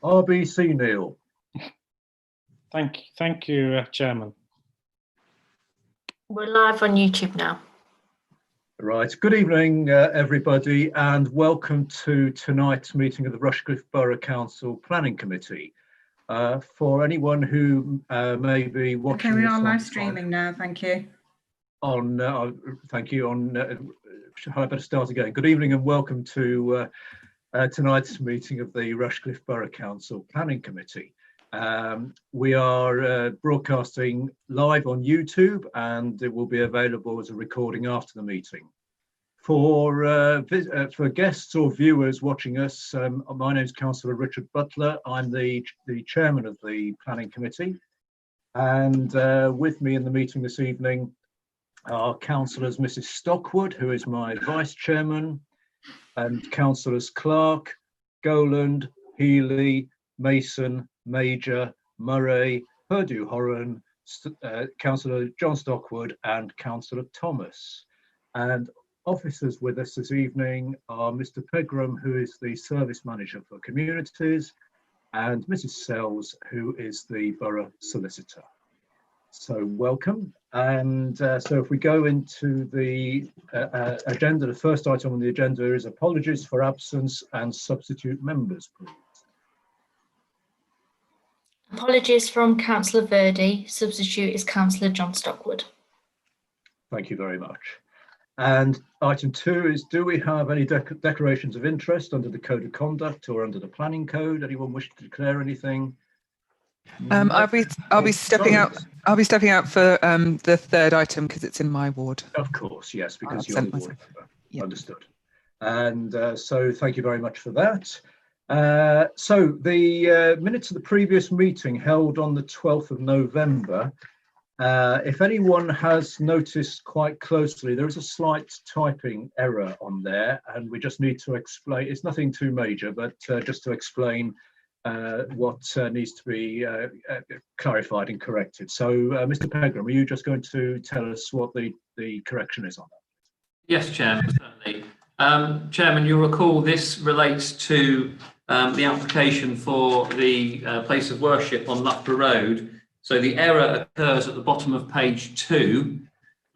RBC Neil. Thank you, Chairman. We're live on YouTube now. Right, good evening everybody, and welcome to tonight's meeting of the Rushcliffe Borough Council Planning Committee. For anyone who may be watching, okay, we are live streaming now. Thank you. Thank you. I better start again. Good evening and welcome to tonight's meeting of the Rushcliffe Borough Council Planning Committee. We are broadcasting live on YouTube, and it will be available as a recording after the meeting. For guests or viewers watching us, my name is Councillor Richard Butler. I'm the chairman of the Planning Committee, and with me in the meeting this evening are councillors Mrs Stockwood, who is my vice chairman, and councillors Clark, Goland, Healy, Mason, Major, Murray, Purdue-Horan, Councillor John Stockwood and Councillor Thomas. And officers with us this evening are Mr Pegram, who is the Service Manager for Communities, and Mrs Sells, who is the Borough Solicitor. So welcome. And so if we go into the agenda, the first item on the agenda is apologies for absence and substitute members, please. Apologies from Councillor Verdi. Substitute is Councillor John Stockwood. Thank you very much. And item 2 is, do we have any declarations of interest under the Code of Conduct or under the Planning Code? Anyone wish to declare anything? I'll be stepping out. I'll be stepping out for the third item because it's in my ward. Of course, yes, because you're on the ward. Yep. Understood. And so thank you very much for that. So the minutes of the previous meeting held on the 12th of November, if anyone has noticed quite closely, there is a slight typing error on there, and we just need to explain. It's nothing too major, but just to explain what needs to be clarified and corrected. So Mr Pegram, are you just going to tell us what the correction is on that? Yes, Chairman, certainly. Chairman, you'll recall this relates to the application for the place of worship on Loughborough Road. So the error occurs at the bottom of page 2.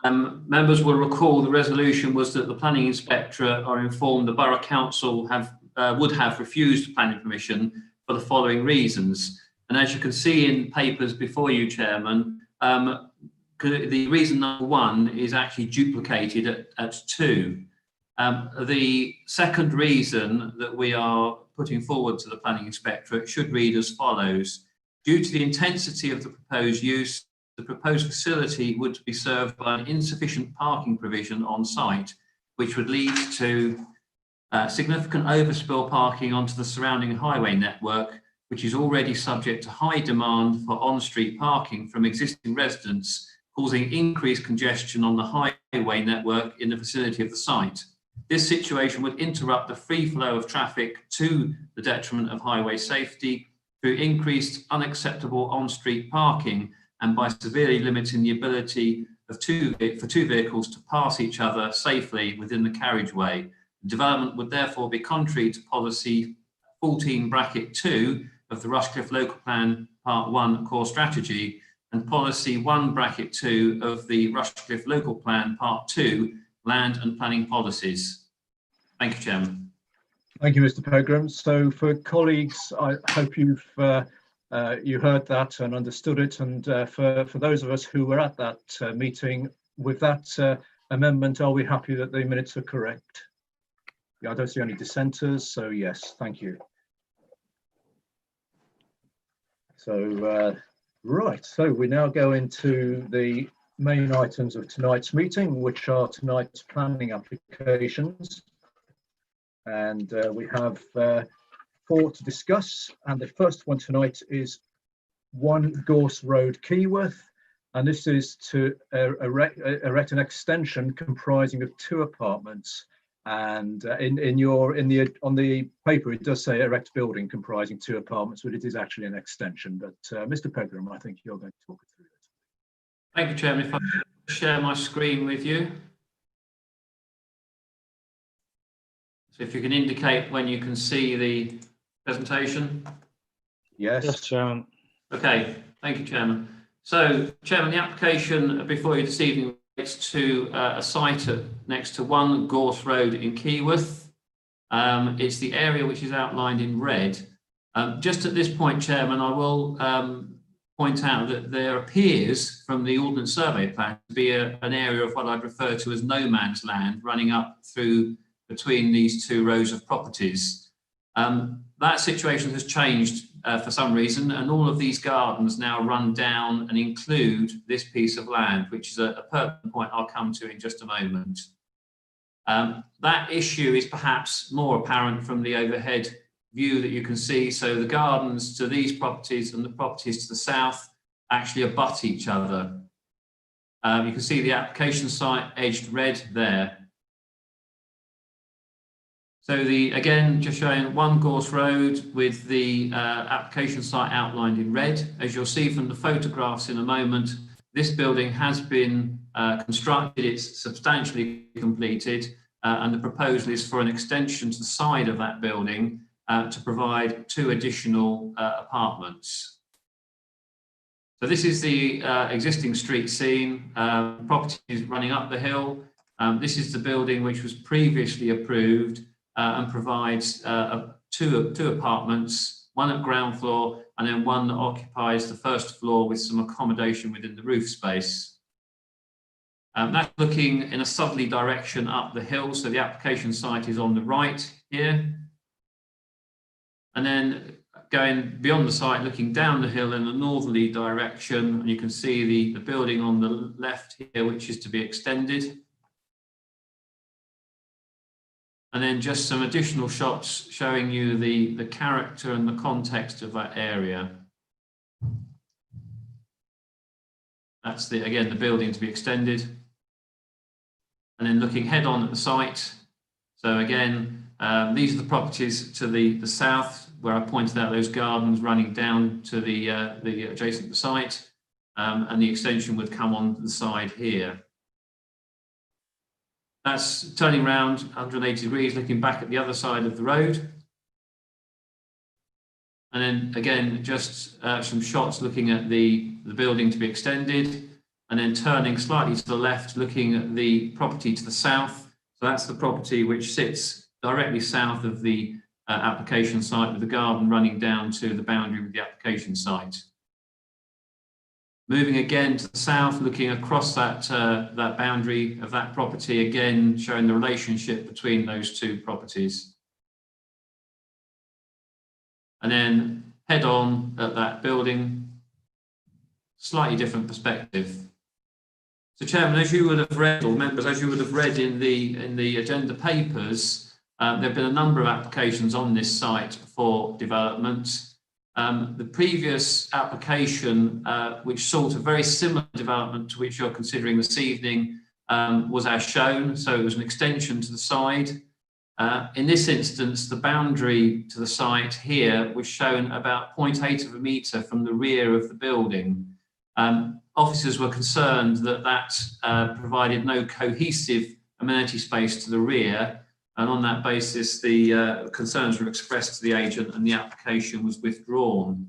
Members will recall the resolution was that the planning inspector are informed the Borough Council would have refused planning permission for the following reasons. And as you can see in papers before you, Chairman, the reason number 1 is actually duplicated at 2. The second reason that we are putting forward to the planning inspectorate should read as follows. Due to the intensity of the proposed use, the proposed facility would be served by an insufficient parking provision on site, which would lead to significant overspill parking onto the surrounding highway network, which is already subject to high demand for on-street parking from existing residents, causing increased congestion on the highway network in the vicinity of the site. This situation would interrupt the free flow of traffic to the detriment of highway safety through increased unacceptable on-street parking and by severely limiting the ability of for two vehicles to pass each other safely within the carriageway. The development would therefore be contrary to policy 14(2) of the Rushcliffe Local Plan Part 1 Core Strategy and policy 1(2) of the Rushcliffe Local Plan Part 2 Land and Planning Policies. Thank you, Chairman. Thank you, Mr Pegram. So for colleagues, I hope you heard that and understood it. And for those of us who were at that meeting, with that amendment, are we happy that the minutes are correct? Yeah, I don't see any dissenters, so yes, thank you. So, right, so we now go into the main items of tonight's meeting, which are tonight's planning applications. And we have 4 to discuss. And the first one tonight is 1 Gorse Road, Keyworth. And this is to erect an extension comprising of 2 apartments. And on the paper, it does say erect building comprising 2 apartments, but it is actually an extension. But Mr Pegram, I think you're going to talk through it. Thank you, Chairman. If I could share my screen with you. So if you can indicate when you can see the presentation. Yes. Chairman. Okay, thank you, Chairman. So, Chairman, the application before you this evening relates to a site next to 1 Gorse Road in Keyworth. It's the area which is outlined in red. Just at this point, Chairman, I will point out that there appears from the Ordnance Survey plan to be an area of what I'd refer to as no man's land running up through between these 2 rows of properties. That situation has changed for some reason, and all of these gardens now run down and include this piece of land, which is a pertinent point I'll come to in just a moment. That issue is perhaps more apparent from the overhead view that you can see. So the gardens to these properties and the properties to the south actually abut each other. You can see the application site edged red there. So again, just showing 1 Gorse Road with the application site outlined in red. As you'll see from the photographs in a moment, this building has been constructed, it's substantially completed, and the proposal is for an extension to the side of that building to provide 2 additional apartments. So this is the existing street scene, property is running up the hill. This is the building which was previously approved and provides 2 apartments, 1 at ground floor and then 1 that occupies the 1st floor with some accommodation within the roof space. That's looking in a southerly direction up the hill, so the application site is on the right here. And then going beyond the site, looking down the hill in a northerly direction, and you can see the building on the left here, which is to be extended. And then just some additional shots showing you the character and the context of that area. That's again, the building to be extended. And then looking head on at the site. So again, these are the properties to the south, where I pointed out those gardens running down to the adjacent to the site, and the extension would come on the side here. That's turning around 180 degrees, looking back at the other side of the road. And then again, just some shots looking at the building to be extended, and then turning slightly to the left, looking at the property to the south. So that's the property which sits directly south of the application site, with the garden running down to the boundary with the application site. Moving again to the south, looking across that boundary of that property, again showing the relationship between those 2 properties. And then head on at that building, slightly different perspective. So, Chairman, as you would have read, or members, as you would have read in the agenda papers, there have been a number of applications on this site for development. The previous application, which sought a very similar development to which you're considering this evening, was as shown. So it was an extension to the side. In this instance, the boundary to the site here was shown about 0.8 of a metre from the rear of the building. Officers were concerned that provided no cohesive amenity space to the rear, and on that basis, the concerns were expressed to the agent and the application was withdrawn.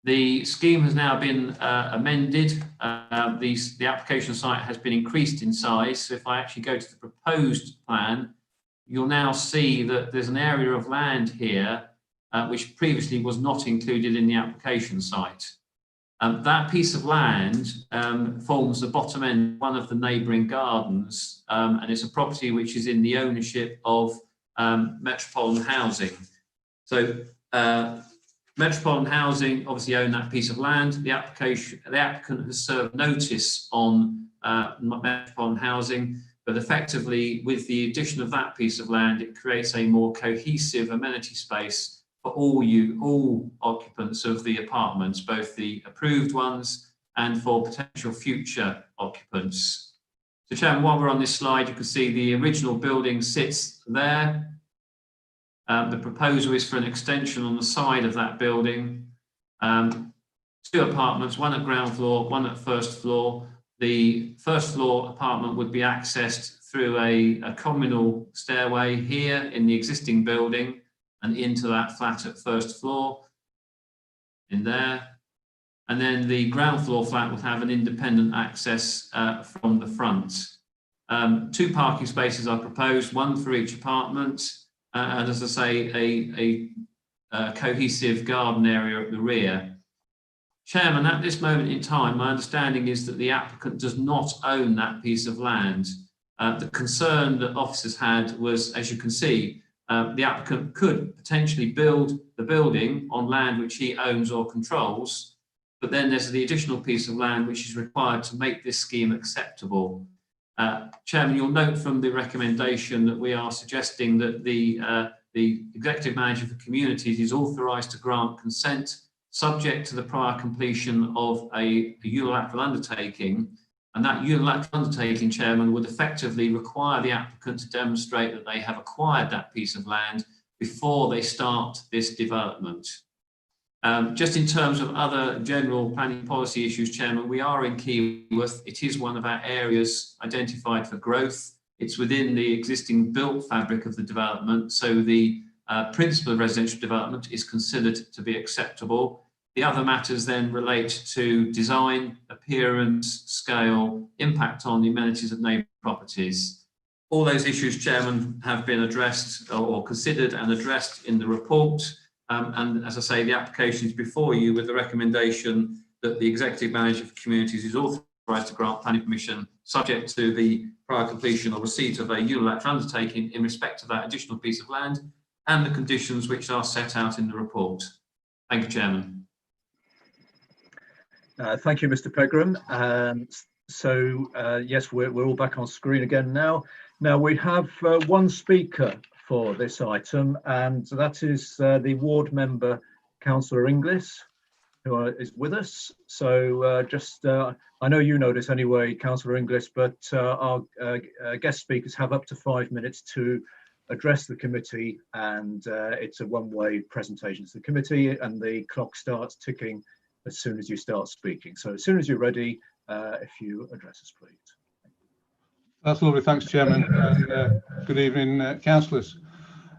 The scheme has now been amended. The application site has been increased in size. So if I actually go to the proposed plan, you'll now see that there's an area of land here which previously was not included in the application site. That piece of land forms the bottom end of one of the neighbouring gardens, and it's a property which is in the ownership of Metropolitan Housing. So Metropolitan Housing obviously own that piece of land. The applicant has served notice on Metropolitan Housing, but effectively with the addition of that piece of land, it creates a more cohesive amenity space for all occupants of the apartments, both the approved ones and for potential future occupants. So, Chairman, while we're on this slide, you can see the original building sits there. The proposal is for an extension on the side of that building. 2 apartments, 1 at ground floor, 1 at 1st floor. The 1st floor apartment would be accessed through a communal stairway here in the existing building and into that flat at 1st floor. in there. And then the ground floor flat will have an independent access from the front. 2 parking spaces are proposed, 1 for each apartment, and as I say, a cohesive garden area at the rear. Chairman, at this moment in time, my understanding is that the applicant does not own that piece of land. The concern that officers had was, as you can see, the applicant could potentially build the building on land which he owns or controls, but then there's the additional piece of land which is required to make this scheme acceptable. Chairman, you'll note from the recommendation that we are suggesting that the Executive Manager for Communities is authorised to grant consent subject to the prior completion of a unilateral undertaking. And that unilateral undertaking, Chairman, would effectively require the applicant to demonstrate that they have acquired that piece of land before they start this development. Just in terms of other general planning policy issues, Chairman, we are in Keyworth. It is one of our areas identified for growth. It's within the existing built fabric of the development, so the principle of residential development is considered to be acceptable. The other matters then relate to design, appearance, scale, impact on the amenities of neighbouring properties. All those issues, Chairman, have been addressed or considered and addressed in the report. And as I say, the application is before you with the recommendation that the Executive Manager for Communities is authorised to grant planning permission subject to the prior completion or receipt of a unilateral undertaking in respect of that additional piece of land and the conditions which are set out in the report. Thank you, Chairman. Thank you, Mr. Pegram. Yes, we're all back on screen again now. Now we have 1 speaker for this item, and that is the ward member, Councillor Inglis, who is with us. So I know you know this anyway, Councillor Inglis, but our guest speakers have up to 5 minutes to address the committee, and it's a one-way presentation to the committee, and the clock starts ticking as soon as you start speaking. So as soon as you're ready, if you address us, please. That's lovely. Thanks, Chairman. And, good evening, councillors.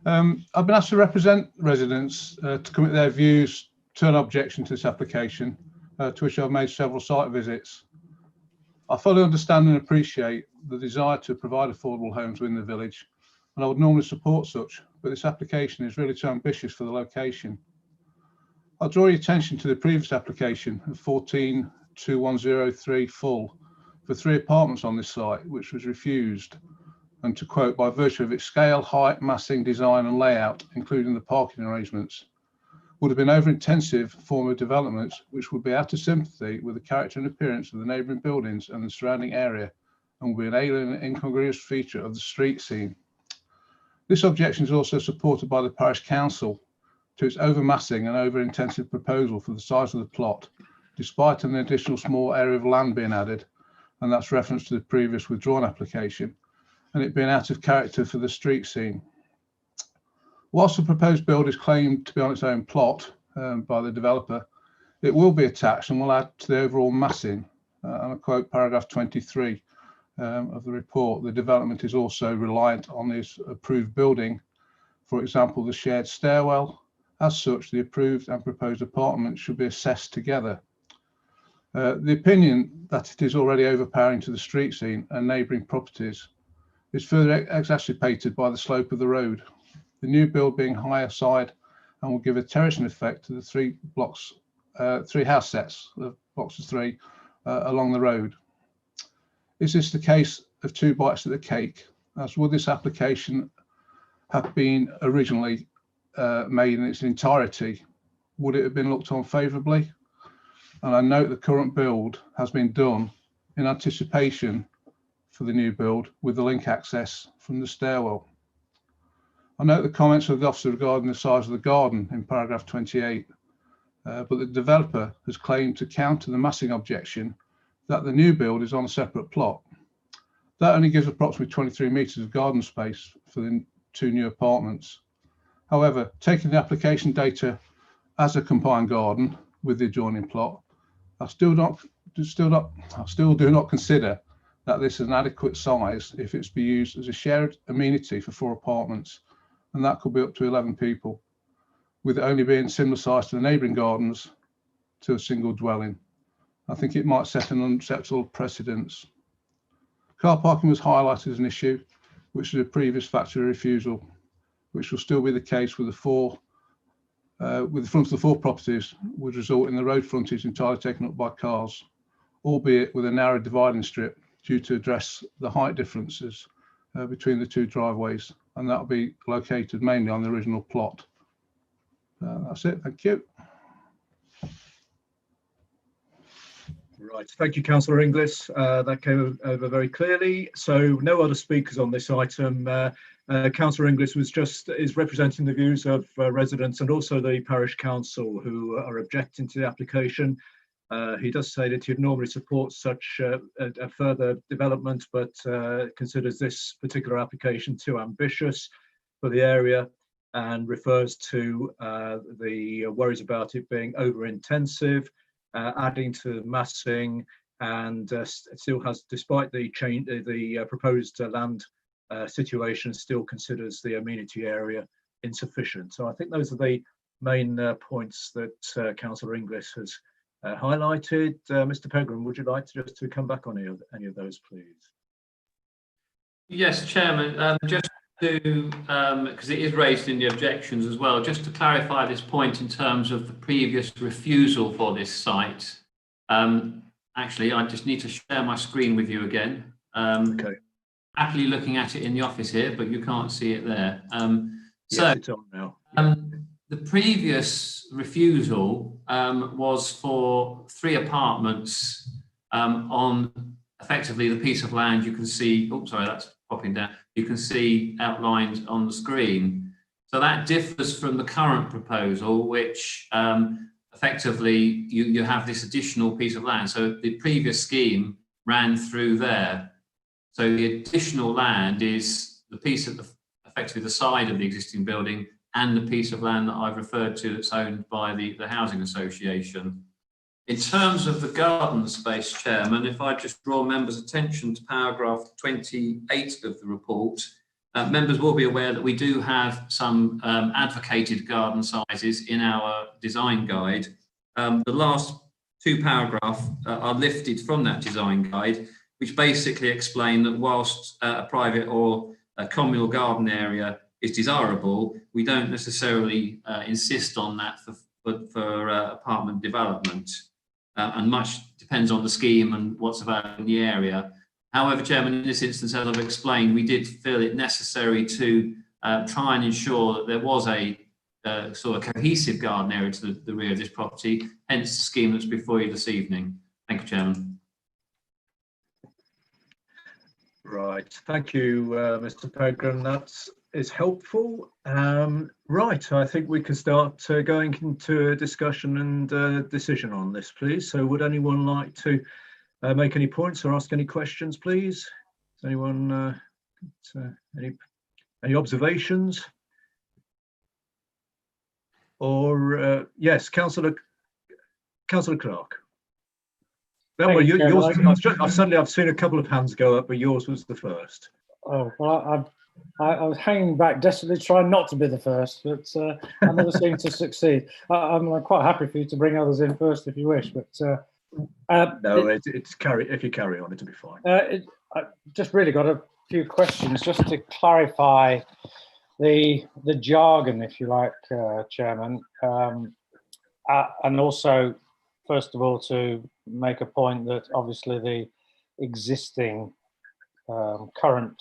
I've been asked to represent residents to commit their views to an objection to this application, to which I've made several site visits. I fully understand and appreciate the desire to provide affordable homes within the village, and I would normally support such, but this application is really too ambitious for the location. I'll draw your attention to the previous application of 142103 full for 3 apartments on this site, which was refused, and to quote, by virtue of its scale, height, massing, design and layout, including the parking arrangements, would have been over-intensive form of development which would be out of sympathy with the character and appearance of the neighbouring buildings and the surrounding area, and would be an alien and incongruous feature of the street scene. This objection is also supported by the parish council to its over-massing and over-intensive proposal for the size of the plot, despite an additional small area of land being added, and that's reference to the previous withdrawn application, and it being out of character for the street scene. Whilst the proposed build is claimed to be on its own plot by the developer, it will be attached and will add to the overall massing. And I quote paragraph 23 of the report, the development is also reliant on this approved building. For example, the shared stairwell. As such, the approved and proposed apartments should be assessed together. The opinion that it is already overpowering to the street scene and neighbouring properties is further exacerbated by the slope of the road. The new build being higher side and will give a terracing effect to the 3 house sets, the blocks of 3 along the road. Is this the case of 2 bites of the cake? As would this application have been originally made in its entirety, would it have been looked on favourably? And I note the current build has been done in anticipation for the new build with the link access from the stairwell. I note the comments of the officer regarding the size of the garden in paragraph 28, but the developer has claimed to counter the massing objection that the new build is on a separate plot. That only gives approximately 23 metres of garden space for the 2 new apartments. However, taking the application data as a combined garden with the adjoining plot, I still do not consider that this is an adequate size if it's to be used as a shared amenity for 4 apartments, and that could be up to 11 people, with it only being similar size to the neighbouring gardens to a single dwelling. I think it might set an unacceptable precedence. Car parking was highlighted as an issue, which is a previous factor of refusal, which will still be the case with the front of the 4 properties would result in the road frontage entirely taken up by cars, albeit with a narrow dividing strip due to address the height differences between the 2 driveways, and that will be located mainly on the original plot. That's it, thank you. Right, thank you, Councillor Inglis. That came over very clearly. So no other speakers on this item. Councillor Inglis is representing the views of residents and also the parish council who are objecting to the application. He does say that he'd normally support such a further development, but considers this particular application too ambitious for the area and refers to the worries about it being over-intensive, adding to massing, and still has, despite the change, the proposed land situation, still considers the amenity area insufficient. So I think those are the main points that Councillor Inglis has highlighted. Mr. Pegram, would you like to just to come back on any of those, please? Yes, Chairman, just to, because it is raised in the objections as well, just to clarify this point in terms of the previous refusal for this site. Actually, I just need to share my screen with you again. Okay. Happily looking at it in the office here, but you can't see it there. Yes, it's on now. The previous refusal was for 3 apartments on effectively the piece of land you can see. Oh, sorry, that's popping down. You can see outlined on the screen. So that differs from the current proposal, which effectively you have this additional piece of land. So the previous scheme ran through there. So the additional land is the piece at effectively the side of the existing building and the piece of land that I've referred to that's owned by the Housing Association. In terms of the garden space, Chairman, if I just draw members' attention to paragraph 28 of the report, members will be aware that we do have some advocated garden sizes in our design guide. The last 2 paragraphs are lifted from that design guide, which basically explain that whilst a private or a communal garden area is desirable, we don't necessarily insist on that for apartment development. And much depends on the scheme and what's available in the area. However, Chairman, in this instance, as I've explained, we did feel it necessary to try and ensure that there was a sort of cohesive garden area to the rear of this property, hence the scheme that's before you this evening. Thank you, Chairman. Right, thank you, Mr. Pegram. That is helpful. Right, I think we can start going into a discussion and decision on this, please. So would anyone like to make any points or ask any questions, please? Does anyone, any observations? Or, yes, Councillor Clark. No, well, yours, I've seen a couple of hands go up, but yours was the first. Oh, well, I was hanging back, desperately trying not to be the first, but I never seem to succeed. I'm quite happy for you to bring others in first if you wish, but no, it's if you carry on, it'll be fine. I just really got a few questions just to clarify the jargon, if you like, Chairman, and also, first of all, to make a point that obviously the existing current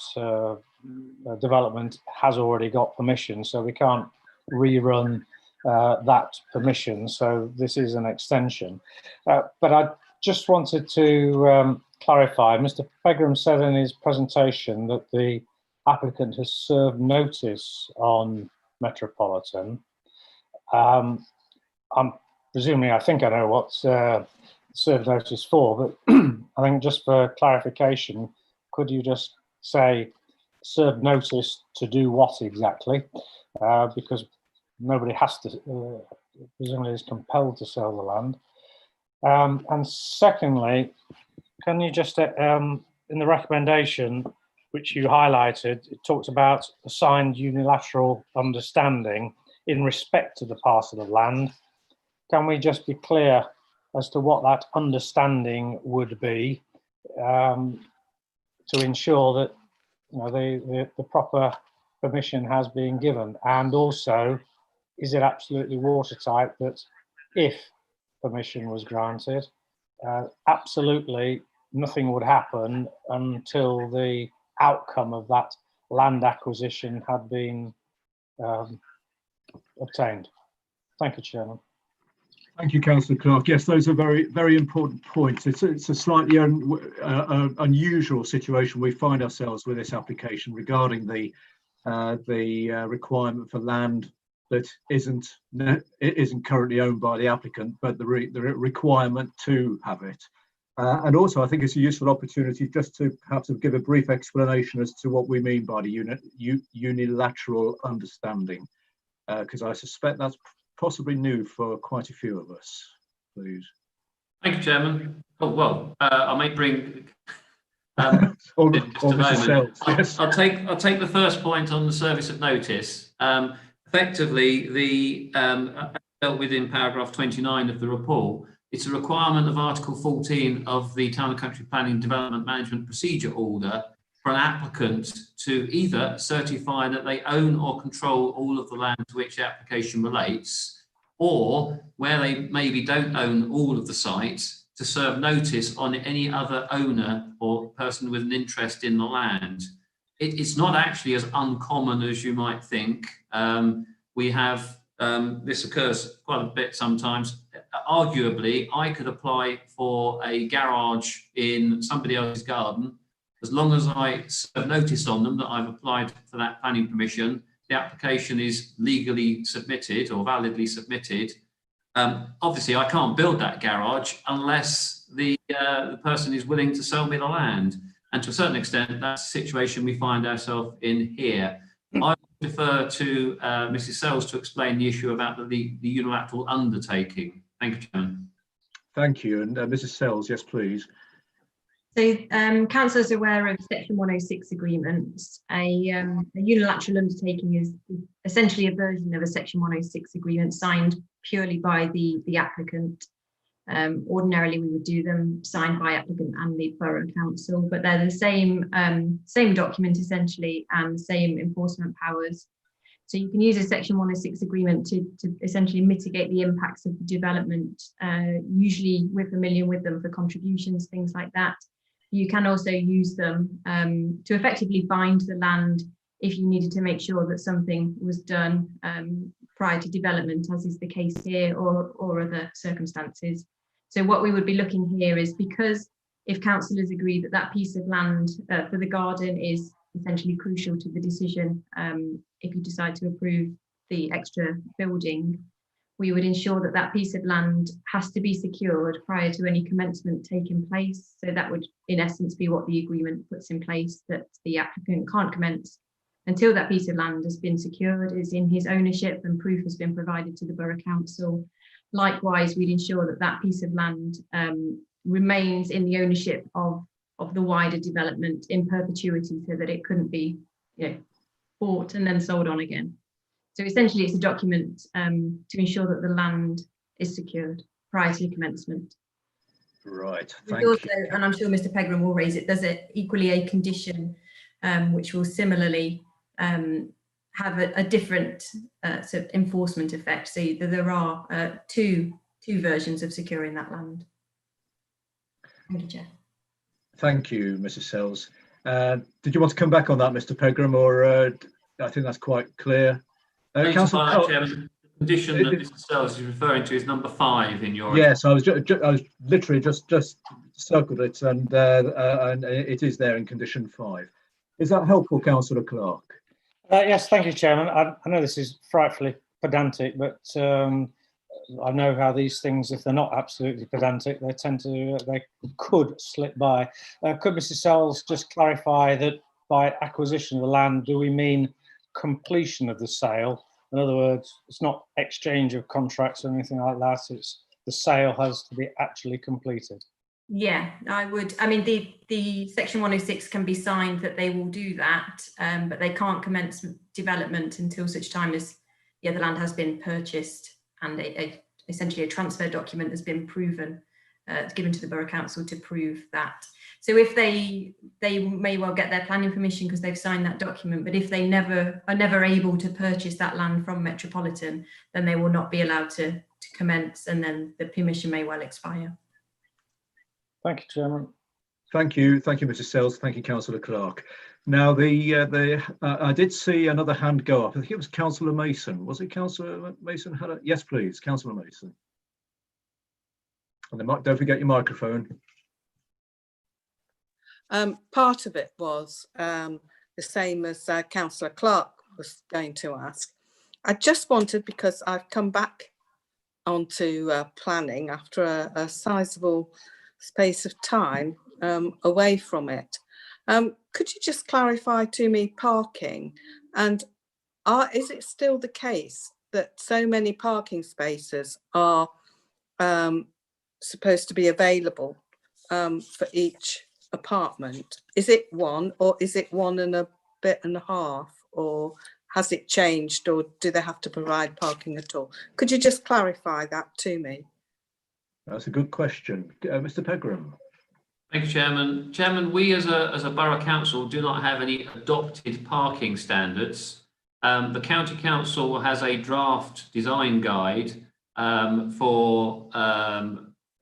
development has already got permission, so we can't rerun that permission, so this is an extension. But I just wanted to clarify, Mr. Pegram said in his presentation that the applicant has served notice on Metropolitan. I'm presuming, I think I know what served notice for, but I think just for clarification, could you just say served notice to do what exactly? Because nobody has to, presumably is compelled to sell the land. And secondly, can you just, in the recommendation, which you highlighted, it talks about a signed unilateral understanding in respect to the parcel of land. Can we just be clear as to what that understanding would be, to ensure that the proper permission has been given, and also, is it absolutely watertight that if permission was granted, absolutely nothing would happen until the outcome of that land acquisition had been obtained. Thank you, Chairman. Thank you, Councillor Clark. Yes, those are very, very important points. It's a slightly unusual situation we find ourselves with this application regarding the requirement for land that isn't currently owned by the applicant, but the requirement to have it. And also, I think it's a useful opportunity just to perhaps give a brief explanation as to what we mean by the unilateral understanding, because I suspect that's possibly new for quite a few of us, please. Thank you, Chairman. Oh, well, I may bring or just a Mrs. moment. Sells, yes. I'll take the first point on the service of notice. Effectively, the dealt with in paragraph 29 of the report. It's a requirement of Article 14 of the Town and Country Planning Development Management Procedure Order for an applicant to either certify that they own or control all of the land to which the application relates, or where they maybe don't own all of the site, to serve notice on any other owner or person with an interest in the land. It's not actually as uncommon as you might think. We have, this occurs quite a bit sometimes. Arguably, I could apply for a garage in somebody else's garden. As long as I serve notice on them that I've applied for that planning permission, the application is legally submitted or validly submitted. Obviously, I can't build that garage unless the person is willing to sell me the land. And to a certain extent, that's the situation we find ourselves in here. I defer to Mrs. Sells to explain the issue about the unilateral undertaking. Thank you, Chairman. Thank you. And Mrs. Sells, yes, please. So Council is aware of Section 106 agreements. A unilateral undertaking is essentially a version of a Section 106 agreement signed purely by the applicant. Ordinarily, we would do them signed by applicant and the Borough Council, but they're the same document essentially and the same enforcement powers. So you can use a Section 106 agreement to essentially mitigate the impacts of the development. Usually we're familiar with them for contributions, things like that. You can also use them to effectively bind the land if you needed to make sure that something was done prior to development, as is the case here, or other circumstances. So what we would be looking here is, because if councillors agree that that piece of land for the garden is essentially crucial to the decision, if you decide to approve the extra building, we would ensure that that piece of land has to be secured prior to any commencement taking place. So that would, in essence, be what the agreement puts in place, that the applicant can't commence until that piece of land has been secured, is in his ownership, and proof has been provided to the Borough Council. Likewise, we'd ensure that that piece of land remains in the ownership of the wider development in perpetuity, so that it couldn't be bought and then sold on again. So essentially, it's a document to ensure that the land is secured prior to commencement. Right. Thank you. And I'm sure Mr. Pegram will raise it. There's equally a condition which will similarly have a different sort of enforcement effect. So there are two versions of securing that land. Thank you, Chair. Thank you, Mrs. Sells. Did you want to come back on that, Mr. Pegram, or I think that's quite clear. Councillor, Chairman, the condition that Mr. Sells is referring to is number 5 in your. Yes, I was literally just circled it, and it is there in condition 5. Is that helpful, Councillor Clark? Yes, thank you, Chairman. I know this is frightfully pedantic, but I know how these things, if they're not absolutely pedantic, they could slip by. Could Mrs. Sells just clarify that by acquisition of the land, do we mean completion of the sale? In other words, it's not exchange of contracts or anything like that. It's the sale has to be actually completed. Yeah, I would. I mean, the Section 106 can be signed that they will do that, but they can't commence development until such time as the land has been purchased and a essentially a transfer document has been proven, given to the Borough Council to prove that. So if they may well get their planning permission because they've signed that document, but if they are never able to purchase that land from Metropolitan, then they will not be allowed to commence, and then the permission may well expire. Thank you, Chairman. Thank you, Mrs. Sells. Thank you, Councillor Clark. Now, I did see another hand go up. I think it was Councillor Mason. Was it Councillor Mason? Yes, please, Councillor Mason. And don't forget your microphone. Part of it was the same as Councillor Clark was going to ask. I just wanted, because I've come back onto planning after a sizable space of time away from it. Could you just clarify to me parking, and is it still the case that so many parking spaces are supposed to be available for each apartment? Is it one, or is it 1.5, or has it changed, or do they have to provide parking at all? Could you just clarify that to me? That's a good question. Mr. Pegram. Thank you, Chairman. Chairman, we as a Borough Council do not have any adopted parking standards. The County Council has a draft design guide for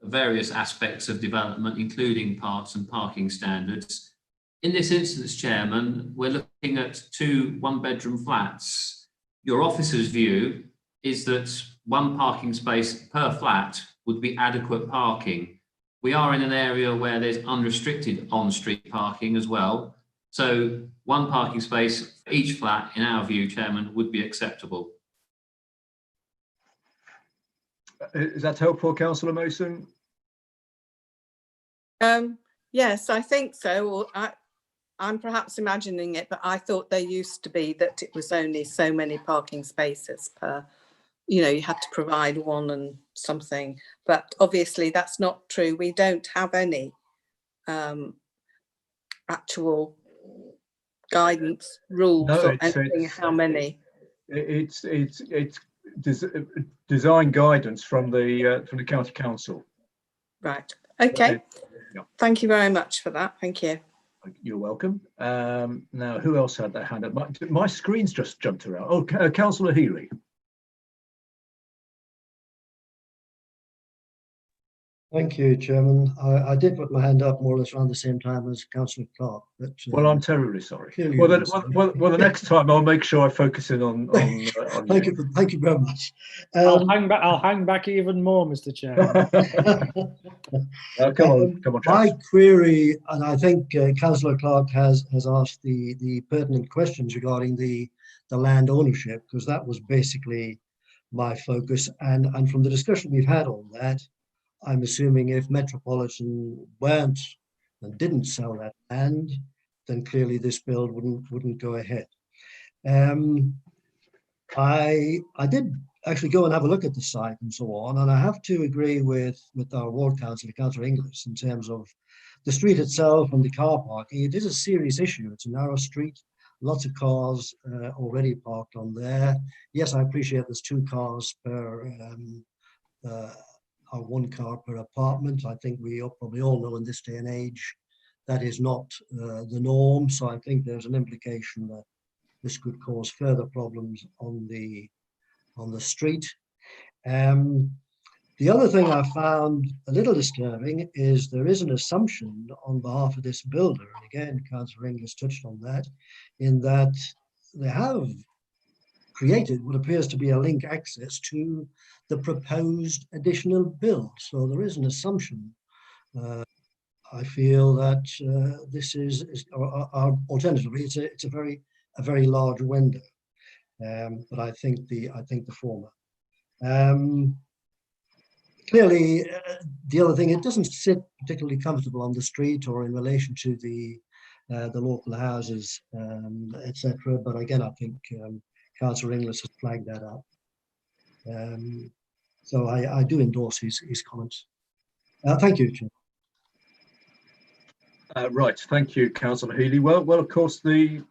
various aspects of development, including parks and parking standards. In this instance, Chairman, we're looking at 2 one-bedroom flats. Your officer's view is that 1 parking space per flat would be adequate parking. We are in an area where there's unrestricted on-street parking as well. So 1 parking space for each flat, in our view, Chairman, would be acceptable. Is that helpful, Councillor Mason? Yes, I think so. Or I'm perhaps imagining it, but I thought there used to be that it was only so many parking spaces per, you had to provide 1 and something, but obviously that's not true. We don't have any actual guidance rules or anything. How many? It's design guidance from the County Council. Right. Okay. Yeah. Thank you very much for that. Thank you. You're welcome. Now, who else had their hand up? My screen's just jumped around. Oh, Councillor Healy. Thank you, Chairman. I did put my hand up more or less around the same time as Councillor Clark. But well, I'm terribly sorry. Well, the next time I'll make sure I focus in on thank you very much. I'll hang back even more, Mr. Chairman. Come on. My query, and I think Councillor Clark has asked the pertinent questions regarding the land ownership, because that was basically my focus. And from the discussion we've had on that, I'm assuming if Metropolitan weren't and didn't sell that land, then clearly this build wouldn't go ahead. I did actually go and have a look at the site and so on, and I have to agree with our ward councillor, Councillor Inglis, in terms of the street itself and the car parking. It is a serious issue. It's a narrow street, lots of cars already parked on there. Yes, I appreciate there's 2 cars per or 1 car per apartment. I think we probably all know in this day and age that is not the norm. So I think there's an implication that this could cause further problems on the street. The other thing I found a little disturbing is there is an assumption on behalf of this builder, and again, Councillor Inglis touched on that, in that they have created what appears to be a link access to the proposed additional build. So there is an assumption. I feel that this is or alternatively, it's a very large window. But I think the former. Clearly, the other thing, it doesn't sit particularly comfortable on the street or in relation to the local houses, etc. But again, I think Councillor Inglis has flagged that up. So I do endorse his comments. Thank you, Chair. Right, thank you, Councillor Healy. Well, of course, the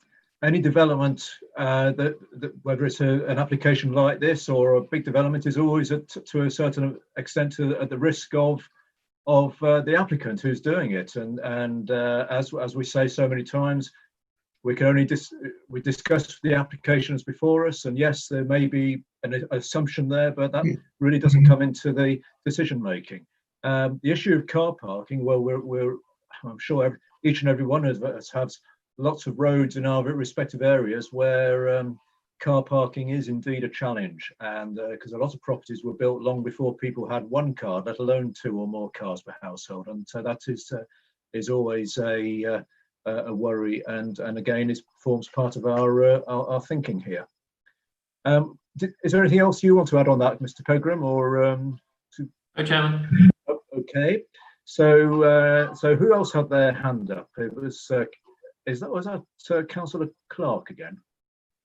any development, that whether it's an application like this or a big development, is always to a certain extent at the risk of the applicant who's doing it. And as we say so many times, we can only we discuss the applications before us, and yes, there may be an assumption there, but that really doesn't come into the decision making. The issue of car parking, well, I'm sure each and every one of us has lots of roads in our respective areas where car parking is indeed a challenge, and because a lot of properties were built long before people had one car, let alone 2 or more cars per household, and so that is always a worry, and again, it forms part of our thinking here. Is there anything else you want to add on that, Mr. Pegram, or? No, Chairman. Okay, so who else had their hand up? It was was that Councillor Clark again?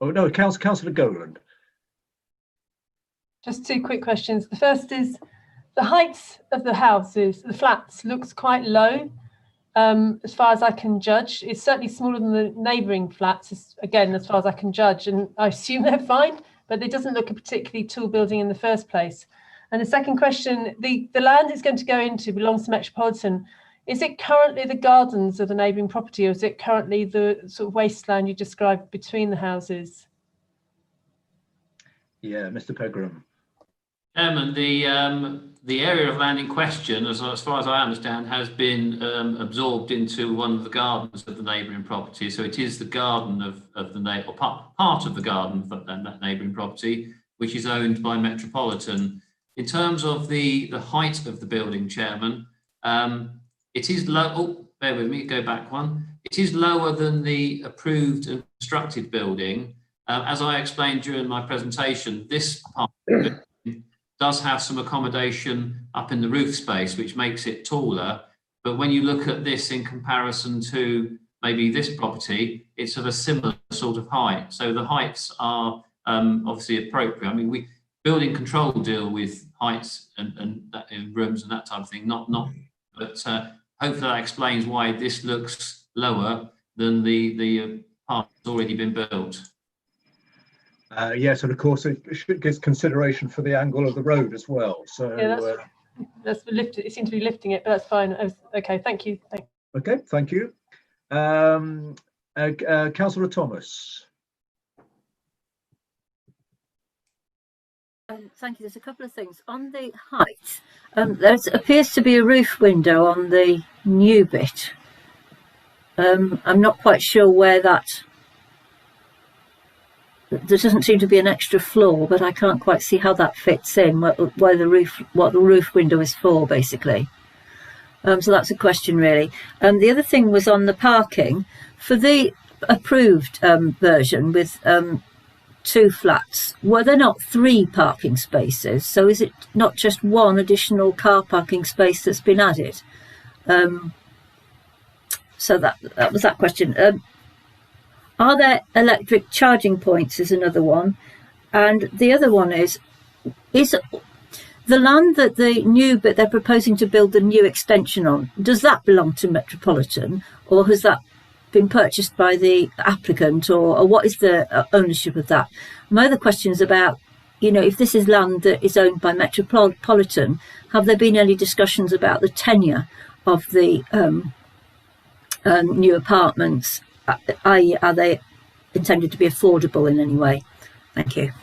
Oh no, Councillor Goland. Just 2 quick questions. The first is the heights of the houses, the flats, looks quite low. As far as I can judge, it's certainly smaller than the neighbouring flats, again, as far as I can judge, and I assume they're fine, but it doesn't look a particularly tall building in the first place. And the second question, the land it's going to go into belongs to Metropolitan. Is it currently the gardens of the neighbouring property, or is it currently the sort of wasteland you described between the houses? Yeah, Mr. Pegram. Chairman, the area of land in question, as far as I understand, has been absorbed into one of the gardens of the neighbouring property. So it is the garden of the or part of the garden of that neighbouring property, which is owned by Metropolitan. In terms of the height of the building, Chairman, it is low. Oh, bear with me. Go back one. It is lower than the approved and constructed building. As I explained during my presentation, this part of the building does have some accommodation up in the roof space, which makes it taller. But when you look at this in comparison to maybe this property, it's of a similar sort of height. So the heights are obviously appropriate. I mean, building control deal with heights and in rooms and that type of thing. But hopefully that explains why this looks lower than the part that's already been built. Yes, and of course it gives consideration for the angle of the road as well. So yeah, that's lifted. It seems to be lifting it, but that's fine. Okay, thank you. Okay, thank you. Councillor Thomas. Thank you. There's a couple of things on the height. There appears to be a roof window on the new bit. I'm not quite sure where that. There doesn't seem to be an extra floor, but I can't quite see how that fits in. What the roof window is for, basically. So that's a question, really. The other thing was on the parking for the approved version with 2 flats. Were there not 3 parking spaces? So is it not just 1 additional car parking space that's been added? So that was that question. Are there electric charging points is another one. And the other one is the land that the new bit they're proposing to build the new extension on, does that belong to Metropolitan, or has that been purchased by the applicant, or what is the ownership of that? My other question is about, if this is land that is owned by Metropolitan, have there been any discussions about the tenure of the new apartments, i.e. are they intended to be affordable in any way? Thank you.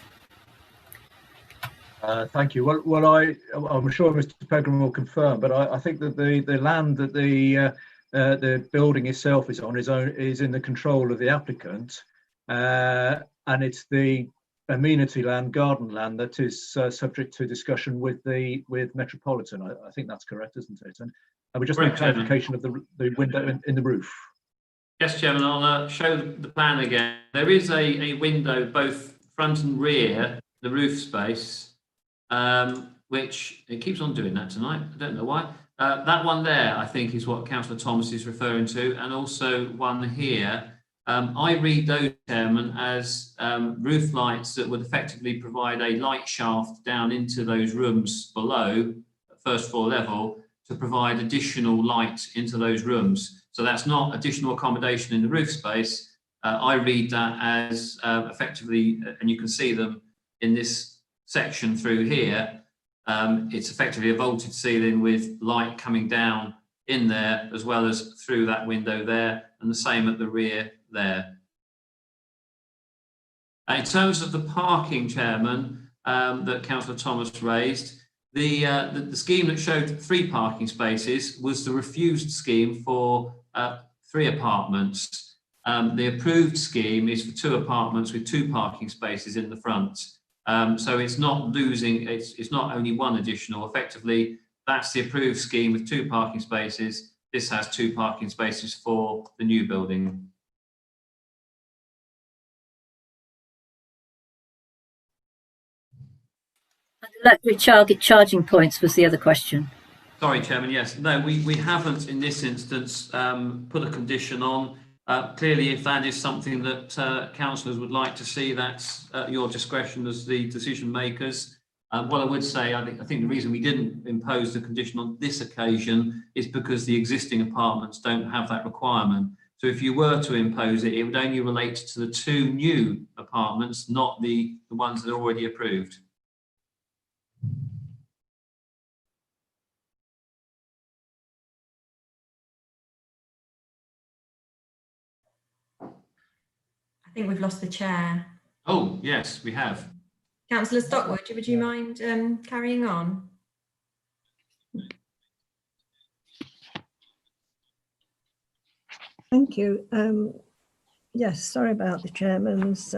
Thank you. Well, I'm sure Mr. Pegram will confirm, but I think that the land that the building itself is on is in the control of the applicant, and it's the amenity land, garden land, that is subject to discussion with Metropolitan. I think that's correct, isn't it? And we just need clarification of the window in the roof. Yes, Chairman, I'll show the plan again. There is a window both front and rear, the roof space, which it keeps on doing that tonight. I don't know why. That one there, I think, is what Councillor Thomas is referring to, and also one here. I read those, Chairman, as roof lights that would effectively provide a light shaft down into those rooms below, first floor level, to provide additional light into those rooms. So that's not additional accommodation in the roof space, I read that as effectively, and you can see them in this section through here, it's effectively a vaulted ceiling with light coming down in there as well as through that window there, and the same at the rear there. In terms of the parking, Chairman, that Councillor Thomas raised, the scheme that showed 3 parking spaces was the refused scheme for 3 apartments. The approved scheme is for 2 apartments with 2 parking spaces in the front. So it's not losing, it's not only 1 additional. Effectively, that's the approved scheme with 2 parking spaces. This has 2 parking spaces for the new building. Electric charging points was the other question. Sorry, Chairman. Yes, no, we haven't in this instance put a condition on. Clearly, if that is something that councillors would like to see, that's at your discretion as the decision makers. What I would say, I think the reason we didn't impose the condition on this occasion is because the existing apartments don't have that requirement. So if you were to impose it, it would only relate to the 2 new apartments, not the ones that are already approved. I think we've lost the chair. Oh, yes, we have. Councillor Stockwood, would you mind carrying on? Thank you. Yes, sorry about the chairman's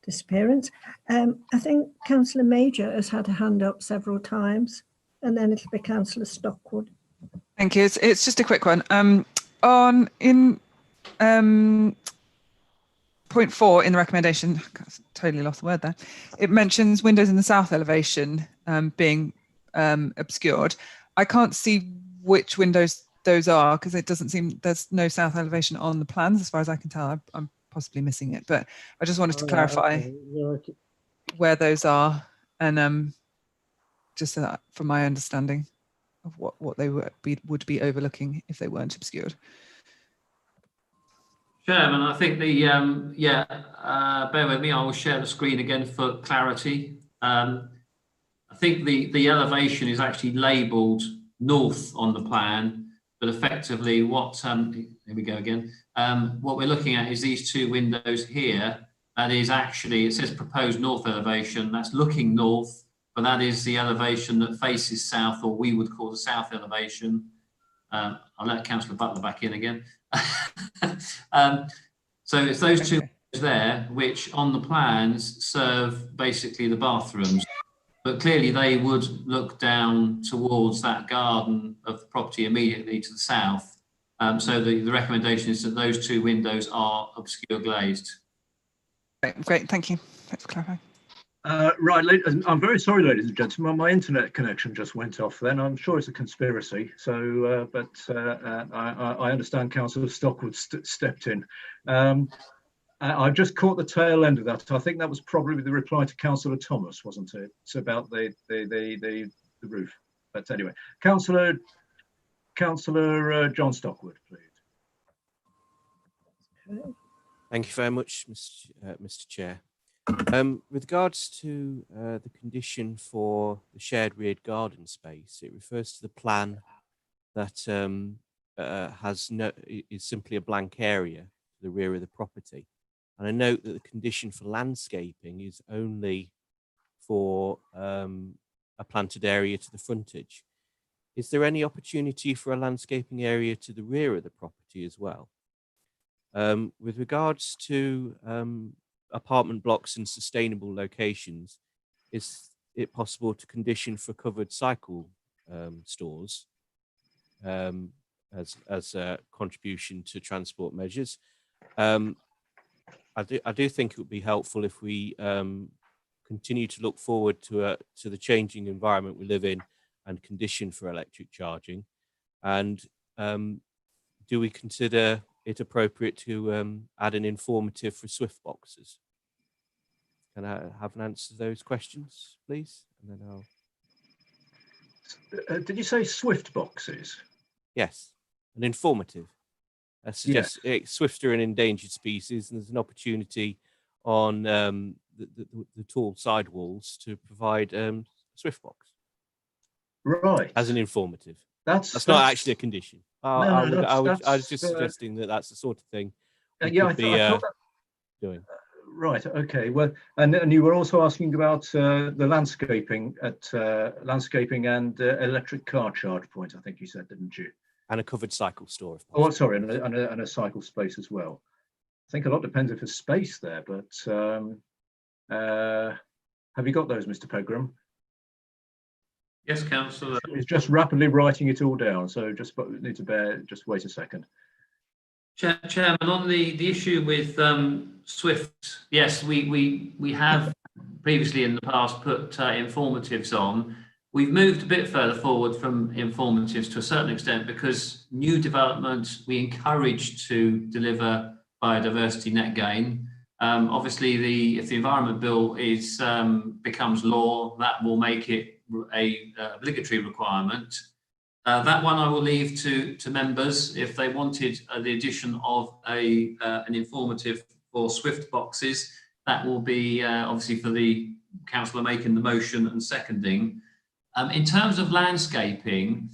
disappearance. I think Councillor Major has had a hand up several times, and then it'll be Councillor Stockwood. Thank you. It's just a quick one. Point 4 in the recommendation, totally lost the word there. It mentions windows in the south elevation being obscured. I can't see which windows those are because it doesn't seem there's no south elevation on the plans as far as I can tell. I'm possibly missing it, but I just wanted to clarify where those are, and just so that from my understanding of what they would be overlooking if they weren't obscured. Chairman, I think bear with me, I will share the screen again for clarity. I think the elevation is actually labelled north on the plan, but effectively what, here we go again, what we're looking at is these 2 windows here. That is actually, it says proposed north elevation, that's looking north, but that is the elevation that faces south, or we would call the south elevation. I'll let Councillor Butler back in again. So it's those 2 there, which on the plans serve basically the bathrooms, but clearly they would look down towards that garden of the property immediately to the south. So the recommendation is that those 2 windows are obscure glazed. Great, thank you. Thanks for clarifying. Right, I'm very sorry, ladies and gentlemen, my internet connection just went off then. I'm sure it's a conspiracy. So, I understand Councillor Stockwood stepped in. I've just caught the tail end of that. I think that was probably the reply to Councillor Thomas, wasn't it? It's about the roof. But anyway, Councillor John Stockwood, please. Thank you very much, Mr. Chair. With regards to the condition for the shared rear garden space, it refers to the plan that is simply a blank area to the rear of the property. And I note that the condition for landscaping is only for a planted area to the frontage. Is there any opportunity for a landscaping area to the rear of the property as well? With regards to apartment blocks in sustainable locations, is it possible to condition for covered cycle stores as a contribution to transport measures? I do think it would be helpful if we continue to look forward to the changing environment we live in and condition for electric charging. And do we consider it appropriate to add an informative for Swift boxes? Can I have an answer to those questions, please? And then Did you say Swift boxes? Yes, an informative. suggests swifts are an endangered species, and there's an opportunity on the tall side walls to provide swift box. Right. As an informative. That's not actually a condition. I was just that's, suggesting that that's the sort of thing we yeah, could be I thought that, doing. right. Okay. Well, and you were also asking about the landscaping and electric car charge point. I think you said, didn't you? And a covered cycle store. If oh, sorry, and a cycle space as well. I think a lot depends if there's space there, but have you got those, Mr. Pegram? Yes, Councillor. He's just rapidly writing it all down, so just need to just wait a second. Chairman, on the issue with Swift, yes, we have previously in the past put informatives on. We've moved a bit further forward from informatives to a certain extent because new development we encourage to deliver biodiversity net gain. Obviously, if the Environment Bill becomes law, that will make it a obligatory requirement. That one I will leave to members if they wanted the addition of an informative for Swift boxes. That will be obviously for the councillor making the motion and seconding. In terms of landscaping,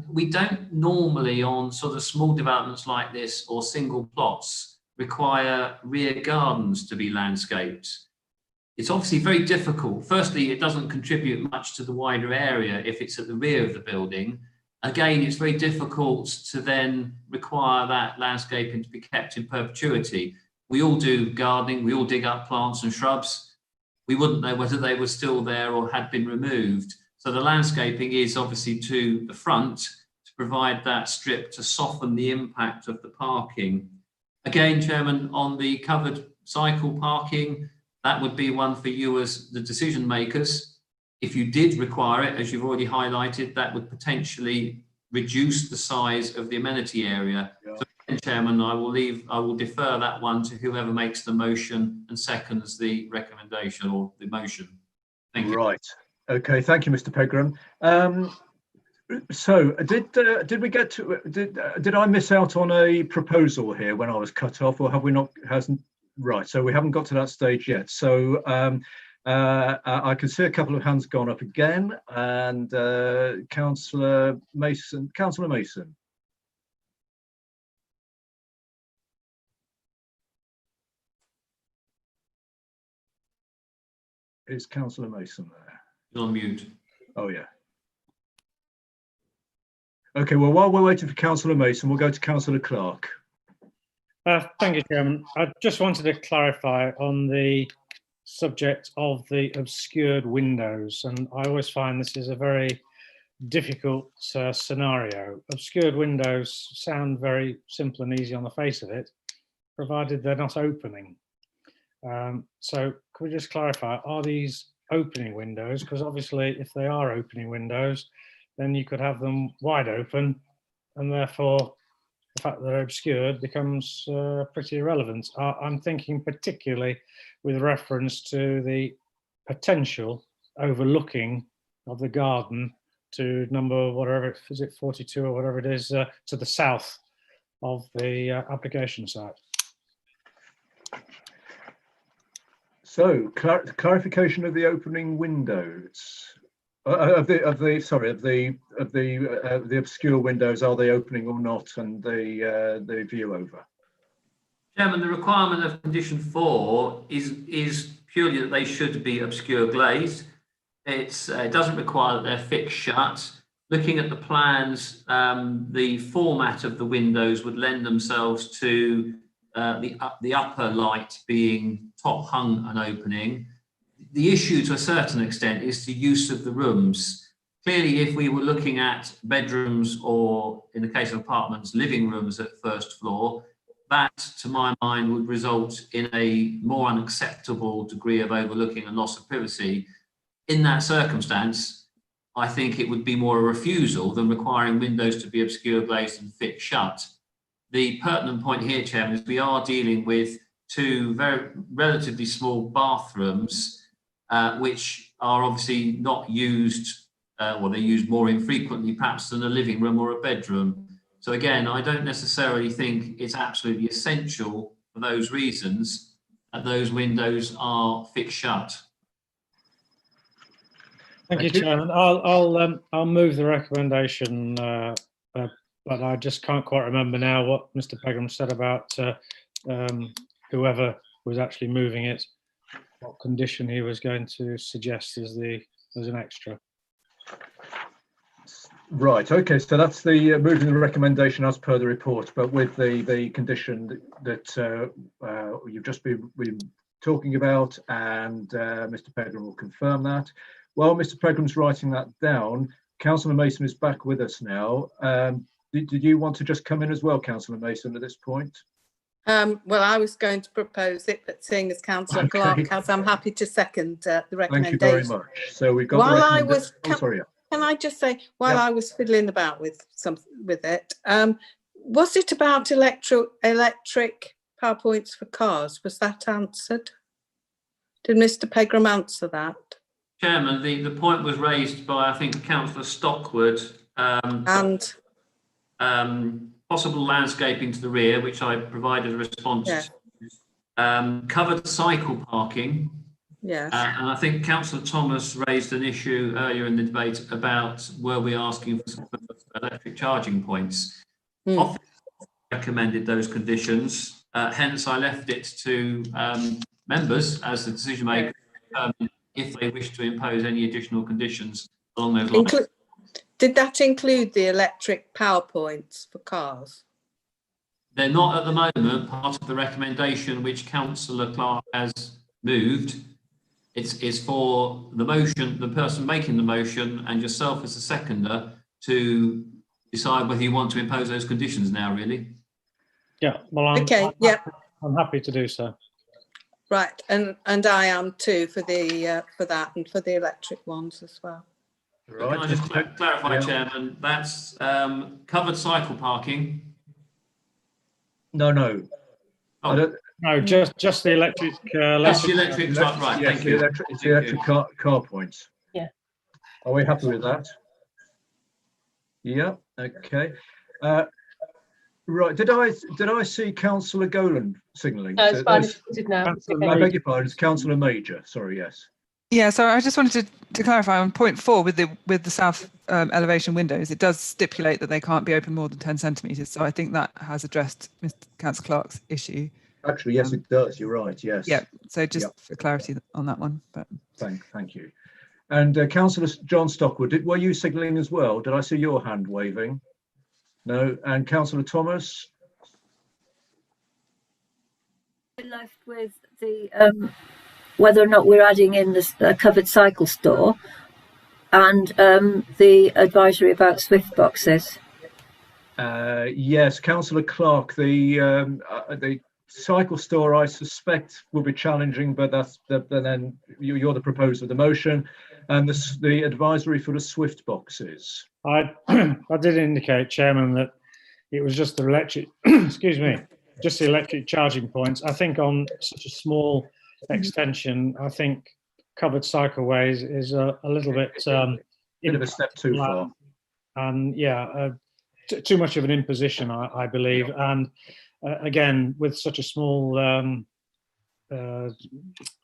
we don't normally on sort of small developments like this or single plots require rear gardens to be landscaped. It's obviously very difficult. Firstly, it doesn't contribute much to the wider area if it's at the rear of the building. Again, it's very difficult to then require that landscaping to be kept in perpetuity. We all do gardening, we all dig up plants and shrubs. We wouldn't know whether they were still there or had been removed. So the landscaping is obviously to the front to provide that strip to soften the impact of the parking. Again, Chairman, on the covered cycle parking, that would be one for you as the decision makers. If you did require it, as you've already highlighted, that would potentially reduce the size of the amenity area. Yeah. So, again, Chairman, I will defer that one to whoever makes the motion and seconds the recommendation or the motion. Thank you. Right. Okay. Thank you, Mr. Pegram. So did we get to did I miss out on a proposal here when I was cut off, or have we not? Right, so we haven't got to that stage yet. So I can see a couple of hands gone up again, and Councillor Mason. Councillor Mason. Is Councillor Mason there? He's on mute. Oh, yeah. Okay, well, while we're waiting for Councillor Mason, we'll go to Councillor Clark. Thank you, Chairman. I just wanted to clarify on the subject of the obscured windows, and I always find this is a very difficult scenario. Obscured windows sound very simple and easy on the face of it, provided they're not opening. So could we just clarify, are these opening windows? Because obviously if they are opening windows, then you could have them wide open, and therefore the fact that they're obscured becomes pretty irrelevant. I'm thinking particularly with reference to the potential overlooking of the garden to number whatever, is it 42 or whatever it is, to the south of the application site. So clarification of the opening windows. Of the obscure windows, are they opening or not, and the view over? Chairman, the requirement of condition 4 is purely that they should be obscure glazed. It doesn't require that they're fixed shut. Looking at the plans, the format of the windows would lend themselves to the upper light being top hung and opening. The issue to a certain extent is the use of the rooms. Clearly, if we were looking at bedrooms or, in the case of apartments, living rooms at first floor, that, to my mind, would result in a more unacceptable degree of overlooking and loss of privacy. In that circumstance, I think it would be more a refusal than requiring windows to be obscure glazed and fixed shut. The pertinent point here, Chairman, is we are dealing with two very relatively small bathrooms, which are obviously not used, or they're used more infrequently perhaps than a living room or a bedroom. So again, I don't necessarily think it's absolutely essential for those reasons that those windows are fixed shut. Thank you, Chairman. I'll move the recommendation, but I just can't quite remember now what Mr. Pegram said about whoever was actually moving it, what condition he was going to suggest as an extra. Right. Okay. So that's the moving the recommendation as per the report, but with the condition that you've just been talking about, and Mr. Pegram will confirm that. While Mr. Pegram's writing that down, Councillor Mason is back with us now. Did you want to just come in as well, Councillor Mason, at this point? Well, I was going to propose it, but seeing as Councillor Clark has, I'm happy to second the recommendation. Thank you very much. So we've got while the I was, Can I just say, while I was fiddling about with it, was it about electric power points for cars? Was that answered? Did Mr. Pegram answer that? Chairman, the point was raised by, I think, Councillor Stockwood, and possible landscaping to the rear, which I provided a response to. Covered cycle parking. Yes. And I think Councillor Thomas raised an issue earlier in the debate about were we asking for some electric charging points. Office recommended those conditions, hence I left it to members as the decision maker if they wish to impose any additional conditions along those lines. Did that include the electric power points for cars? They're not at the moment part of the recommendation which Councillor Clark has moved. It's for the motion, the person making the motion and yourself as a seconder to decide whether you want to impose those conditions now, really. Yeah, well, I'm happy to do so. Right, and I am too for that and for the electric ones as well. Right. Can I just clarify, Chairman? That's covered cycle parking. No. Oh. No, just the electric. Just the electric truck, right? Yes, thank you. It's the electric car points. Yeah. Are we happy with that? Yeah. Okay. Right. Did I see Councillor Golan signalling? No, it's fine. It's now. I beg your pardon. It's Councillor Major. Sorry. Yes. Yeah, so I just wanted to clarify on point 4 with the south elevation windows. It does stipulate that they can't be open more than 10 centimetres. So I think that has addressed Mr. Councillor Clark's issue. Actually, yes, it does. You're right. Yes. Yeah. So just for clarity on that one. But thank you. And Councillor John Stockwood, were you signalling as well? Did I see your hand waving? No. And Councillor Thomas. We're left with the whether or not we're adding in this covered cycle store and the advisory about Swift boxes. Yes, Councillor Clark, the cycle store I suspect will be challenging, but then you're the proposer of the motion, and the advisory for the Swift boxes. I did indicate, Chairman, that it was just the electric, excuse me, just the electric charging points. I think on such a small extension, I think covered cycleways is a little bit bit of a step too far, and too much of an imposition, I believe. And again, with such a small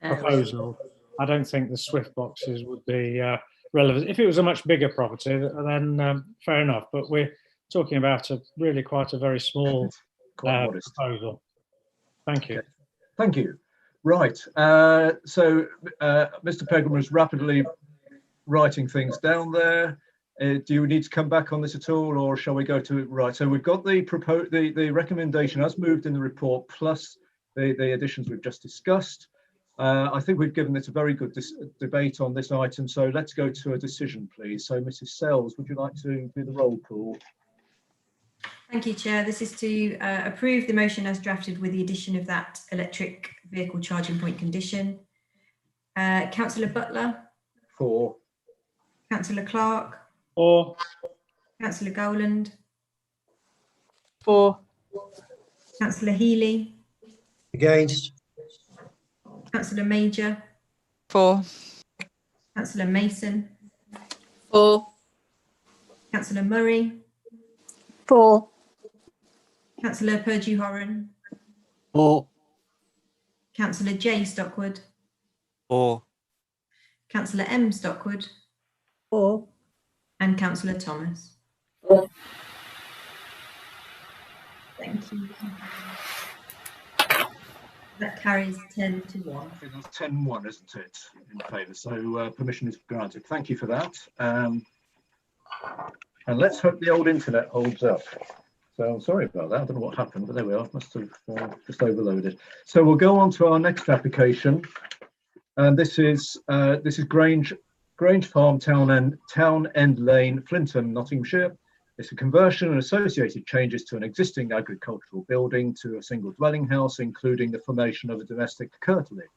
proposal, I don't think the Swift boxes would be relevant. If it was a much bigger property, then fair enough. But we're talking about quite a very small proposal. Thank you. Okay. Thank you. Right. So Mr. Pegram is rapidly writing things down there. Do you need to come back on this at all, or shall we go to it? Right. So we've got the recommendation as moved in the report, plus the additions we've just discussed. I think we've given it a very good debate on this item. So let's go to a decision, please. So Mrs. Sells, would you like to do the roll call? Thank you, Chair. This is to approve the motion as drafted with the addition of that electric vehicle charging point condition. Councillor Butler? 4. Councillor Clark? 4. Councillor Gowland? 4. Councillor Healy? Against. Councillor Major? 4. Councillor Mason? 4. Councillor Murray? 4. Councillor Purdue-Horan, For. Councillor J Stockwood, For. Councillor M Stockwood, For. and Councillor Thomas. For. Thank you. That carries 10 to 1. I think that's 10-1, isn't it, in favour? So permission is granted. Thank you for that. And let's hope the old internet holds up. So I'm sorry about that. I don't know what happened, but there we are. Must have just overloaded. So we'll go on to our next application, and this is Grange Farm, Town End Lane, Flintham, Nottinghamshire. It's a conversion and associated changes to an existing agricultural building to a single dwelling house, including the formation of a domestic curtilage.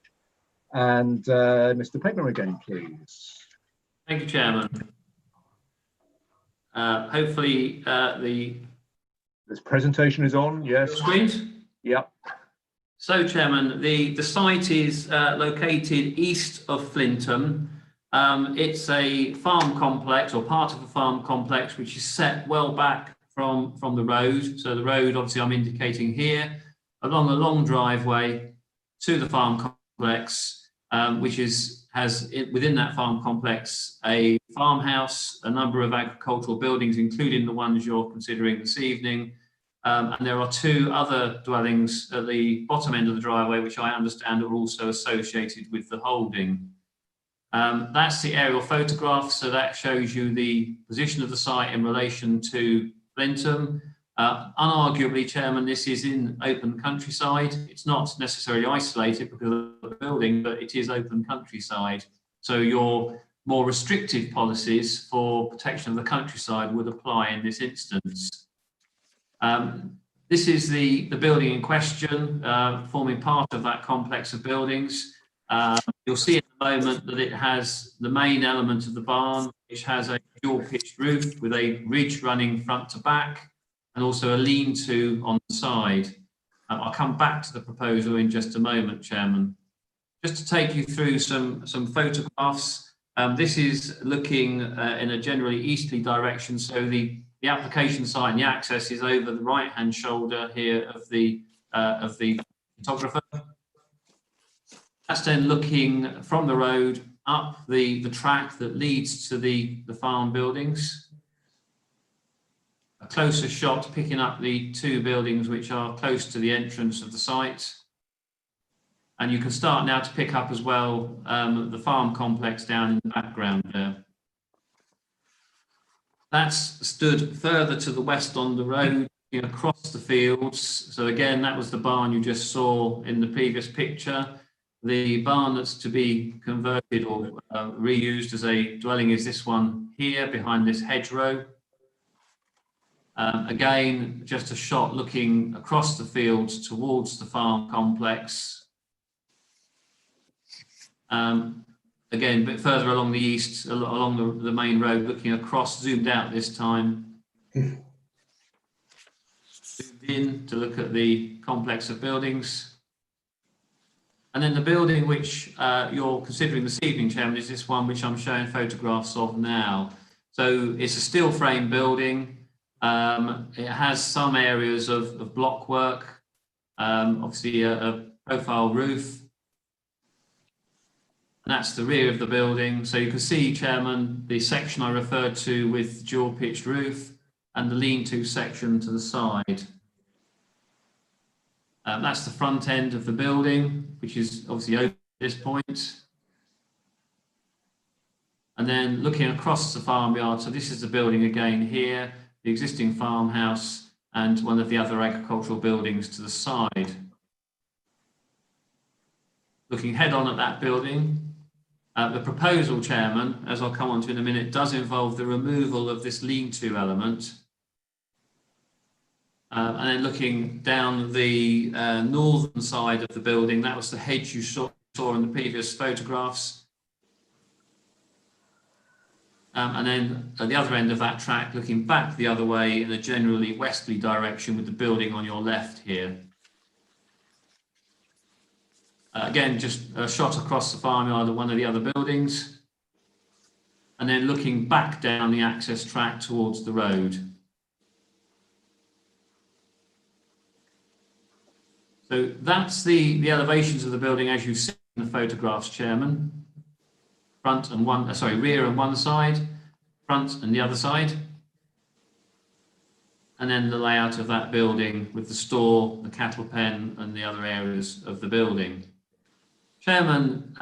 And Mr. Pegler again, please. Thank you, Chairman. Hopefully This presentation is on, yes. Screens? Yep. So, Chairman, the site is located east of Flintham. It's a farm complex, or part of a farm complex, which is set well back from the road. So the road, obviously, I'm indicating here, along a long driveway to the farm complex, which has within that farm complex a farmhouse, a number of agricultural buildings, including the ones you're considering this evening. And there are two other dwellings at the bottom end of the driveway, which I understand are also associated with the holding. That's the aerial photograph, so that shows you the position of the site in relation to Flintham. Unarguably, Chairman, this is in open countryside. It's not necessarily isolated because of the building, but it is open countryside. So your more restrictive policies for protection of the countryside would apply in this instance. This is the building in question, forming part of that complex of buildings. You'll see at the moment that it has the main element of the barn, which has a dual pitched roof with a ridge running front to back, and also a lean-to on the side. I'll come back to the proposal in just a moment, Chairman. Just to take you through some photographs. This is looking in a generally easterly direction, so the application site and the access is over the right-hand shoulder here of the photographer. That's then looking from the road up the track that leads to the farm buildings. A closer shot picking up the two buildings which are close to the entrance of the site. And you can start now to pick up as well the farm complex down in the background there. That's stood further to the west on the road, across the fields. So again, that was the barn you just saw in the previous picture. The barn that's to be converted or reused as a dwelling is this one here behind this hedgerow. Again, just a shot looking across the fields towards the farm complex. Again, a bit further along the east, along the main road, looking across, zoomed out this time. Zoomed in to look at the complex of buildings. And then the building which you're considering this evening, Chairman, is this one which I'm showing photographs of now. So it's a steel frame building. It has some areas of block work, obviously a profile roof. And that's the rear of the building. So you can see, Chairman, the section I referred to with dual pitched roof and the lean-to section to the side. That's the front end of the building, which is obviously open at this point. And then looking across the farmyard, so this is the building again here, the existing farmhouse and one of the other agricultural buildings to the side. Looking head on at that building, the proposal, Chairman, as I'll come on to in a minute, does involve the removal of this lean-to element. And then looking down the northern side of the building, that was the hedge you saw in the previous photographs. And then at the other end of that track, looking back the other way in a generally westerly direction with the building on your left here. Again, just a shot across the farmyard of one of the other buildings. And then looking back down the access track towards the road. So that's the elevations of the building as you see in the photographs, Chairman. Front and one, sorry, rear on one side, front and the other side. And then the layout of that building with the store, the cattle pen and the other areas of the building. Chairman,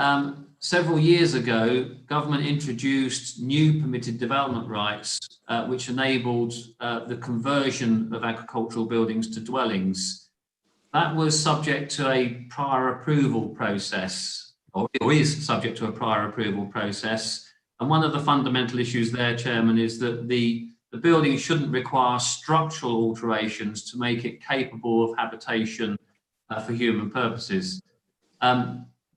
several years ago, government introduced new permitted development rights, which enabled the conversion of agricultural buildings to dwellings. That was subject to a prior approval process, or is subject to a prior approval process. And one of the fundamental issues there, Chairman, is that the building shouldn't require structural alterations to make it capable of habitation for human purposes.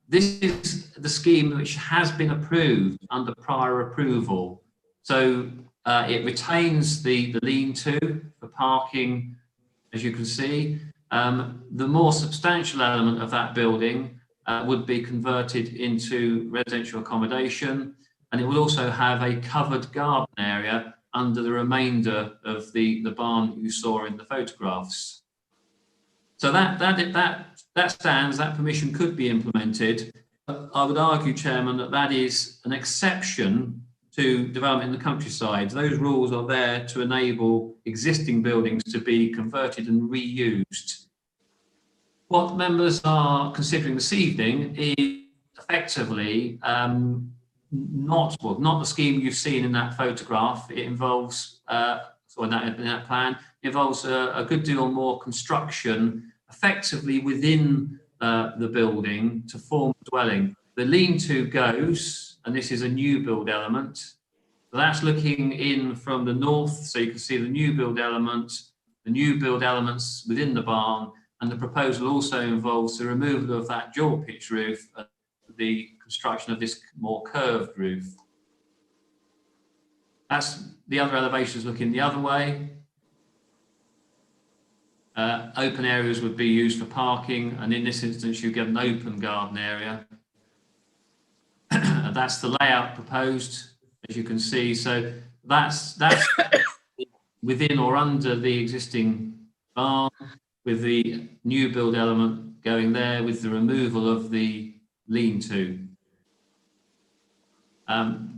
This is the scheme which has been approved under prior approval. So it retains the lean-to for parking, as you can see. The more substantial element of that building would be converted into residential accommodation, and it will also have a covered garden area under the remainder of the barn you saw in the photographs. So that stands, that permission could be implemented. I would argue, Chairman, that is an exception to development in the countryside. Those rules are there to enable existing buildings to be converted and reused. What members are considering this evening is effectively not the scheme you've seen in that photograph. It involves, in that plan, it involves a good deal more construction effectively within the building to form a dwelling. The lean-to goes, and this is a new build element. So that's looking in from the north, so you can see the new build element, the new build elements within the barn, and the proposal also involves the removal of that dual pitch roof and the construction of this more curved roof. That's the other elevations looking the other way. Open areas would be used for parking, and in this instance you get an open garden area. And that's the layout proposed, as you can see. So that's within or under the existing barn, with the new build element going there, with the removal of the lean-to.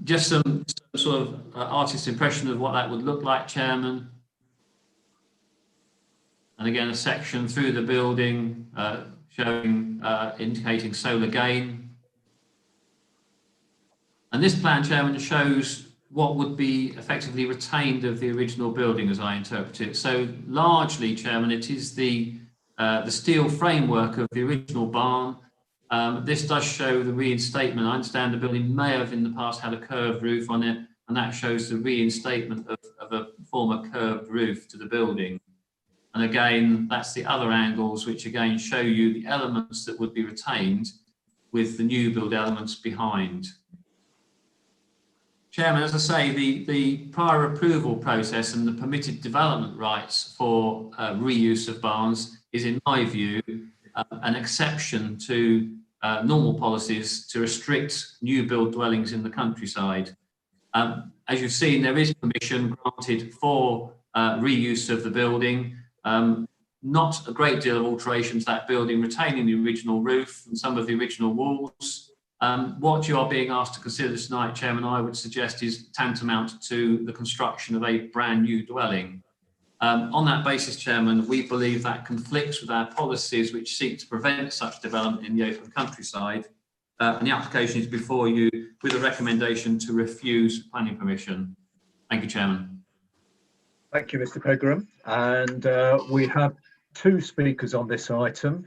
Just some sort of artist's impression of what that would look like, Chairman. And again, a section through the building showing, indicating solar gain. And this plan, Chairman, shows what would be effectively retained of the original building, as I interpret it. So largely, Chairman, it is the steel framework of the original barn. This does show the reinstatement. I understand the building may have in the past had a curved roof on it, and that shows the reinstatement of a former curved roof to the building. And again, that's the other angles, which again show you the elements that would be retained with the new build elements behind. Chairman, as I say, the prior approval process and the permitted development rights for reuse of barns is, in my view, an exception to normal policies to restrict new build dwellings in the countryside. As you've seen, there is permission granted for reuse of the building. Not a great deal of alteration to that building, retaining the original roof and some of the original walls. What you are being asked to consider tonight, Chairman, I would suggest is tantamount to the construction of a brand new dwelling. On that basis, Chairman, we believe that conflicts with our policies which seek to prevent such development in the open countryside. And the application is before you with a recommendation to refuse planning permission. Thank you, Chairman. Thank you, Mr. Pegram. And we have two speakers on this item,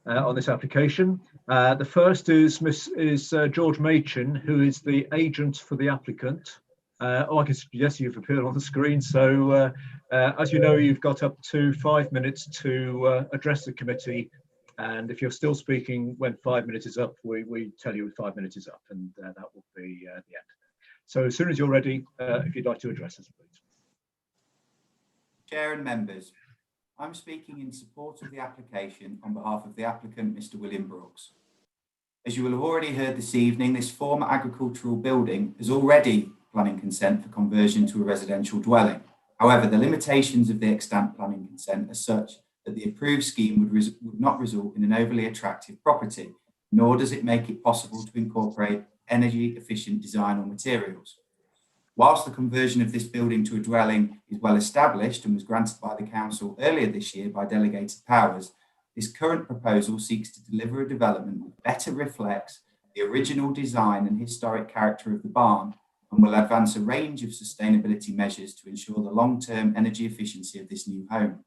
on this application. The first is George Machin, who is the agent for the applicant. I can suggest you've appeared on the screen. So as you know, you've got up to 5 minutes to address the committee. And if you're still speaking when 5 minutes is up, we tell you 5 minutes is up, and that will be the end. So as soon as you're ready, if you'd like to address us, please. Chair and members, I'm speaking in support of the application on behalf of the applicant, Mr. William Brooks. As you will have already heard this evening, this former agricultural building is already planning consent for conversion to a residential dwelling. However, the limitations of the extant planning consent are such that the approved scheme would not result in an overly attractive property, nor does it make it possible to incorporate energy efficient design or materials. Whilst the conversion of this building to a dwelling is well established and was granted by the council earlier this year by delegated powers, this current proposal seeks to deliver a development that better reflects the original design and historic character of the barn, and will advance a range of sustainability measures to ensure the long-term energy efficiency of this new home.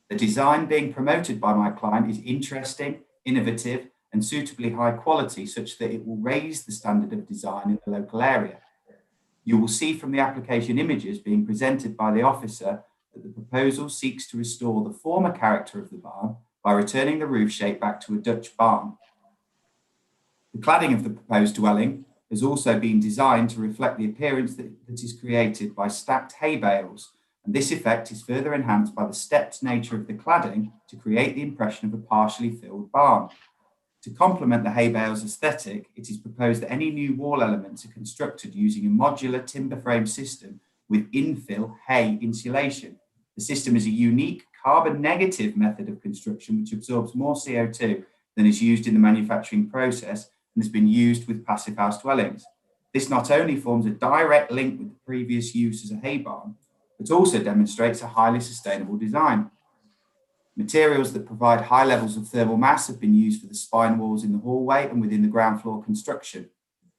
The design being promoted by my client is interesting, innovative, and suitably high quality, such that it will raise the standard of design in the local area. You will see from the application images being presented by the officer that the proposal seeks to restore the former character of the barn by returning the roof shape back to a Dutch barn. The cladding of the proposed dwelling has also been designed to reflect the appearance that is created by stacked hay bales, and this effect is further enhanced by the stepped nature of the cladding to create the impression of a partially filled barn. To complement the hay bales aesthetic, it is proposed that any new wall elements are constructed using a modular timber frame system with infill hay insulation. The system is a unique carbon negative method of construction which absorbs more CO2 than is used in the manufacturing process and has been used with passive house dwellings. This not only forms a direct link with the previous use as a hay barn, but also demonstrates a highly sustainable design. Materials that provide high levels of thermal mass have been used for the spine walls in the hallway and within the ground floor construction.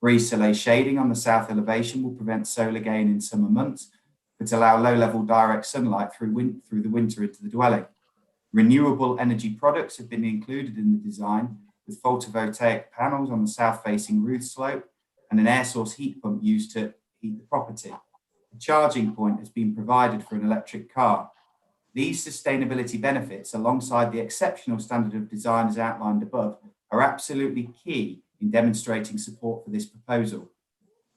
Brise soleil shading on the south elevation will prevent solar gain in summer months, but allow low-level direct sunlight through the winter into the dwelling. Renewable energy products have been included in the design, with photovoltaic panels on the south-facing roof slope and an air source heat pump used to heat the property. A charging point has been provided for an electric car. These sustainability benefits, alongside the exceptional standard of design as outlined above, are absolutely key in demonstrating support for this proposal.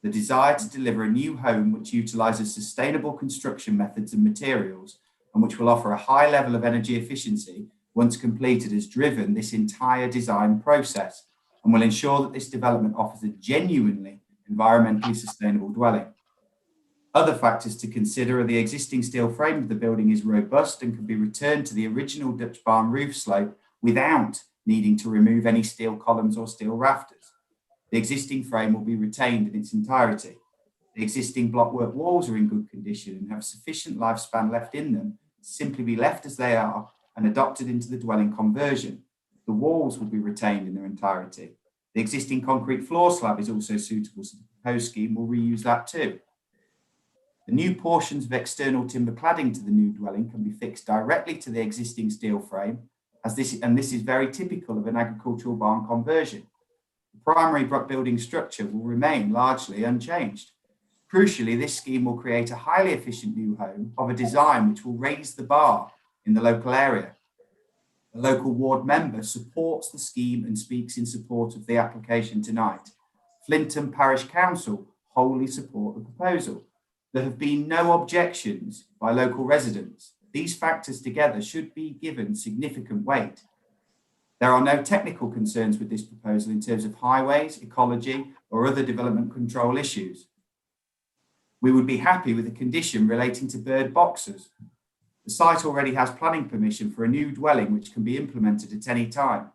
The desire to deliver a new home which utilises sustainable construction methods and materials, and which will offer a high level of energy efficiency once completed, has driven this entire design process and will ensure that this development offers a genuinely environmentally sustainable dwelling. Other factors to consider are the existing steel frame of the building is robust and can be returned to the original Dutch barn roof slope without needing to remove any steel columns or steel rafters. The existing frame will be retained in its entirety. The existing blockwork walls are in good condition and have sufficient lifespan left in them to simply be left as they are and adopted into the dwelling conversion. The walls will be retained in their entirety. The existing concrete floor slab is also suitable, so the proposed scheme will reuse that too. The new portions of external timber cladding to the new dwelling can be fixed directly to the existing steel frame, this is very typical of an agricultural barn conversion. The primary building structure will remain largely unchanged. Crucially, this scheme will create a highly efficient new home of a design which will raise the bar in the local area. The local ward member supports the scheme and speaks in support of the application tonight. Flintham Parish Council wholly support the proposal. There have been no objections by local residents. These factors together should be given significant weight. There are no technical concerns with this proposal in terms of highways, ecology, or other development control issues. We would be happy with a condition relating to bird boxes. The site already has planning permission for a new dwelling which can be implemented at any time.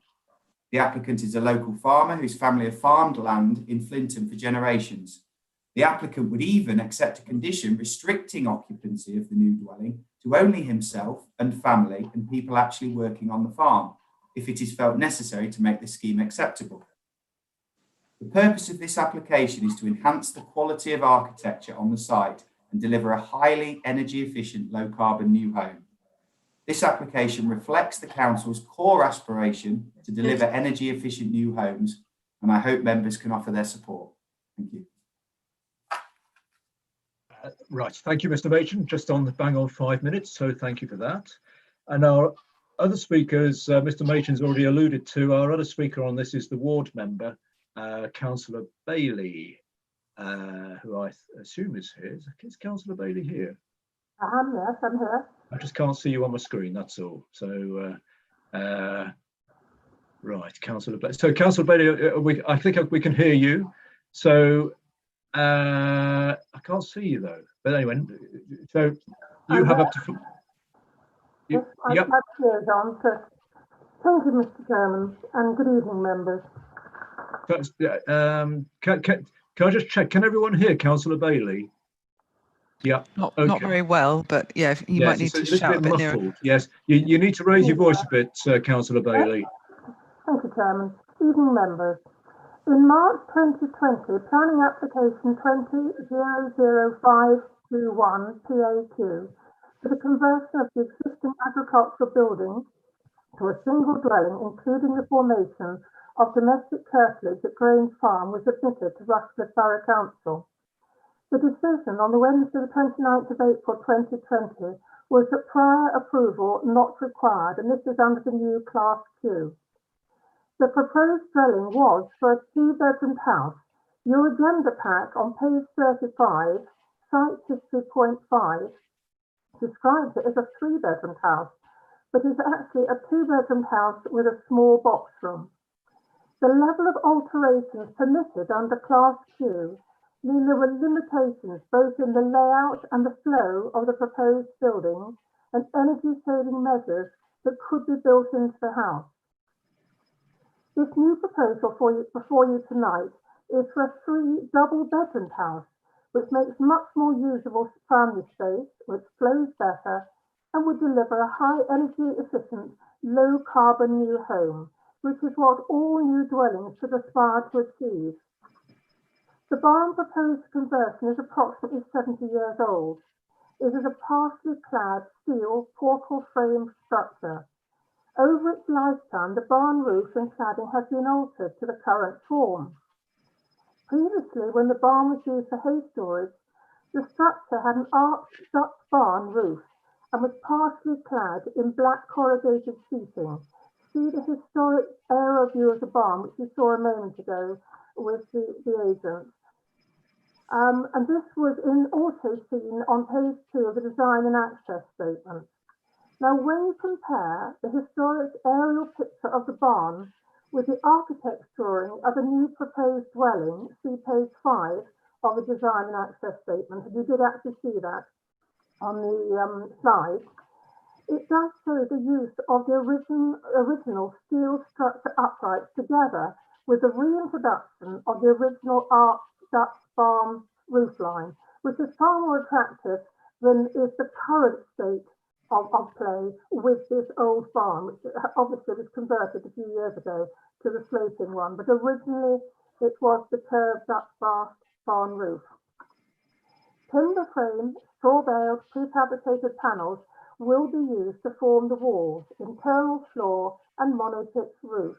The applicant is a local farmer whose family have farmed land in Flintham for generations. The applicant would even accept a condition restricting occupancy of the new dwelling to only himself and family and people actually working on the farm, if it is felt necessary to make the scheme acceptable. The purpose of this application is to enhance the quality of architecture on the site and deliver a highly energy efficient, low carbon new home. This application reflects the council's core aspiration to deliver energy efficient new homes, and I hope members can offer their support. Thank you. Right, thank you, Mr. Machin. Just on the bang on 5 minutes, so thank you for that. And our other speakers, Mr. Machin's already alluded to. Our other speaker on this is the ward member, Councillor Bailey, who I assume is here. Is Councillor Bailey here? I'm here. I just can't see you on my screen, that's all. So, right, Councillor Bailey. So, Councillor Bailey, I think we can hear you. So, I can't see you though. But anyway, so you have up to I've Yep. had ears on, so thank you, Mr. Chairman, and good evening, members. Can I just check? Can everyone hear Councillor Bailey? Yeah. Not Okay. very well, but yeah, you Yes, might need it's a to little shout a bit bit nearer. muffled. Yes, you need to raise your voice a bit, Councillor Bailey. Thank you, Chairman. Evening, members. In March 2020, planning application 20-00521 PAQ for the conversion of the existing agricultural building to a single dwelling, including the formation of domestic curtilage at Grange Farm, was submitted to Rushcliffe Borough Council. The decision on the Wednesday, the 29th of April 2020, was that prior approval not required, and this is under the new Class Q. The proposed dwelling was for a two-bedroomed house. Your agenda pack on page 35, site history point 5, describes it as a three-bedroomed house, but is actually a two-bedroom house with a small box room. The level of alterations permitted under Class Q mean there were limitations both in the layout and the flow of the proposed building and energy-saving measures that could be built into the house. This new proposal before you tonight is for a three double-bedroomed house, which makes much more usable family space, which flows better, and would deliver a high energy efficient, low carbon new home, which is what all new dwellings should aspire to achieve. The barn proposed conversion is approximately 70 years old. It is a partially clad steel portal frame structure. Over its lifetime, the barn roof and cladding has been altered to the current form. Previously, when the barn was used for hay storage, the structure had an arched Dutch barn roof and was partially clad in black corrugated sheeting. See the historic aerial view of the barn, which we saw a moment ago with the agent. And this was also seen on page 2 of the design and access statement. Now, when you compare the historic aerial picture of the barn with the architect's drawing of a new proposed dwelling, see page 5 of the design and access statement, and you did actually see that on the slide, it does show the use of the original steel structure uprights together with the reintroduction of the original arched Dutch barn roofline, which is far more attractive than is the current state of play with this old barn, which obviously was converted a few years ago to the sloping one, but originally it was the curved Dutch barn roof. Timber frame, straw baled, prefabricated panels will be used to form the walls, internal floor and monopitch roof.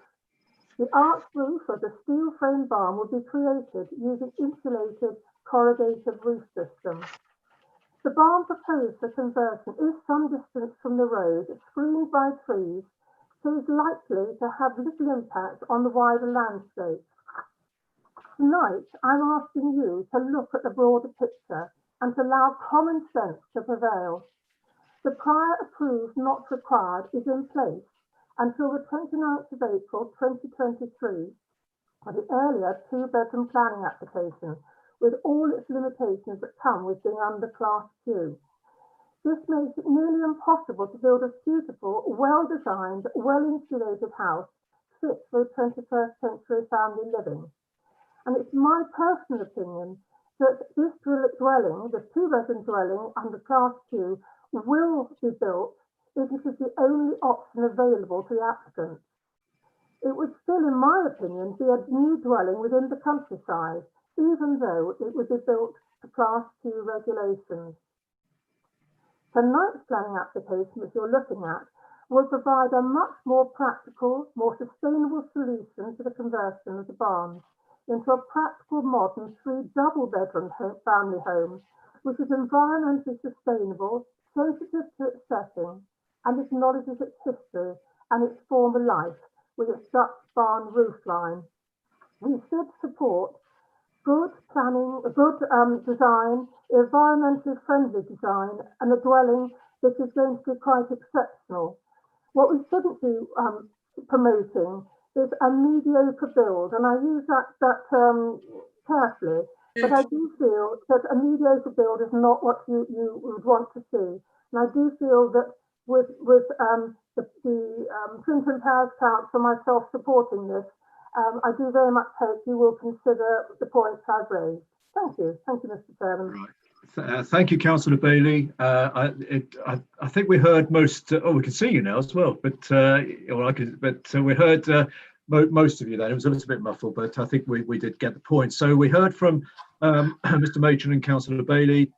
The arched roof of the steel frame barn will be created using insulated corrugated roof system. The barn proposed for conversion is some distance from the road, screened by trees, so is likely to have little impact on the wider landscape. Tonight, I'm asking you to look at the broader picture and to allow common sense to prevail. The prior approved not required is in place until the 29th of April 2023 for the earlier two-bedroom planning application, with all its limitations that come with being under Class Q. This makes it nearly impossible to build a suitable, well-designed, well-insulated house fit for 21st century family living. And it's my personal opinion that this dwelling, the two-bedroom dwelling under Class Q, will be built if it is the only option available to the applicant. It would still, in my opinion, be a new dwelling within the countryside, even though it would be built to Class Q regulations. Tonight's planning application, which you're looking at, will provide a much more practical, more sustainable solution to the conversion of the barn into a practical, modern, three double-bedroom family home, which is environmentally sustainable, sensitive to its setting, and acknowledges its history and its former life with its Dutch barn roofline. We should support good planning, good design, environmentally friendly design, and a dwelling that is going to be quite exceptional. What we shouldn't be promoting is a mediocre build, and I use that term carefully, but I do feel that a mediocre build is not what you would want to see. And I do feel that with the Clinton Parish Council, myself supporting this, I do very much hope you will consider the points I've raised. Thank you, Mr. Chairman. Right. Thank you, Councillor Bailey. I think we heard most. We can see you now as well, but we heard most of you then. It was a little bit muffled, but I think we did get the point. So we heard from Mr. Machin and Councillor Bailey,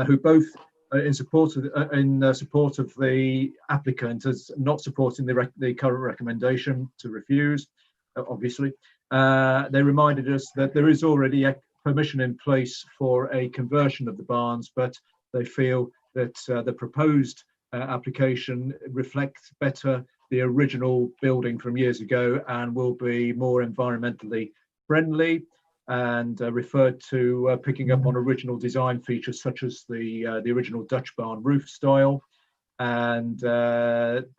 who both in support of the applicant as not supporting the current recommendation to refuse. Obviously, they reminded us that there is already permission in place for a conversion of the barns, but they feel that the proposed application reflects better the original building from years ago and will be more environmentally friendly, and referred to picking up on original design features such as the original Dutch barn roof style. And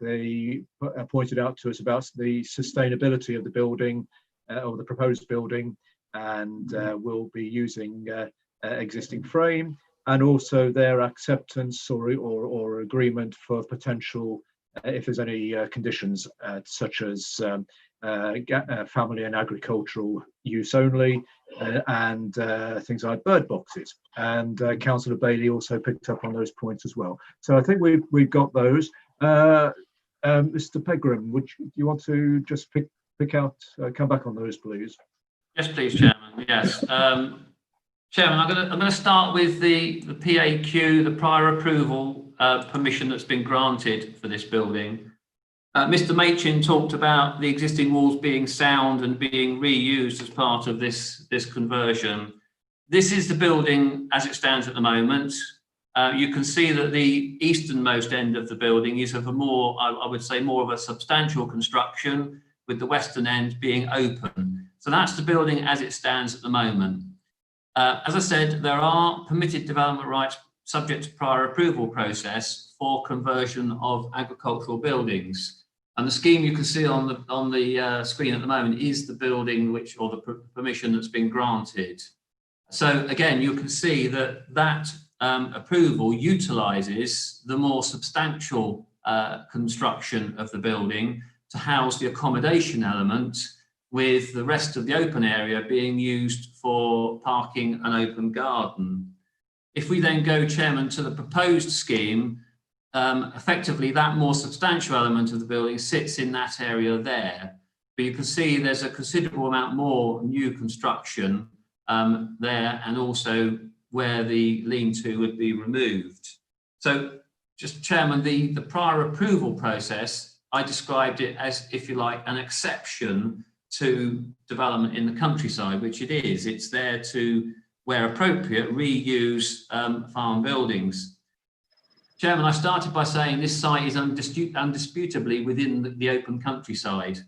they pointed out to us about the sustainability of the building, or the proposed building, and will be using existing frame, and also their acceptance or agreement for potential, if there's any conditions such as family and agricultural use only, and things like bird boxes. And Councillor Bailey also picked up on those points as well. So I think we've got those. Mr. Pegram, do you want to just pick out, come back on those, please? Yes, please, Chairman. Yes, Chairman, I'm going to start with the PAQ, the prior approval permission that's been granted for this building. Mr. Machin talked about the existing walls being sound and being reused as part of this conversion. This is the building as it stands at the moment. You can see that the easternmost end of the building is of a more, I would say, more of a substantial construction, with the western end being open. So that's the building as it stands at the moment. As I said, there are permitted development rights subject to prior approval process for conversion of agricultural buildings. And the scheme you can see on the screen at the moment is the building or the permission that's been granted. So again, you can see that approval utilises the more substantial construction of the building to house the accommodation element, with the rest of the open area being used for parking and open garden. If we then go, Chairman, to the proposed scheme, effectively that more substantial element of the building sits in that area there. But you can see there's a considerable amount more new construction there, and also where the lean-to would be removed. So just, Chairman, the prior approval process, I described it as, if you like, an exception to development in the countryside, which it is. It's there to, where appropriate, reuse farm buildings. Chairman, I started by saying this site is undisputably within the open countryside,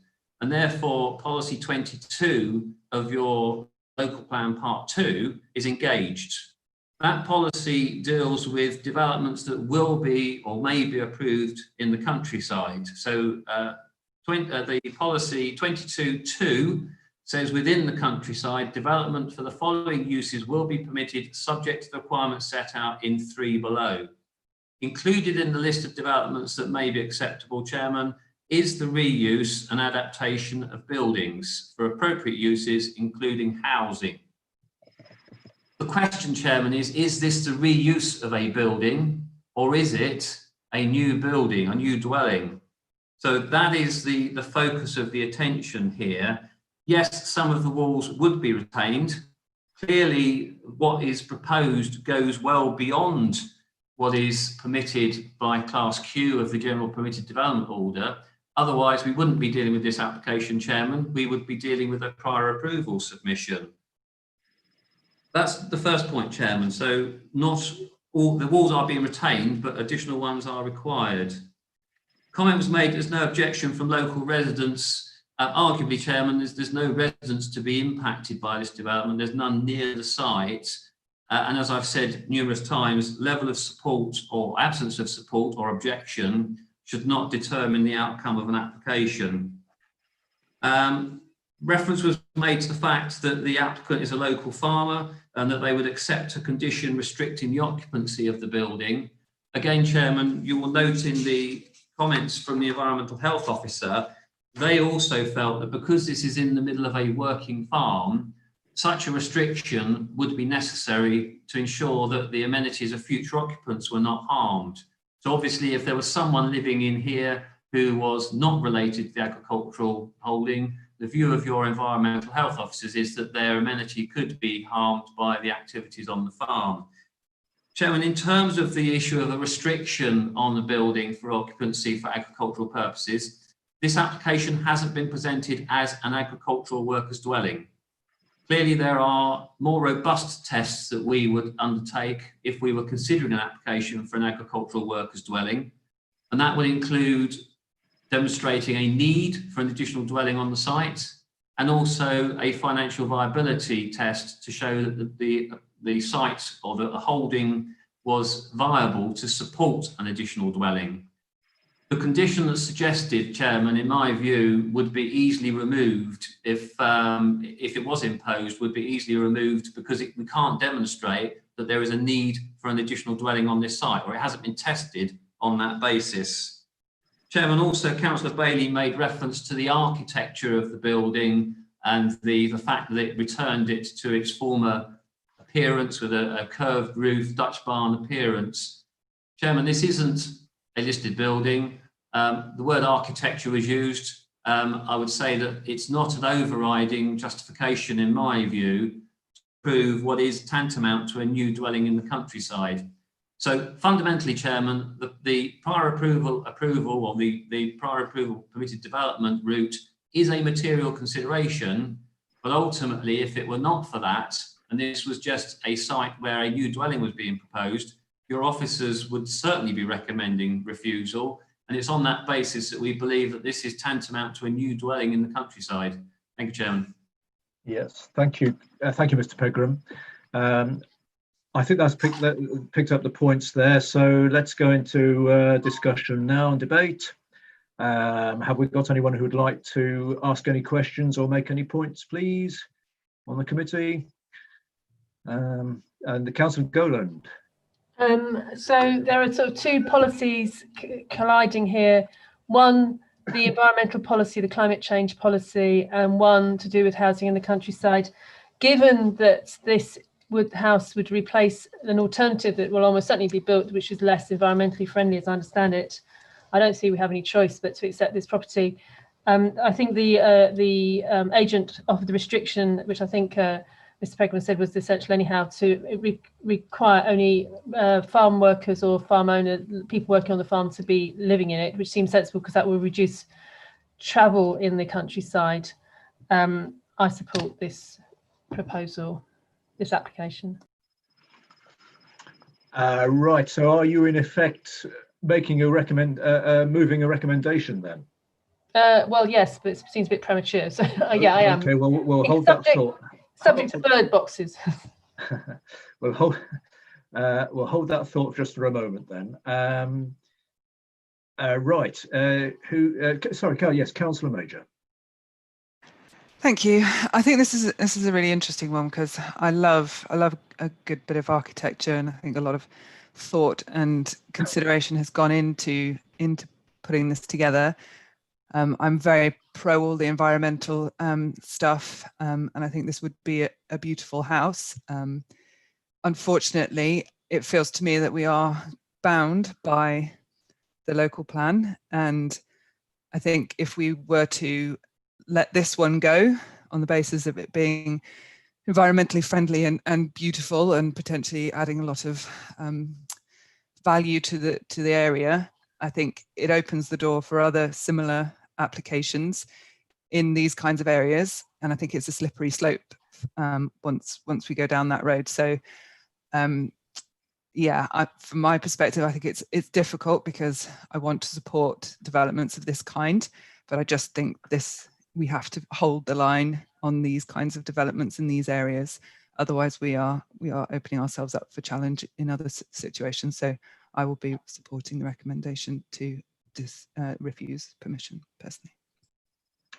and therefore policy 22 of your local plan part 2 is engaged. That policy deals with developments that will be or may be approved in the countryside. So the policy 22.2 says within the countryside, development for the following uses will be permitted subject to the requirements set out in 3 below. Included in the list of developments that may be acceptable, Chairman, is the reuse and adaptation of buildings for appropriate uses, including housing. The question, Chairman, is this the reuse of a building, or is it a new building, a new dwelling? So that is the focus of the attention here. Yes, some of the walls would be retained. Clearly, what is proposed goes well beyond what is permitted by Class Q of the General Permitted Development Order. Otherwise, we wouldn't be dealing with this application, Chairman. We would be dealing with a prior approval submission. That's the first point, Chairman. So not all the walls are being retained, but additional ones are required. Comment was made, there's no objection from local residents. Arguably, Chairman, there's no residents to be impacted by this development. There's none near the site. And as I've said numerous times, level of support or absence of support or objection should not determine the outcome of an application. Reference was made to the fact that the applicant is a local farmer and that they would accept a condition restricting the occupancy of the building. Again, Chairman, you will note in the comments from the environmental health officer, they also felt that because this is in the middle of a working farm, such a restriction would be necessary to ensure that the amenities of future occupants were not harmed. So obviously, if there was someone living in here who was not related to the agricultural holding, the view of your environmental health officers is that their amenity could be harmed by the activities on the farm. Chairman, in terms of the issue of a restriction on the building for occupancy for agricultural purposes, this application hasn't been presented as an agricultural workers' dwelling. Clearly, there are more robust tests that we would undertake if we were considering an application for an agricultural workers' dwelling, and that would include demonstrating a need for an additional dwelling on the site, and also a financial viability test to show that the site or the holding was viable to support an additional dwelling. The condition that's suggested, Chairman, in my view, would be easily removed if it was imposed, would be easily removed because we can't demonstrate that there is a need for an additional dwelling on this site, or it hasn't been tested on that basis. Chairman, also Councillor Bailey made reference to the architecture of the building and the fact that it returned it to its former appearance with a curved roof, Dutch barn appearance. Chairman, this isn't a listed building. The word architecture was used. I would say that it's not an overriding justification, in my view, to prove what is tantamount to a new dwelling in the countryside. So fundamentally, Chairman, the prior approval or the prior approval permitted development route is a material consideration, but ultimately, if it were not for that, and this was just a site where a new dwelling was being proposed, your officers would certainly be recommending refusal. And it's on that basis that we believe that this is tantamount to a new dwelling in the countryside. Thank you, Chairman. Yes, thank you. Thank you, Mr. Pegram. I think that's picked up the points there. So let's go into discussion now and debate. Have we got anyone who would like to ask any questions or make any points, please, on the committee? And the Councillor Goland. So there are sort of two policies colliding here. One, the environmental policy, the climate change policy, and one to do with housing in the countryside. Given that this house would replace an alternative that will almost certainly be built, which is less environmentally friendly, as I understand it, I don't see we have any choice but to accept this property. I think the agent of the restriction, which I think Mr. Pegram said was essential anyhow, to require only farm workers or farm owners, people working on the farm, to be living in it, which seems sensible because that will reduce travel in the countryside. I support this proposal, this application. Right. So, are you in effect making a moving a recommendation then? Well, yes, but it seems a bit premature. So, yeah, I am. Okay. Well, we'll hold that thought. Subject to bird boxes. we'll hold that thought just for a moment then. Right. Sorry, Carl. Yes, Councillor Major. Thank you. I think this is a really interesting one because I love a good bit of architecture, and I think a lot of thought and consideration has gone into putting this together. I'm very pro all the environmental stuff, and I think this would be a beautiful house. Unfortunately, it feels to me that we are bound by the local plan, and I think if we were to let this one go on the basis of it being environmentally friendly and beautiful and potentially adding a lot of value to the area, I think it opens the door for other similar applications in these kinds of areas, and I think it's a slippery slope once we go down that road. So yeah, from my perspective, I think it's difficult because I want to support developments of this kind, but I just think we have to hold the line on these kinds of developments in these areas. Otherwise, we are opening ourselves up for challenge in other situations. So I will be supporting the recommendation to refuse permission personally.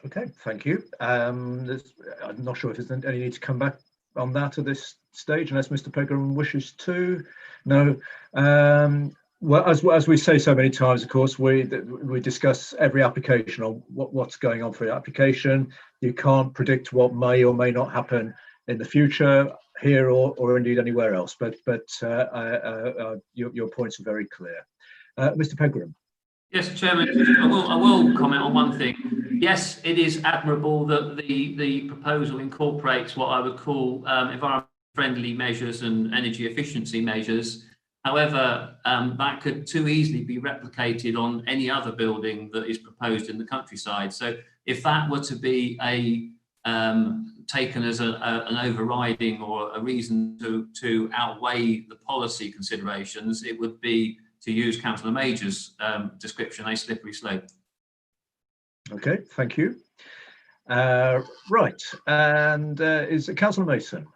Okay, thank you. I'm not sure if there's any need to come back on that at this stage, unless Mr. Pegram wishes to. No. Well, as we say so many times, of course, we discuss every application on what's going on for the application. You can't predict what may or may not happen in the future here or indeed anywhere else. But your points are very clear. Mr. Pegram. Yes, Chairman, I will comment on one thing. Yes, it is admirable that the proposal incorporates what I would call environment friendly measures and energy efficiency measures. However, that could too easily be replicated on any other building that is proposed in the countryside. So if that were to be taken as an overriding or a reason to outweigh the policy considerations, it would be, to use Councillor Major's description, a slippery slope. Okay, thank you. Right, and is it Councillor Mason?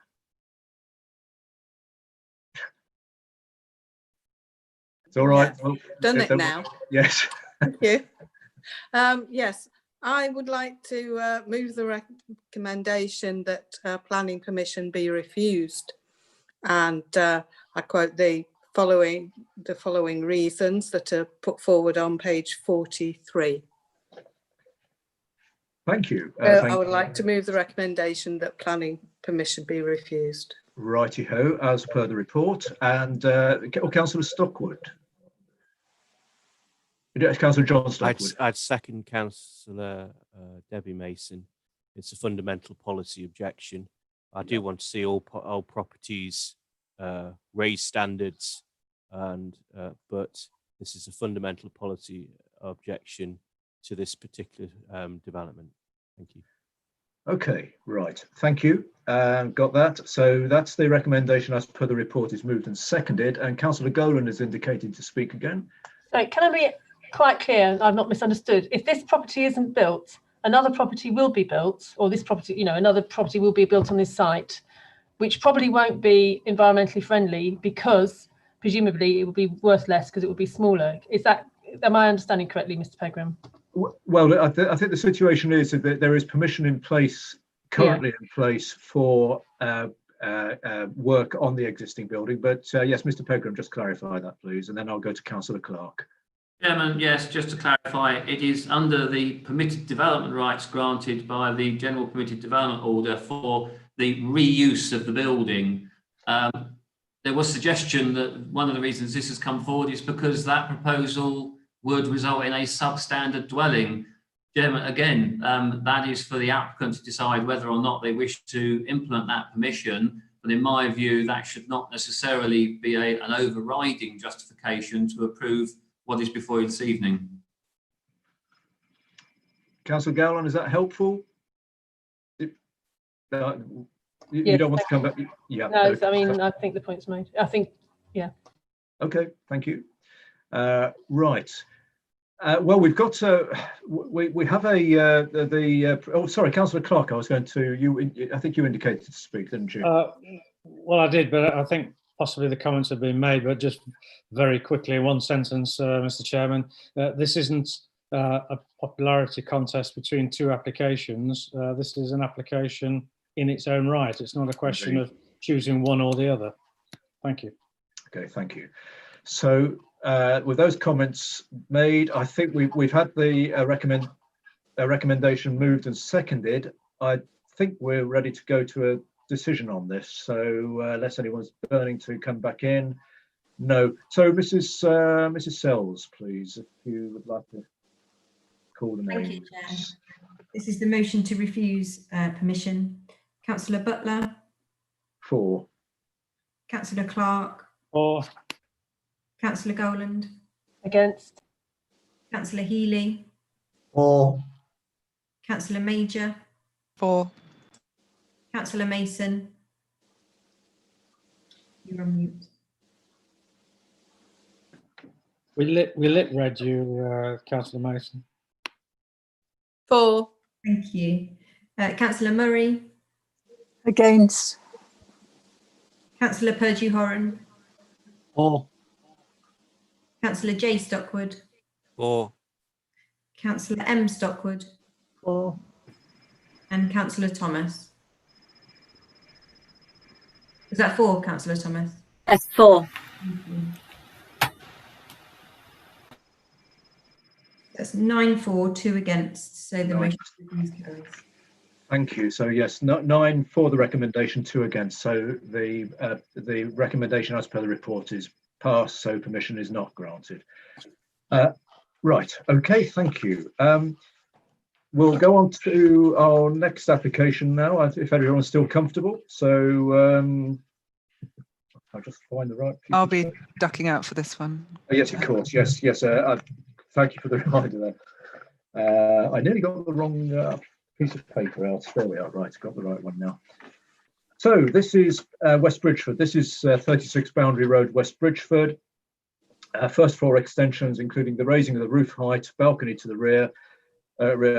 It's all right. Yes. Well, Done it now. Yes. Thank you. Yes, I would like to move the recommendation that planning permission be refused, and I quote the following reasons that are put forward on page 43. Thank you. I would like to move the recommendation that planning permission be refused. Righty-ho, as per the report. And Councillor Stockwood. Councillor John Stockwood. I'd second Councillor Debbie Mason. It's a fundamental policy objection. I do want to see all properties raise standards, and but this is a fundamental policy objection to this particular development. Thank you. Okay, right. Thank you. Got that. So that's the recommendation as per the report is moved and seconded. And Councillor Golan is indicated to speak again. So can I be quite clear? I've not misunderstood. If this property isn't built, another property will be built, or this property, another property will be built on this site, which probably won't be environmentally friendly because presumably it will be worth less because it will be smaller. Am I understanding correctly, Mr. Pegram? Well, I think the situation is that there is permission in place, currently in place for work on the existing building. But yes, Mr. Pegram, just clarify that, please, and then I'll go to Councillor Clark. Chairman, yes, just to clarify, it is under the permitted development rights granted by the General Permitted Development Order for the reuse of the building. There was suggestion that one of the reasons this has come forward is because that proposal would result in a substandard dwelling. Chairman, again, that is for the applicant to decide whether or not they wish to implement that permission. But in my view, that should not necessarily be an overriding justification to approve what is before you this evening. Councillor Gowland, is that helpful? You don't want to come back? Yeah. No, okay. I mean, I think the point's made. I think, yeah. Okay, thank you. Right. Well, we've got we have oh, sorry, Councillor Clark. I was going to I think you indicated to speak, didn't you? Well, I did, but I think possibly the comments have been made. But just very quickly, one sentence, Mr. Chairman. This isn't a popularity contest between two applications. This is an application in its own right. It's not a question of choosing one or the other. Thank you. Okay, thank you. So with those comments made, I think we've had the recommendation moved and seconded. I think we're ready to go to a decision on this. So unless anyone's burning to come back in, no. So Mrs. Sells, please, if you would like to call the name. Thank you, Chair. This is the motion to refuse permission. Councillor Butler. For. Councillor Clark. For. Councillor Gowland. Against. Councillor Healy. For. Councillor Major. For. Councillor Mason. You're on mute. We lip read you, Councillor Mason. For. Thank you. Councillor Murray. Against. Councillor Purdue-Horan. For. Councillor J. Stockwood. For. Councillor M. Stockwood. For. And Councillor Thomas. Is that for, Councillor Thomas? Yes, for. That's 9 for, 2 against. So the motion carries. Thank you. So yes, 9 for the recommendation, 2 against. So the recommendation as per the report is passed, so permission is not granted. Right, okay, thank you. We'll go on to our next application now, if everyone's still comfortable. So I'll just find the right piece. I'll be ducking out for this one. Oh, yes, of course. Yes. Thank you for the reminder there. I nearly got the wrong piece of paper out. There we are. Right, got the right one now. So this is West Bridgeford. This is 36 Boundary Road, West Bridgeford. First floor extensions, including the raising of the roof height, balcony to the rear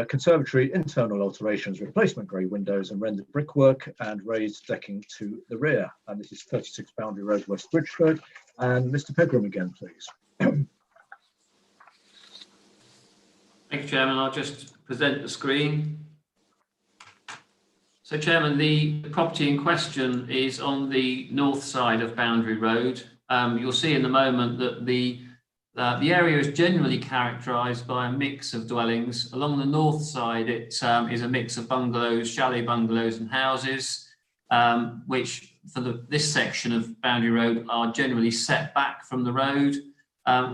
conservatory, internal alterations, replacement grey windows and rendered brickwork, and raised decking to the rear. And this is 36 Boundary Road, West Bridgeford. And Mr. Pegram again, please. Thank you, Chairman. I'll just present the screen. So, Chairman, the property in question is on the north side of Boundary Road. You'll see in a moment that the area is generally characterised by a mix of dwellings. Along the north side, it is a mix of bungalows, chalet bungalows and houses, which for this section of Boundary Road are generally set back from the road,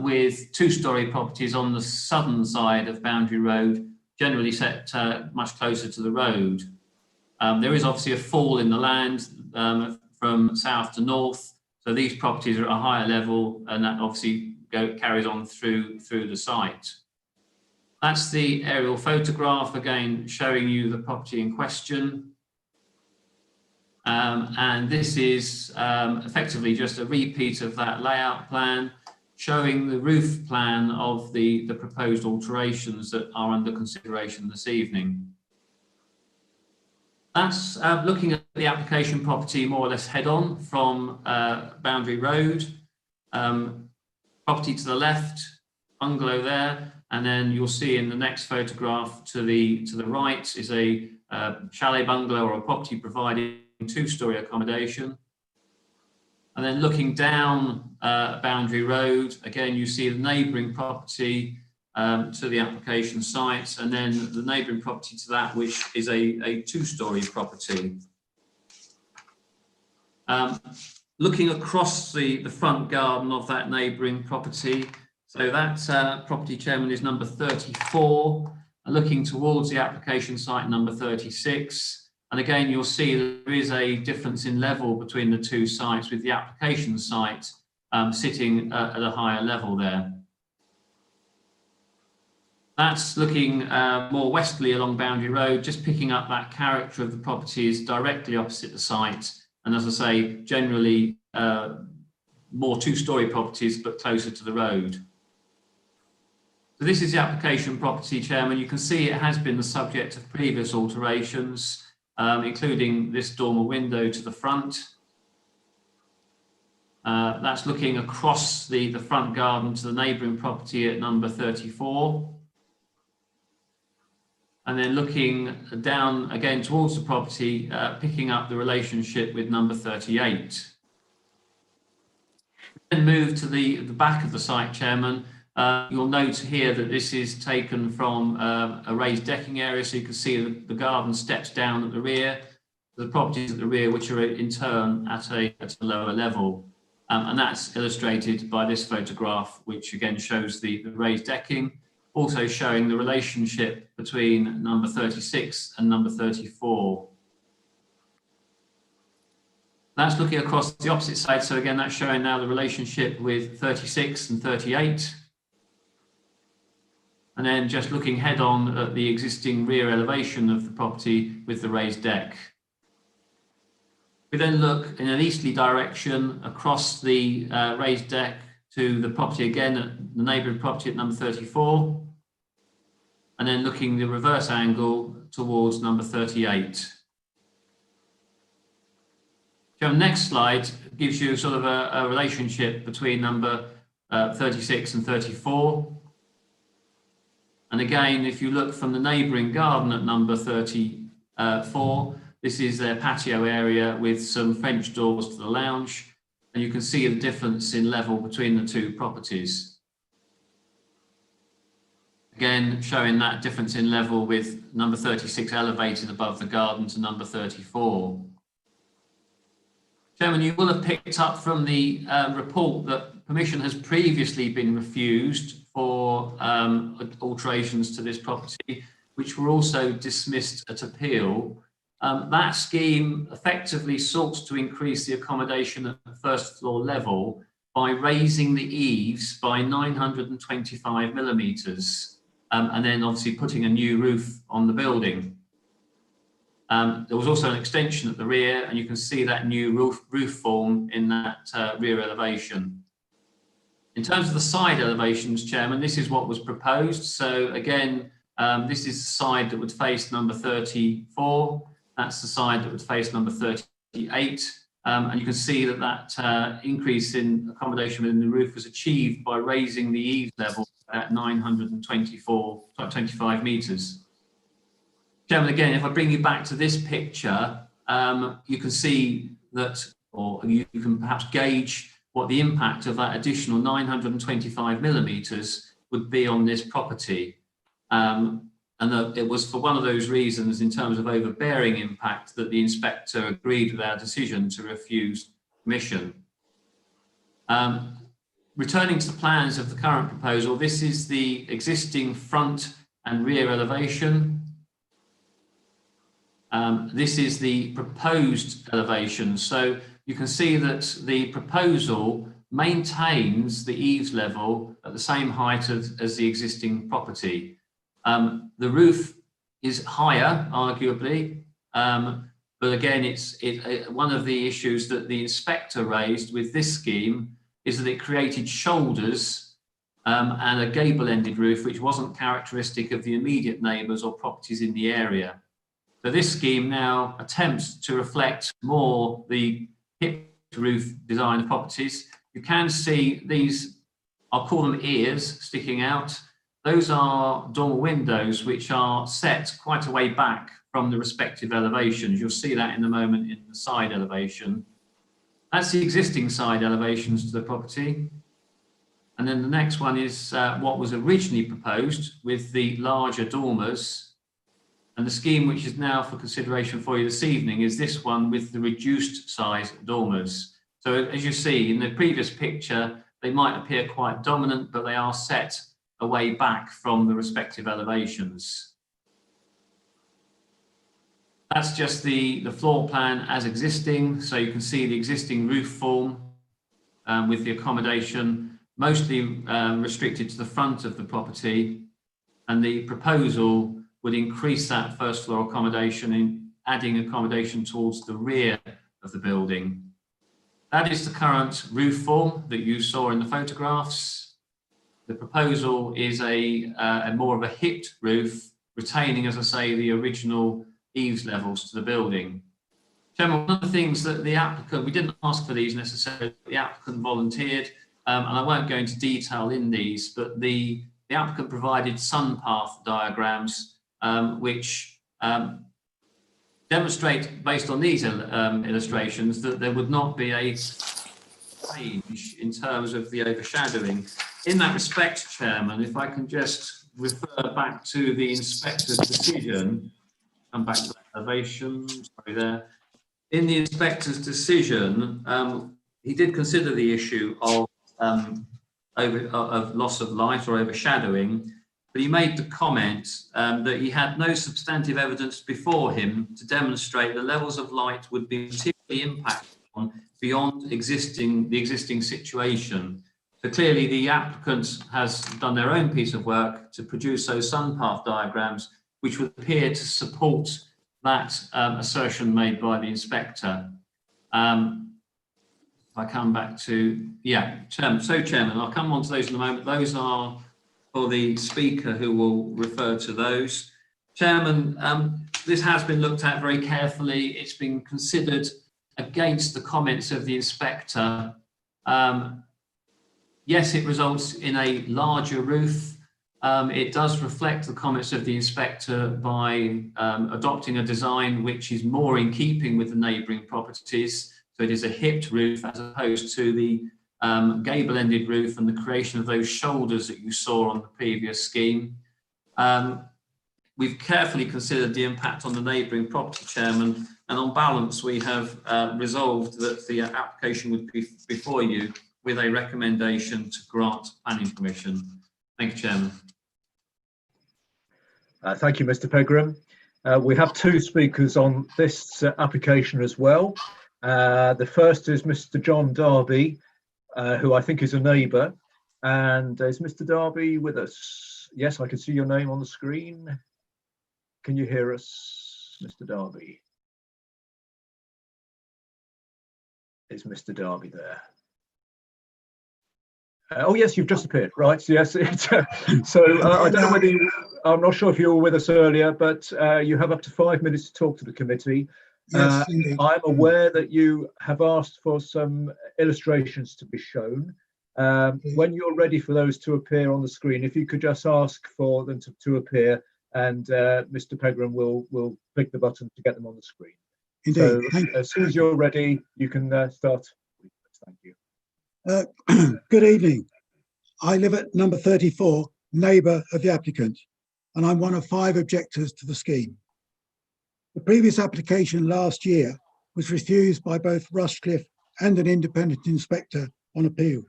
with two-storey properties on the southern side of Boundary Road, generally set much closer to the road. There is obviously a fall in the land from south to north, so these properties are at a higher level, and that obviously carries on through the site. That's the aerial photograph, again showing you the property in question. And this is effectively just a repeat of that layout plan, showing the roof plan of the proposed alterations that are under consideration this evening. That's looking at the application property more or less head-on from Boundary Road. Property to the left, bungalow there, and then you'll see in the next photograph to the right is a chalet bungalow or a property providing two-storey accommodation. And then looking down Boundary Road, again you see the neighbouring property to the application site, and then the neighbouring property to that, which is a two-storey property. Looking across the front garden of that neighbouring property, so that property, Chairman, is number 34, and looking towards the application site, number 36. And again, you'll see there is a difference in level between the two sites, with the application site sitting at a higher level there. That's looking more westerly along Boundary Road, just picking up that character of the properties directly opposite the site. And as I say, generally more two-storey properties, but closer to the road. So this is the application property, Chairman. You can see it has been the subject of previous alterations, including this dormer window to the front. That's looking across the front garden to the neighbouring property at number 34. And then looking down again towards the property, picking up the relationship with number 38. Then move to the back of the site, Chairman. You'll note here that this is taken from a raised decking area, so you can see the garden steps down at the rear, the properties at the rear, which are in turn at a lower level. And that's illustrated by this photograph, which again shows the raised decking, also showing the relationship between number 36 and number 34. That's looking across the opposite side. So again, that's showing now the relationship with 36 and 38. And then just looking head on at the existing rear elevation of the property with the raised deck. We then look in an easterly direction across the raised deck to the property again at the neighbouring property at number 34, and then looking the reverse angle towards number 38. The next slide gives you sort of a relationship between number 36 and 34. And again, if you look from the neighbouring garden at number 34, this is their patio area with some French doors to the lounge, and you can see the difference in level between the two properties. again showing that difference in level with number 36 elevated above the garden to number 34. Chairman, you will have picked up from the report that permission has previously been refused for alterations to this property, which were also dismissed at appeal. That scheme effectively sought to increase the accommodation at the first floor level by raising the eaves by 925 millimetres, and then obviously putting a new roof on the building. There was also an extension at the rear, and you can see that new roof form in that rear elevation. In terms of the side elevations, Chairman, this is what was proposed. So again, this is the side that would face number 34. That's the side that would face number 38. And you can see that that increase in accommodation within the roof was achieved by raising the eaves level at 925 metres. Chairman, again, if I bring you back to this picture, you can see that, or you can perhaps gauge what the impact of that additional 925 millimetres would be on this property. And that it was for one of those reasons, in terms of overbearing impact, that the inspector agreed with our decision to refuse permission. Returning to the plans of the current proposal, this is the existing front and rear elevation. This is the proposed elevation. So you can see that the proposal maintains the eaves level at the same height as the existing property. The roof is higher, arguably, but again, one of the issues that the inspector raised with this scheme is that it created shoulders and a gable-ended roof, which wasn't characteristic of the immediate neighbours or properties in the area. So this scheme now attempts to reflect more the hip roof design of properties. You can see these, I'll call them ears, sticking out. Those are dormer windows which are set quite a way back from the respective elevations. You'll see that in a moment in the side elevation. That's the existing side elevations to the property. And then the next one is what was originally proposed with the larger dormers. And the scheme which is now for consideration for you this evening is this one with the reduced size dormers. So as you see in the previous picture, they might appear quite dominant, but they are set away back from the respective elevations. That's just the floor plan as existing. So you can see the existing roof form with the accommodation mostly restricted to the front of the property, and the proposal would increase that first floor accommodation in adding accommodation towards the rear of the building. That is the current roof form that you saw in the photographs. The proposal is a more of a hipped roof, retaining, as I say, the original eaves levels to the building. Chairman, one of the things that the applicant, we didn't ask for these necessarily, the applicant volunteered, and I won't go into detail in these, but the applicant provided sun path diagrams which demonstrate, based on these illustrations, that there would not be a change in terms of the overshadowing. In that respect, Chairman, if I can just refer back to the inspector's decision, come back to that elevation, sorry there. In the inspector's decision, he did consider the issue of loss of light or overshadowing, but he made the comment that he had no substantive evidence before him to demonstrate the levels of light would be particularly impacted on beyond the existing situation. So clearly the applicant has done their own piece of work to produce those sun path diagrams, which would appear to support that assertion made by the inspector. If I come back to, Chairman. So Chairman, I'll come on to those in a moment. Those are for the speaker who will refer to those. Chairman, this has been looked at very carefully. It's been considered against the comments of the inspector. Yes, it results in a larger roof. It does reflect the comments of the inspector by adopting a design which is more in keeping with the neighbouring properties. So it is a hipped roof as opposed to the gable-ended roof and the creation of those shoulders that you saw on the previous scheme. We've carefully considered the impact on the neighbouring property, Chairman, and on balance, we have resolved that the application would be before you with a recommendation to grant planning permission. Thank you, Chairman. Thank you, Mr. Pegram. We have two speakers on this application as well. The first is Mr. John Darby, who I think is a neighbour. And is Mr. Darby with us? Yes, I can see your name on the screen. Can you hear us, Mr. Darby? Is Mr. Darby there? Oh yes, you've just appeared, right? Yes. I don't know whether I'm not sure if you were with us earlier, but you have up to 5 minutes to talk to the committee. Yes, indeed. I'm aware that you have asked for some illustrations to be shown. When you're ready for those to appear on the screen, if you could just ask for them to appear, and Mr. Pegram will click the button to get them on the screen. Indeed. So as soon as you're ready, you can start. Thank you. Good evening. I live at number 34, neighbour of the applicant, and I'm one of 5 objectors to the scheme. The previous application last year was refused by both Rushcliffe and an independent inspector on appeal.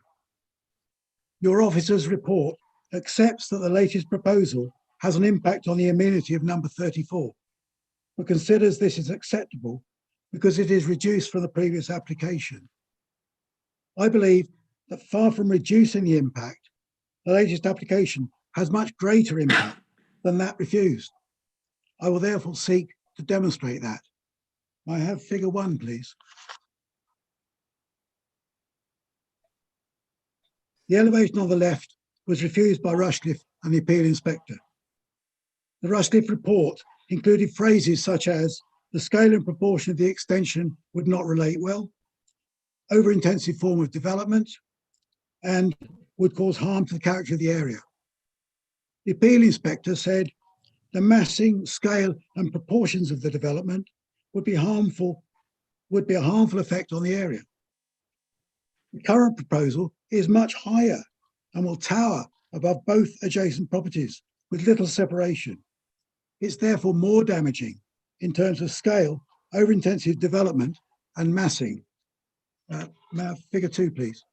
Your officer's report accepts that the latest proposal has an impact on the amenity of number 34, but considers this is acceptable because it is reduced from the previous application. I believe that far from reducing the impact, the latest application has much greater impact than that refused. I will therefore seek to demonstrate that. May I have figure 1, please? The elevation on the left was refused by Rushcliffe and the appeal inspector. The Rushcliffe report included phrases such as the scale and proportion of the extension would not relate well, over-intensive form of development, and would cause harm to the character of the area. The appeal inspector said the massing, scale and proportions of the development would be a harmful effect on the area. The current proposal is much higher and will tower above both adjacent properties with little separation. It's therefore more damaging in terms of scale, over-intensive development and massing. May I have figure 2, please?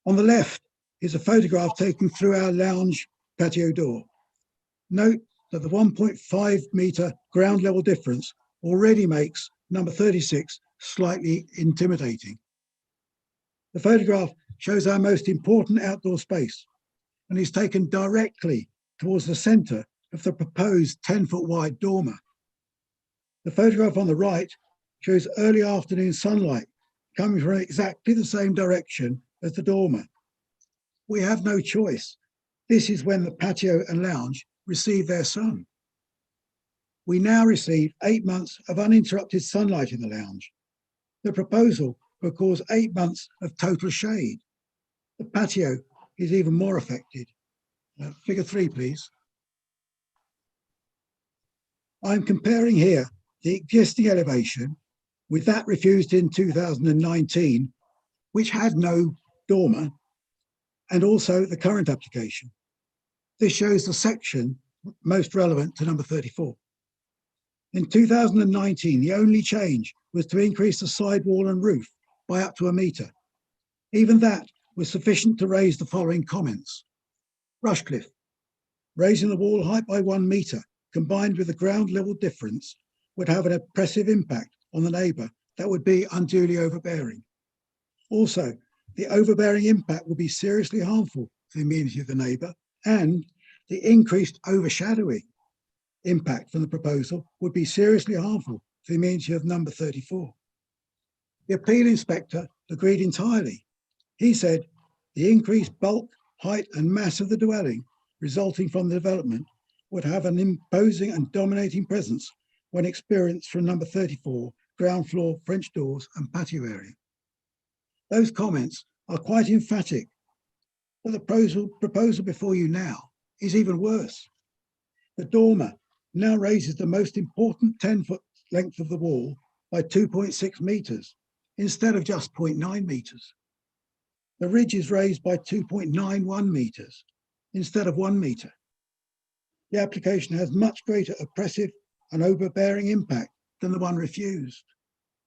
On the left is a photograph taken through our lounge patio door. Note that the 1.5 metre ground level difference already makes number 36 slightly intimidating. The photograph shows our most important outdoor space and is taken directly towards the centre of the proposed 10-foot wide dormer. The photograph on the right shows early afternoon sunlight coming from exactly the same direction as the dormer. We have no choice. This is when the patio and lounge receive their sun. We now receive 8 months of uninterrupted sunlight in the lounge. The proposal will cause 8 months of total shade. The patio is even more affected. Figure 3, please. I'm comparing here the existing elevation with that refused in 2019, which had no dormer, and also the current application. This shows the section most relevant to number 34. In 2019, the only change was to increase the sidewall and roof by up to 1 metre. Even that was sufficient to raise the following comments. Rushcliffe, raising the wall height by 1 metre combined with the ground level difference would have an oppressive impact on the neighbour that would be unduly overbearing. Also, the overbearing impact would be seriously harmful to the amenity of the neighbour, and the increased overshadowing impact from the proposal would be seriously harmful to the amenity of number 34. The appeal inspector agreed entirely. He said the increased bulk, height and mass of the dwelling resulting from the development would have an imposing and dominating presence when experienced from number 34, ground floor, French doors and patio area. Those comments are quite emphatic, but the proposal before you now is even worse. The dormer now raises the most important 10-foot length of the wall by 2.6 metres instead of just 0.9 metres. The ridge is raised by 2.91 metres. instead of 1 metre. The application has much greater oppressive and overbearing impact than the one refused.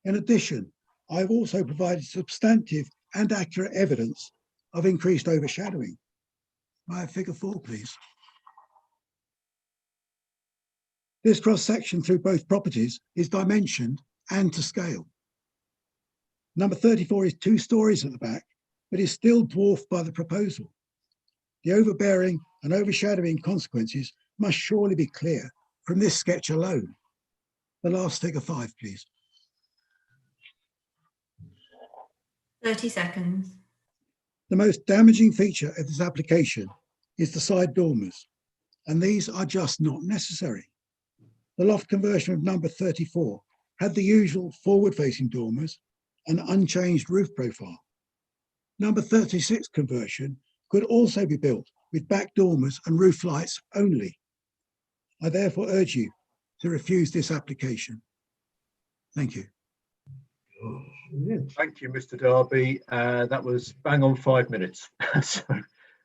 In addition, I have also provided substantive and accurate evidence of increased overshadowing. May I have figure 4, please? This cross-section through both properties is dimensioned and to scale. Number 34 is 2 stories at the back, but is still dwarfed by the proposal. The overbearing and overshadowing consequences must surely be clear from this sketch alone. The last figure 5, please. 30 seconds. The most damaging feature of this application is the side dormers, and these are just not necessary. The loft conversion of number 34 had the usual forward-facing dormers and unchanged roof profile. Number 36 conversion could also be built with back dormers and roof lights only. I therefore urge you to refuse this application. Thank you. Thank you, Mr. Darby. That was bang on 5 minutes. So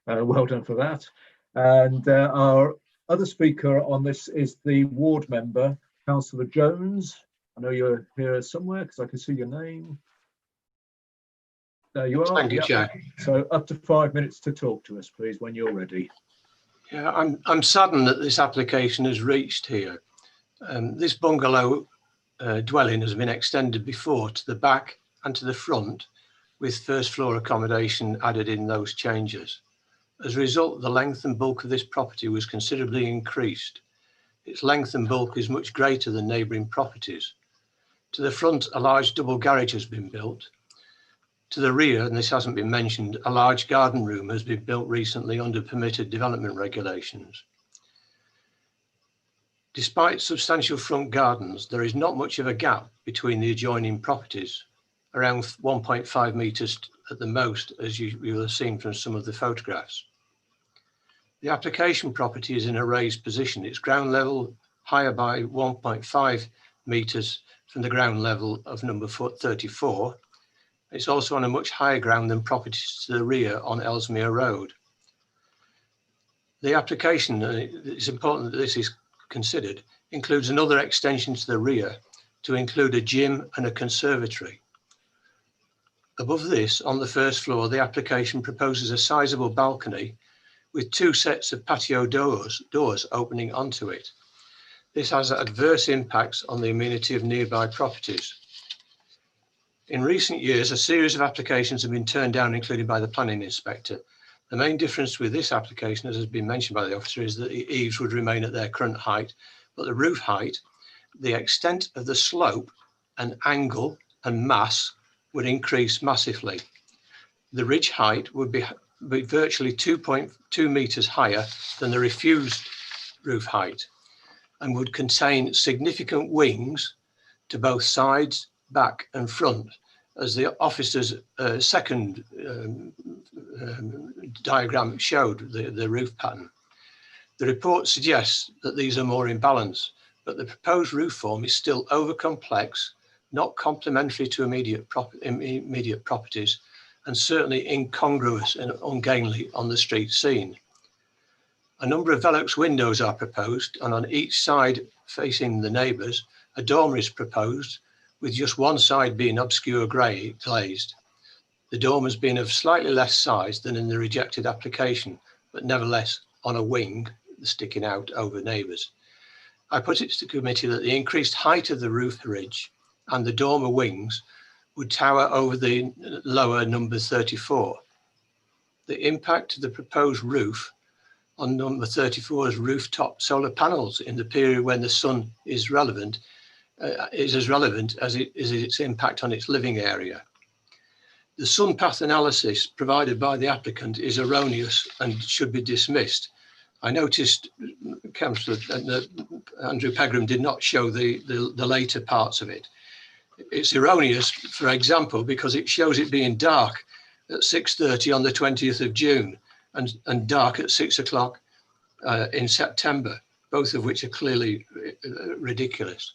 well done for that. And our other speaker on this is the ward member, Councillor Jones. I know you're here somewhere because I can see your name. There you are. Thank you, Chair. So up to 5 minutes to talk to us, please, when you're ready. Yeah, I'm saddened that this application has reached here. This bungalow dwelling has been extended before to the back and to the front, with first floor accommodation added in those changes. As a result, the length and bulk of this property was considerably increased. Its length and bulk is much greater than neighbouring properties. To the front, a large double garage has been built. To the rear, and this hasn't been mentioned, a large garden room has been built recently under permitted development regulations. Despite substantial front gardens, there is not much of a gap between the adjoining properties, around 1.5 metres at the most, as you will have seen from some of the photographs. The application property is in a raised position. It's ground level higher by 1.5 metres from the ground level of number 34. It's also on a much higher ground than properties to the rear on Ellesmere Road. The application, and it's important that this is considered, includes another extension to the rear to include a gym and a conservatory. Above this, on the first floor, the application proposes a sizable balcony with 2 sets of patio doors opening onto it. This has adverse impacts on the amenity of nearby properties. In recent years, a series of applications have been turned down, including by the planning inspector. The main difference with this application, as has been mentioned by the officer, is that the eaves would remain at their current height, but the roof height, the extent of the slope and angle and mass would increase massively. The ridge height would be virtually 2.2 metres higher than the refused roof height and would contain significant wings to both sides, back and front, as the officer's second diagram showed the roof pattern. The report suggests that these are more in balance, but the proposed roof form is still over complex, not complementary to immediate properties, and certainly incongruous and ungainly on the street scene. A number of Velux windows are proposed, and on each side facing the neighbours, a dormer is proposed, with just one side being obscure grey glazed. The dormers being of slightly less size than in the rejected application, but nevertheless on a wing sticking out over neighbours. I put it to the committee that the increased height of the roof ridge and the dormer wings would tower over the lower number 34. The impact of the proposed roof on number 34's rooftop solar panels in the period when the sun is relevant is as relevant as its impact on its living area. The sun path analysis provided by the applicant is erroneous and should be dismissed. I noticed Councillor Andrew Pegram did not show the later parts of it. It's erroneous, for example, because it shows it being dark at 6:30 on the 20th of June and dark at 6 o'clock in September, both of which are clearly ridiculous.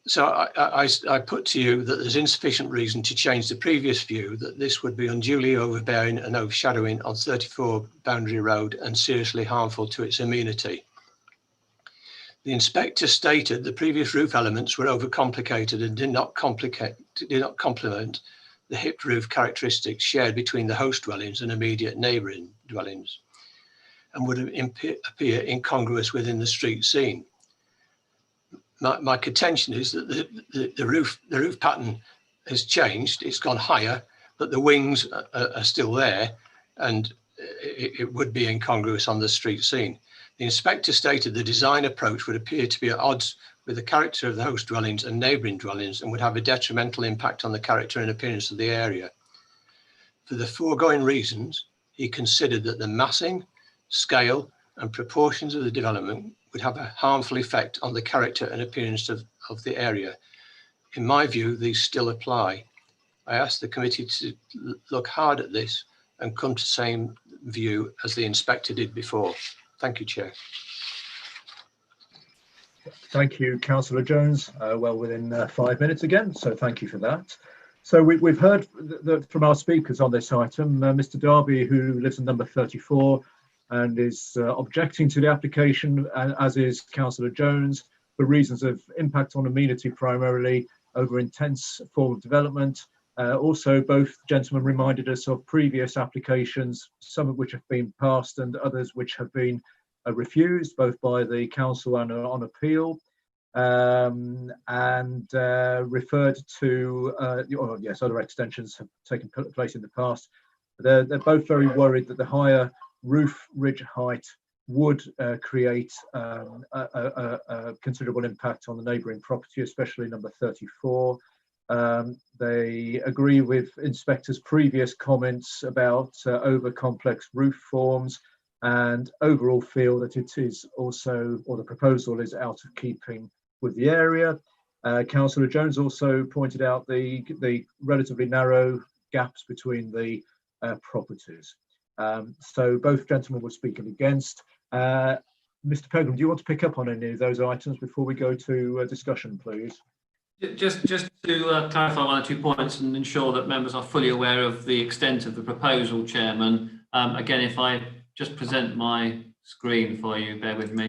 So I put to you that there's insufficient reason to change the previous view that this would be unduly overbearing and overshadowing on 34 Boundary Road and seriously harmful to its amenity. The inspector stated the previous roof elements were overcomplicated and did not complement the hipped roof characteristics shared between the host dwellings and immediate neighbouring dwellings, and would appear incongruous within the street scene. My contention is that the roof pattern has changed. It's gone higher, but the wings are still there, and it would be incongruous on the street scene. The inspector stated the design approach would appear to be at odds with the character of the host dwellings and neighbouring dwellings and would have a detrimental impact on the character and appearance of the area. For the foregoing reasons, he considered that the massing, scale and proportions of the development would have a harmful effect on the character and appearance of the area. In my view, these still apply. I ask the committee to look hard at this and come to the same view as the inspector did before. Thank you, Chair. Thank you, Councillor Jones. Well within 5 minutes again, so thank you for that. So we've heard from our speakers on this item, Mr. Darby, who lives in number 34 and is objecting to the application, as is Councillor Jones, for reasons of impact on amenity primarily over intense form of development. Also, both gentlemen reminded us of previous applications, some of which have been passed and others which have been refused, both by the council and on appeal, and referred to, yes, other extensions have taken place in the past. They're both very worried that the higher roof ridge height would create a considerable impact on the neighbouring property, especially number 34. They agree with inspectors' previous comments about over complex roof forms, and overall feel that it is also, or the proposal is out of keeping with the area. Councillor Jones also pointed out the relatively narrow gaps between the properties. So both gentlemen were speaking against. Mr. Pegram, do you want to pick up on any of those items before we go to discussion, please? Just to clarify one or 2 points and ensure that members are fully aware of the extent of the proposal, Chairman. Again, if I just present my screen for you, bear with me.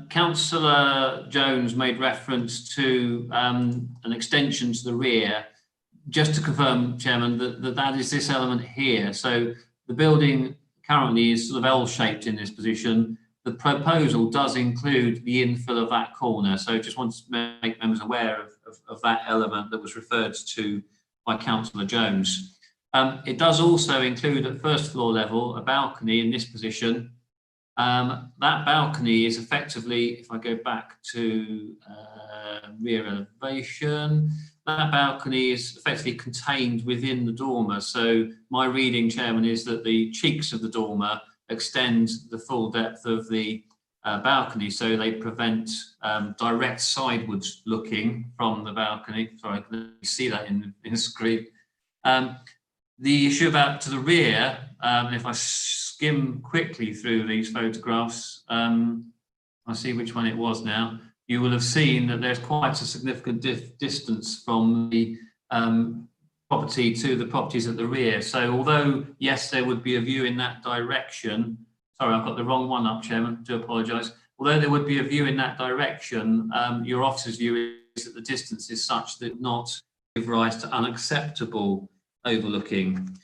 Councillor Jones made reference to an extension to the rear. Just to confirm, Chairman, that is this element here. So the building currently is sort of L-shaped in this position. The proposal does include the infill of that corner. So just want to make members aware of that element that was referred to by Councillor Jones. It does also include at first floor level a balcony in this position. That balcony is effectively, if I go back to rear elevation, that balcony is effectively contained within the dormer. So my reading, Chairman, is that the cheeks of the dormer extend the full depth of the balcony, so they prevent direct sidewards looking from the balcony. Sorry, I can see that in the screen. The issue about to the rear, if I skim quickly through these photographs, I see which one it was now. You will have seen that there's quite a significant distance from the property to the properties at the rear. So although, yes, there would be a view in that direction. Sorry, I've got the wrong one up, Chairman, do apologise. Although there would be a view in that direction, your officer's view is that the distance is such that not give rise to unacceptable overlooking.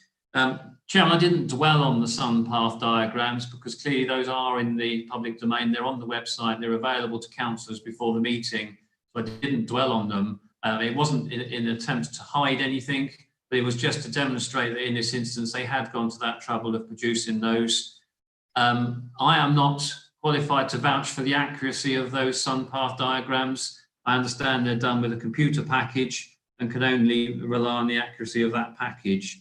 Chairman, I didn't dwell on the sun path diagrams because clearly those are in the public domain. They're on the website. They're available to councillors before the meeting. So I didn't dwell on them. It wasn't in an attempt to hide anything, but it was just to demonstrate that in this instance, they had gone to that trouble of producing those. I am not qualified to vouch for the accuracy of those sun path diagrams. I understand they're done with a computer package and can only rely on the accuracy of that package.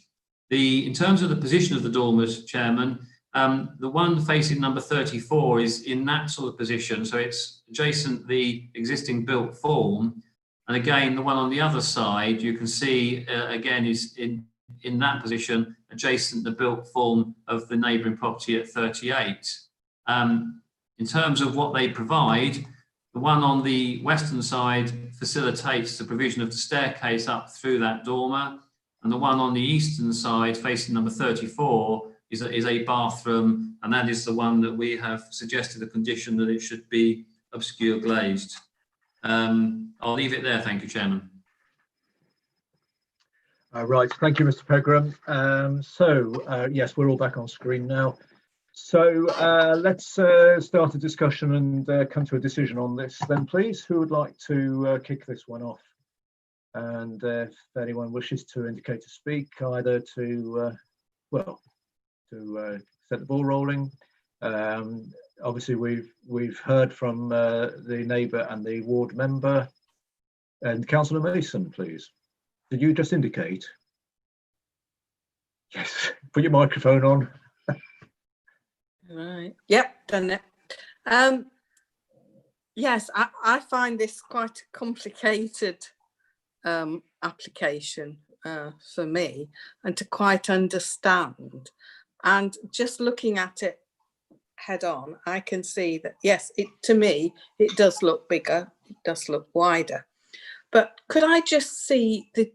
In terms of the position of the dormers, Chairman, the one facing number 34 is in that sort of position. So it's adjacent the existing built form. And again, the one on the other side, you can see, again, is in that position, adjacent the built form of the neighbouring property at 38. In terms of what they provide, The one on the western side facilitates the provision of the staircase up through that dormer, and the one on the eastern side, facing number 34, is a bathroom, and that is the one that we have suggested a condition that it should be obscure glazed. I'll leave it there. Thank you, Chairman. Right, thank you, Mr. Pegram. Yes, we're all back on screen now. So let's start a discussion and come to a decision on this then, please. Who would like to kick this one off? And if anyone wishes to indicate to speak, either to, set the ball rolling. Obviously, we've heard from the neighbour and the ward member. And Councillor Mason, please. Did you just indicate? Yes, put your microphone on. Right. Yep, done it. Yes, I find this quite a complicated application for me, and to quite understand. And just looking at it head on, I can see that, yes, to me, it does look bigger, it does look wider. But could I just see the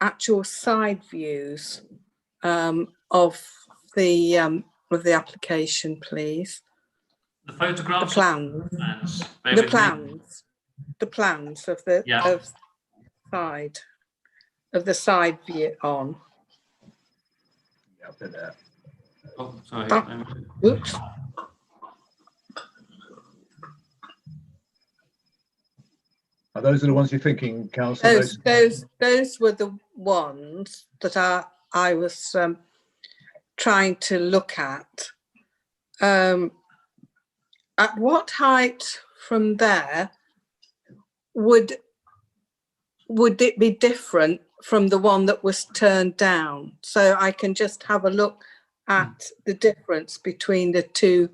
actual side views of the application, please? The photographs? The plans. The plans of the side view on. Yeah, they're there. Oh, sorry. Oops. Those are the ones you're thinking, Councillor? Those were the ones that I was trying to look at. At what height from there would it be different from the one that was turned down? So I can just have a look at the difference between the two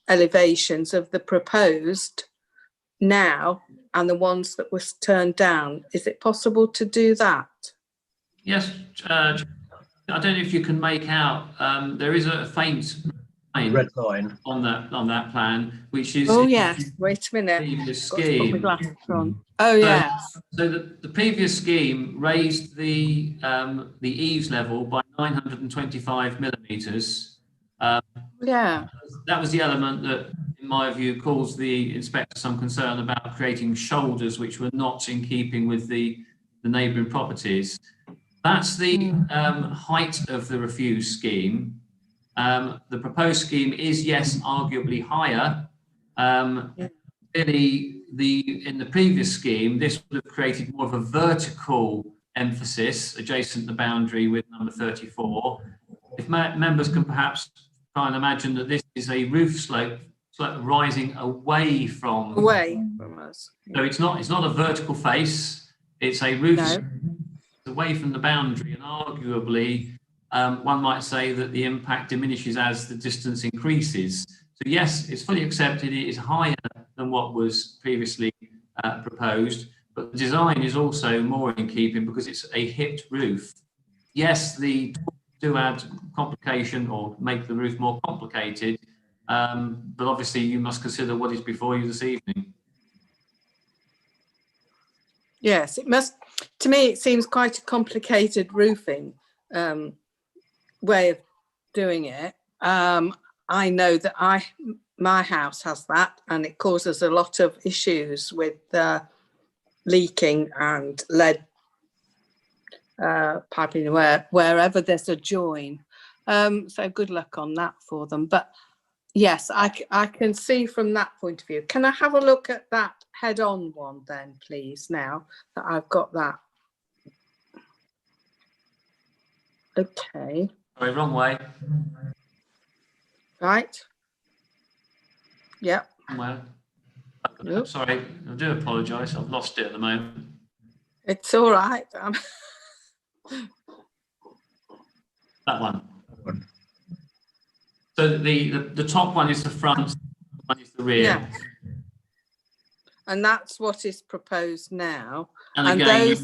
elevations of the proposed now and the ones that was turned down. Is it possible to do that? Yes, I don't know if you can make out, there is a faint red line on that plan, which is yes, wait a minute, previous got to put my scheme. glasses on. Yes. So the previous scheme raised the eaves level by 925 millimetres. That was the element that, in my view, caused the inspector some concern about creating shoulders which were not in keeping with the neighbouring properties. That's the height of the refused scheme. The proposed scheme is, yes, arguably higher. Clearly, in the previous scheme, this would have created more of a vertical emphasis adjacent the boundary with number 34. If members can perhaps try and imagine that this is a roof slope rising away from us. So it's not a vertical face, it's a roof slope away from the boundary, and arguably one might say that the impact diminishes as the distance increases. So yes, it's fully accepted, it is higher than what was previously proposed, but the design is also more in keeping because it's a hipped roof. Yes, the do add complication or make the roof more complicated, but obviously you must consider what is before you this evening. Yes, it must. To me, it seems quite a complicated roofing way of doing it. I know that my house has that, and it causes a lot of issues with leaking and lead piping wherever there's a join. So good luck on that for them. But yes, I can see from that point of view. Can I have a look at that head-on one then, please, now that I've got that? Okay. Sorry, wrong way. Right. Yep. Well, sorry, I do apologise. I've lost it at the moment. It's all right. That one. So the top one is the front, one is the rear. Yeah. And that's what is proposed now. And again,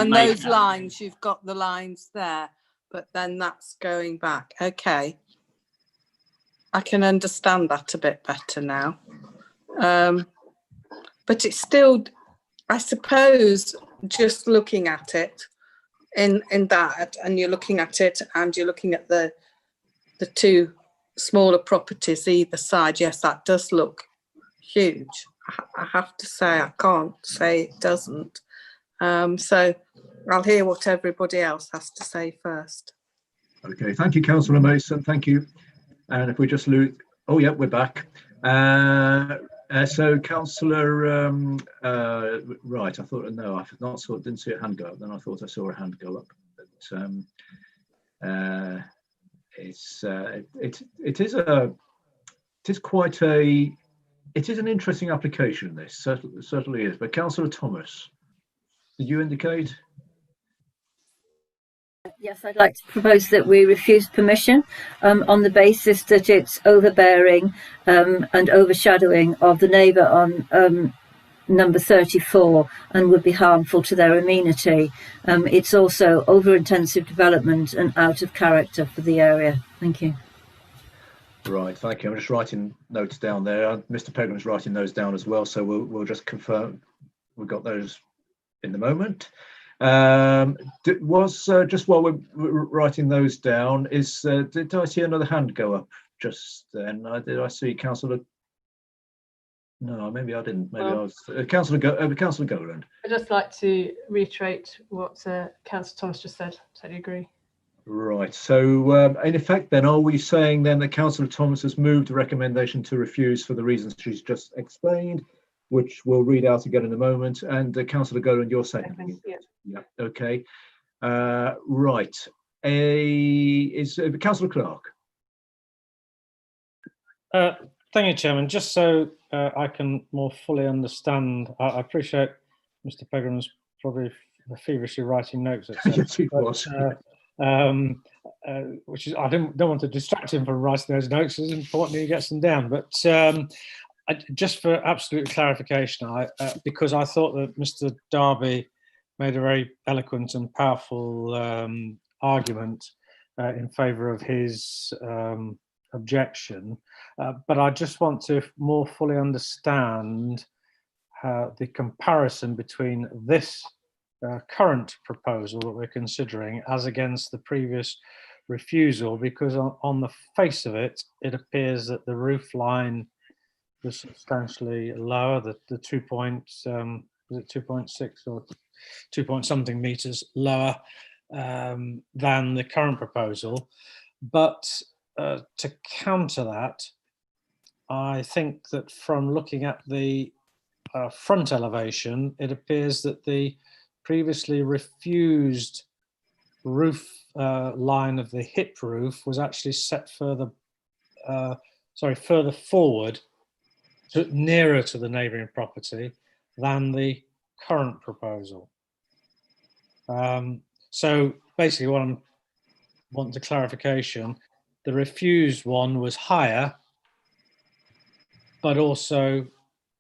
those lines, you've got the lines there, but then that's going back. Okay. I can understand that a bit better now. but it's still, I suppose, just looking at it in that, and you're looking at it and you're looking at the two smaller properties either side. Yes, that does look huge. I have to say, I can't say it doesn't. So I'll hear what everybody else has to say first. Okay, thank you, Councillor Mason. Thank you. And if we just lose, oh yeah, we're back. So Councillor, right, I thought, no, I didn't see a hand go up. Then I thought I saw a hand go up. But it is an interesting application. This certainly is. But Councillor Thomas, did you indicate? Yes, I'd like to propose that we refuse permission on the basis that it's overbearing and overshadowing of the neighbour on number 34 and would be harmful to their amenity. It's also over-intensive development and out of character for the area. Thank you. Right, thank you. I'm just writing notes down there. Mr. Pegram's writing those down as well, so we'll just confirm we've got those in the moment. Just while we're writing those down, did I see another hand go up just then? Did I see Councillor? No, maybe I didn't. Maybe I was Councillor Goland. I'd just like to reiterate what Councillor Thomas just said. Totally agree. Right. So in effect, then, are we saying then that Councillor Thomas has moved the recommendation to refuse for the reasons she's just explained, which we'll read out again in a moment, and Councillor Goland, you're seconding it? Yeah. Okay. Right. Is Councillor Clark? Thank you, Chairman. Just so I can more fully understand, I appreciate Mr. Pegram's probably feverishly writing notes, Yes, he was. Which is, I don't want to distract him from writing those notes. It's important he gets them down. But just for absolute clarification, because I thought that Mr. Darby made a very eloquent and powerful argument in favour of his objection, but I just want to more fully understand the comparison between this current proposal that we're considering as against the previous refusal, because on the face of it, it appears that the roof line was substantially lower, the 2 was it 2.6 or 2 point something meters lower than the current proposal. But to counter that, I think that from looking at the front elevation, it appears that the previously refused roof line of the hip roof was actually set further forward, nearer to the neighbouring property than the current proposal. So basically what I'm wanting to clarification, the refused one was higher, but also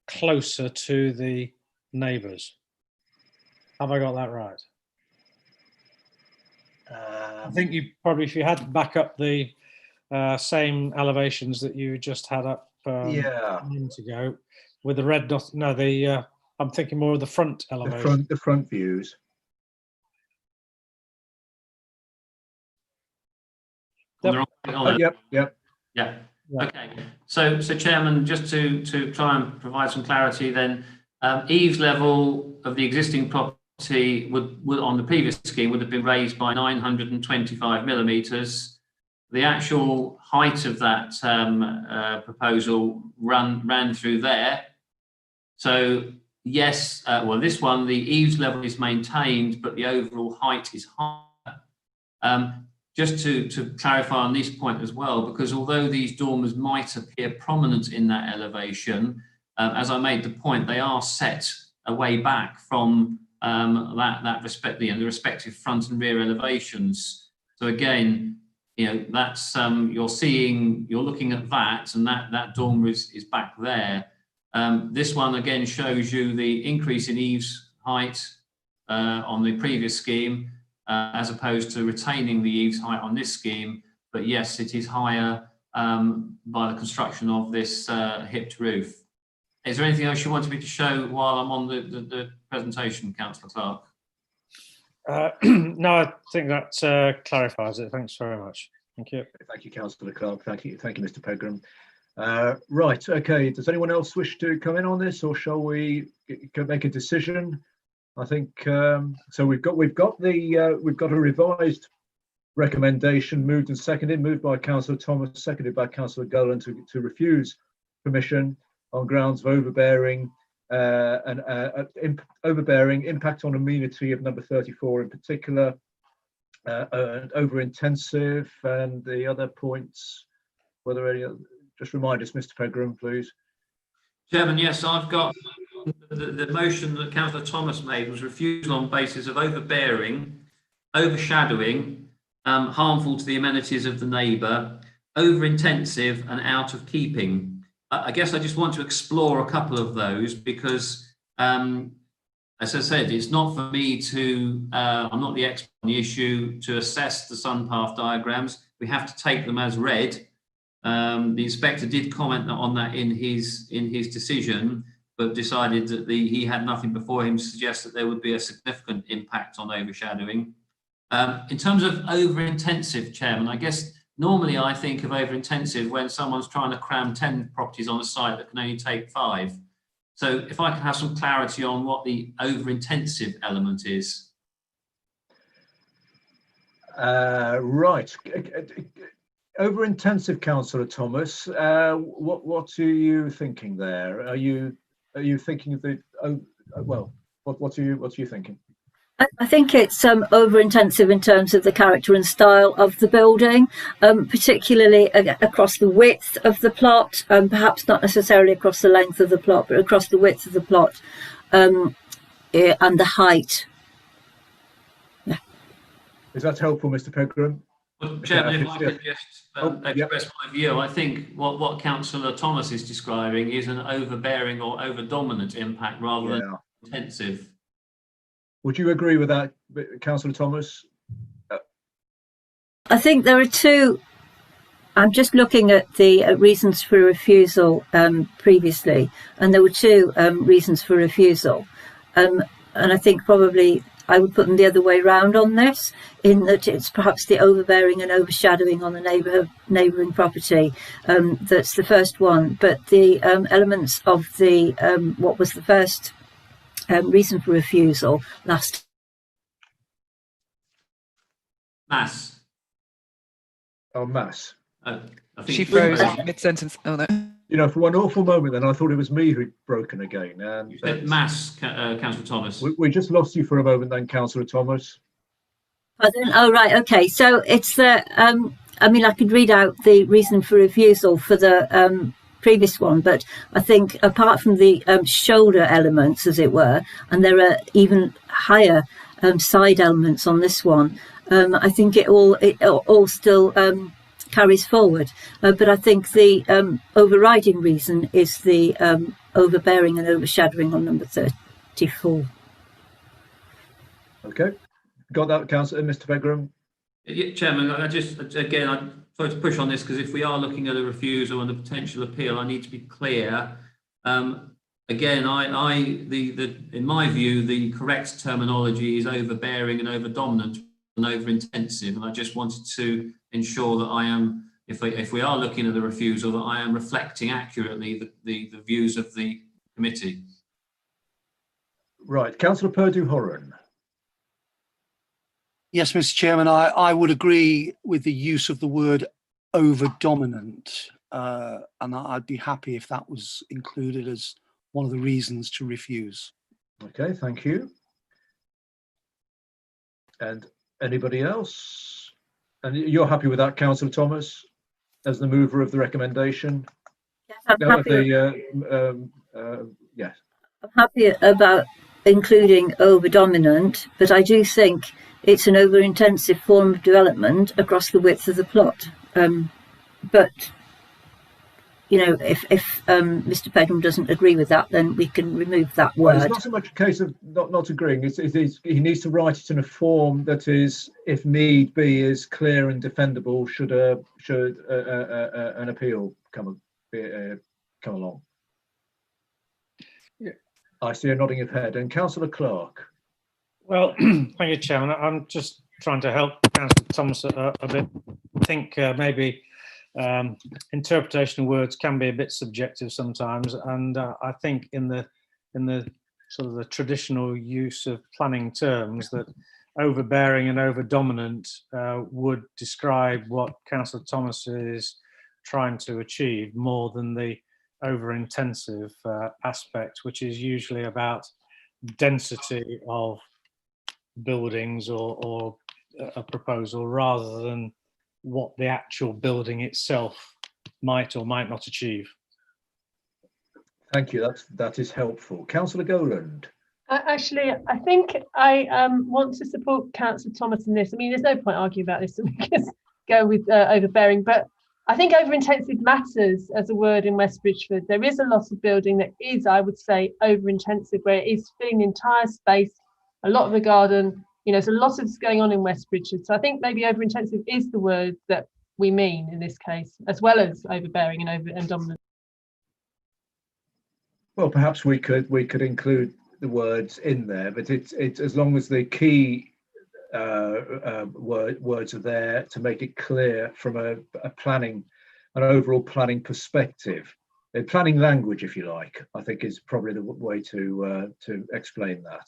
closer to the neighbours. Have I got that right? I think you probably, if you had to back up the same elevations that you just had up a minute ago with the red dot. No, I'm thinking more of the front elevation. The front views. Yep. Yep. Yeah. Okay. So Chairman, just to try and provide some clarity, then eaves level of the existing property would on the previous scheme would have been raised by 925 millimetres. The actual height of that proposal ran through there. So yes, well, this one, the eaves level is maintained, but the overall height is higher. Just to clarify on this point as well, because although these dormers might appear prominent in that elevation, as I made the point, they are set away back from the respective front and rear elevations. So again, you know, that's you're looking at that, and that dormer is back there. This one again shows you the increase in eaves height on the previous scheme, as opposed to retaining the eaves height on this scheme. But yes, it is higher by the construction of this hipped roof. Is there anything else you wanted me to show while I'm on the presentation, Councillor Clark? No, I think that clarifies it. Thanks very much. Thank you. Thank you, Councillor Clark. Thank you, Mr. Pegram. Right. Okay. Does anyone else wish to come in on this, or shall we make a decision? I think so. We've got a revised recommendation, moved and seconded, moved by Councillor Thomas, seconded by Councillor Golan, to refuse permission on grounds of overbearing overbearing impact on amenity of number 34 in particular, over intensive, and the other points. Were there any? Just remind us, Mr. Pegram, please. Chairman, yes, I've got the motion that Councillor Thomas made was refusal on basis of overbearing, overshadowing, harmful to the amenities of the neighbour, over-intensive and out of keeping. I guess I just want to explore a couple of those because, as I said, it's not for me to, I'm not the expert on the issue, to assess the sun path diagrams. We have to take them as read. The inspector did comment on that in his decision, but decided that he had nothing before him to suggest that there would be a significant impact on overshadowing. In terms of over-intensive, Chairman, I guess normally I think of over-intensive when someone's trying to cram 10 properties on a site that can only take 5. So if I can have some clarity on what the over-intensive element is. Right. Over-intensive, Councillor Thomas. What are you thinking there? Are you thinking of the? Well, what are you thinking? I think it's over-intensive in terms of the character and style of the building, particularly across the width of the plot, perhaps not necessarily across the length of the plot, but across the width of the plot, and the height. Yeah. Is that helpful, Mr. Pegram? Well, Chairman, if I could just express my view, I think what Councillor Thomas is describing is an overbearing or over-dominant impact rather than intensive. Would you agree with that, Councillor Thomas? I think there are two. I'm just looking at the reasons for refusal previously, and there were 2 reasons for refusal. And I think probably I would put them the other way round on this, in that it's perhaps the overbearing and overshadowing on the neighbouring property. That's the first one. But the elements of the, what was the first reason for refusal last? Mass. Oh, mass. I think She froze mid-sentence. Oh no. You know, for one awful moment, then I thought it was me who'd broken again. And you said mass, Councillor Thomas. We just lost you for a moment, then, Councillor Thomas. Oh right, okay. So it's the. I mean, I could read out the reason for refusal for the previous one, but I think apart from the shoulder elements, as it were, and there are even higher side elements on this one, I think it all still carries forward. But I think the overriding reason is the overbearing and overshadowing on number 34. Okay, got that, Councillor, Mr. Pegram? Yeah, Chairman, I just again I try to push on this because if we are looking at a refusal and a potential appeal, I need to be clear. Again, in my view, the correct terminology is overbearing and over-dominant and over-intensive, and I just wanted to ensure that I am, if we are looking at the refusal, that I am reflecting accurately the views of the committee. Right, Councillor Purdue-Horan. Yes, Mr. Chairman, I would agree with the use of the word over-dominant, and I'd be happy if that was included as one of the reasons to refuse. Okay, thank you. And anybody else? And you're happy with that, Councillor Thomas, as the mover of the recommendation? Yes, I'm happy. Yes. I'm happy about including over-dominant, but I do think it's an over-intensive form of development across the width of the plot. But you know, if Mr. Pegram doesn't agree with that, then we can remove that word. Well, it's not so much a case of not agreeing. He needs to write it in a form that is, if need be, is clear and defendable should an appeal come along. I see a nodding of head. And Councillor Clark. Well, thank you, Chairman. I'm just trying to help Councillor Thomas a bit. I think maybe interpretation of words can be a bit subjective sometimes, and I think in the sort of the traditional use of planning terms, that overbearing and overdominant would describe what Councillor Thomas is trying to achieve more than the over-intensive aspect, which is usually about density of buildings or a proposal, rather than what the actual building itself might or might not achieve. Thank you. That is helpful. Councillor Goland. Actually, I think I want to support Councillor Thomas in this. I mean, there's no point arguing about this, so we can go with overbearing, but I think over-intensive matters as a word in West Bridgford. There is a lot of building that is, I would say, over-intensive, where it is filling the entire space, a lot of the garden. There's a lot of this going on in West Bridgford. So I think maybe over-intensive is the word that we mean in this case, as well as overbearing and dominant. Well, perhaps we could include the words in there, but it's as long as the key words are there to make it clear from an overall planning perspective. Planning language, if you like, I think is probably the way to explain that.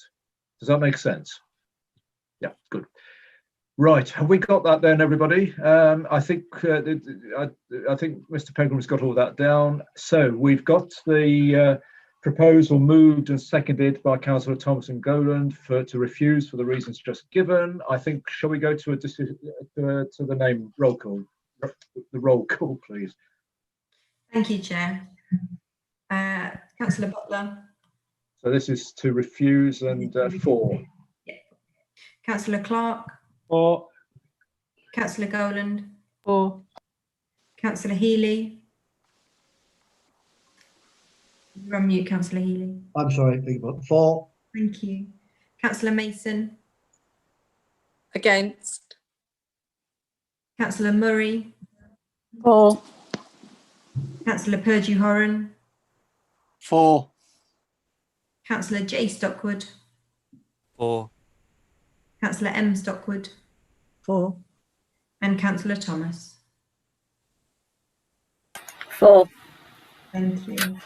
Does that make sense? Yeah, good. Right, have we got that then, everybody? I think Mr. Pegram's got all that down. So we've got the proposal moved and seconded by Councillor Thomas and Goland to refuse for the reasons just given. I think, shall we go to a decision to the name roll call? The roll call, please. Thank you, Chair. Councillor Butler. So this is to refuse and for. Yeah. Councillor Clark. For. Councillor Goland. For. Councillor Healy. You're on mute, Councillor Healy. I'm sorry, beg your pardon. For. Thank you. Councillor Mason. Against. Councillor Murray. For. Councillor Purdue-Horan. For. Councillor J. Stockwood. For. Councillor M. Stockwood. For. And Councillor Thomas. For. Thank you.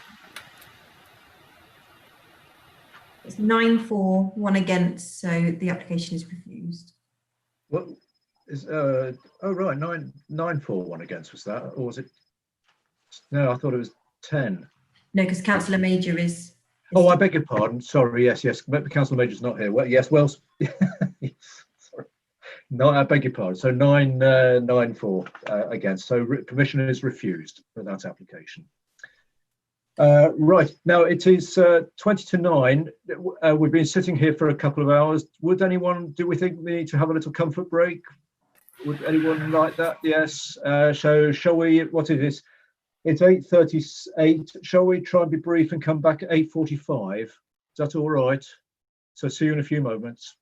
It's 9-4, 1 against, so the application is refused. What is oh right, 9-4, 1 against was that, or was it? No, I thought it was 10. No, because Councillor Major is. Oh, I beg your pardon. Sorry. Yes. Councillor Major's not here. Well, yes. Well, sorry. No, I beg your pardon. So 9-4 against. So permission is refused for that application. Right, now it is 20 to 9. We've been sitting here for a couple of hours. Do we think we need to have a little comfort break? Would anyone like that? Yes. So shall we, what is this? It's 8:38. Shall we try and be brief and come back at 8:45? Is that all right? So see you in a few moments.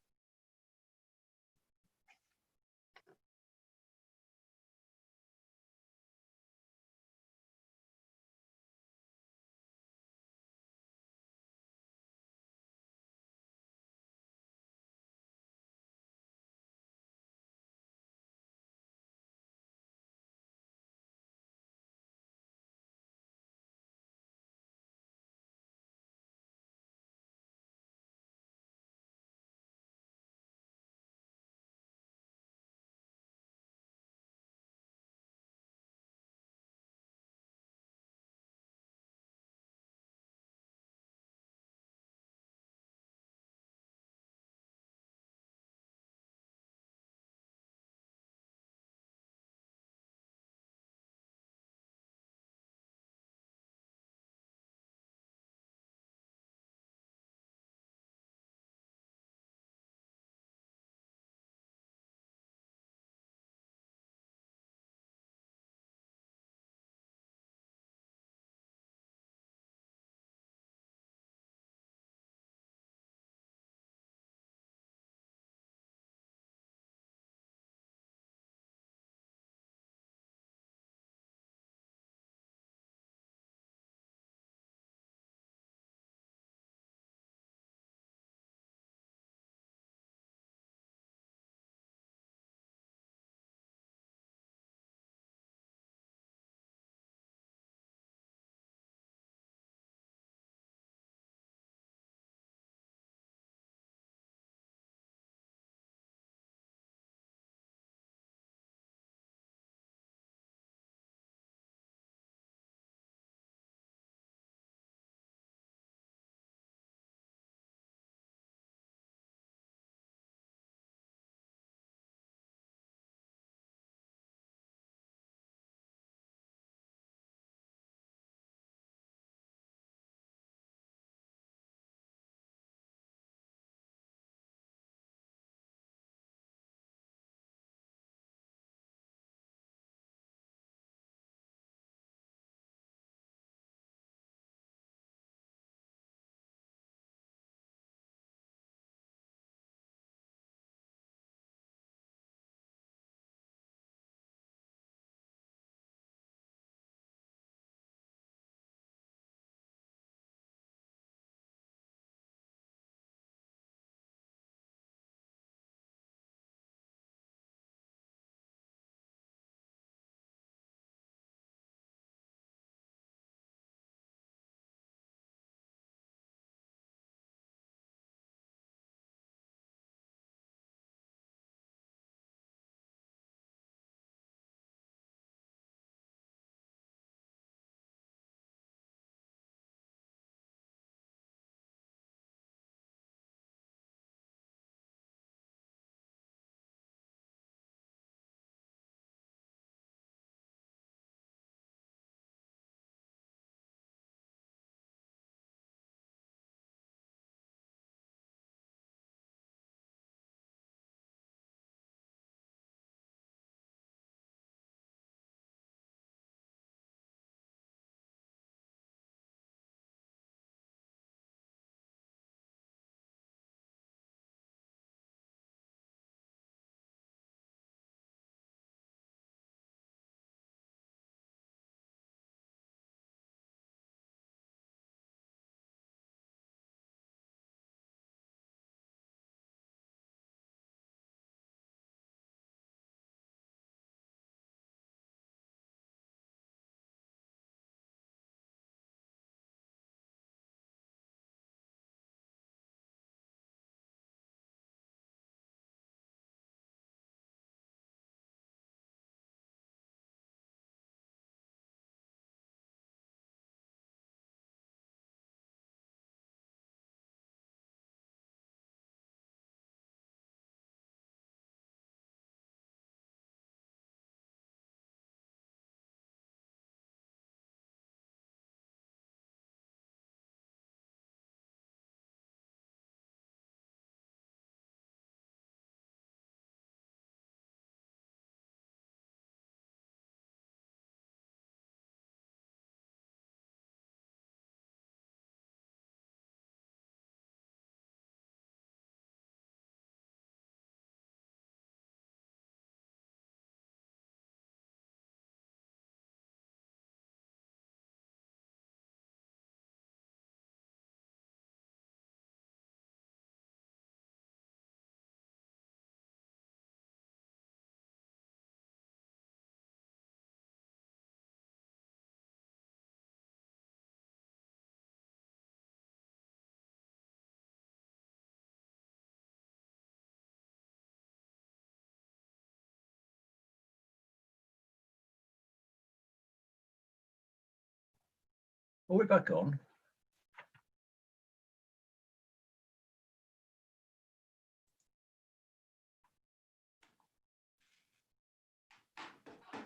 Are we back on?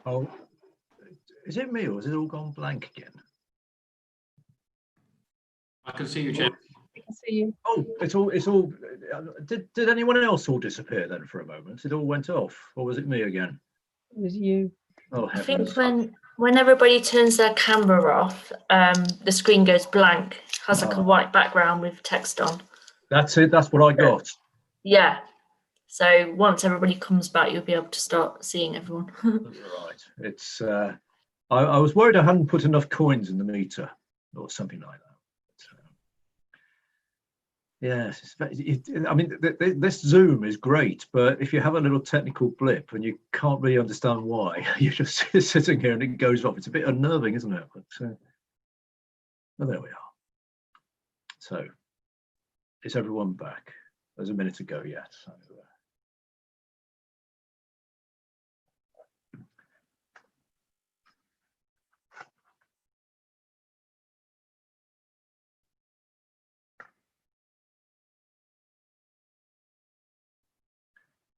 Oh, is it me or has it all gone blank again? I can see you, Chair. I can see you. Oh, it's all. Did anyone else all disappear then for a moment? It all went off, or was it me again? It was you. Oh I think heavens! when everybody turns their camera off, the screen goes blank. Has like a white background with text on. That's it. That's what I got. Yeah. So once everybody comes back, you'll be able to start seeing everyone. Right. It's. I was worried I hadn't put enough coins in the meter, or something like that. Yes, I mean, this Zoom is great, but if you have a little technical blip and you can't really understand why, you're just sitting here and it goes off. It's a bit unnerving, isn't it? But well, there we are. So, is everyone back? There's a minute to go yet. So,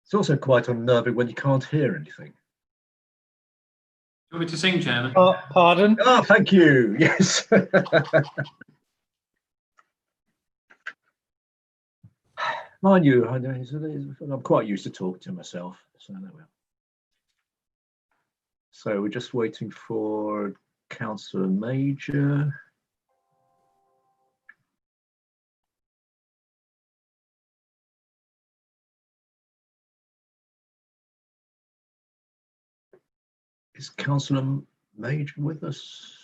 it's also quite unnerving when you can't hear anything. Do you want me to sing, Chairman? Pardon? Oh, thank you. Yes. Mind you, I'm quite used to talking to myself. So there we are. So we're just waiting for Councillor Major. Is Councillor Major with us?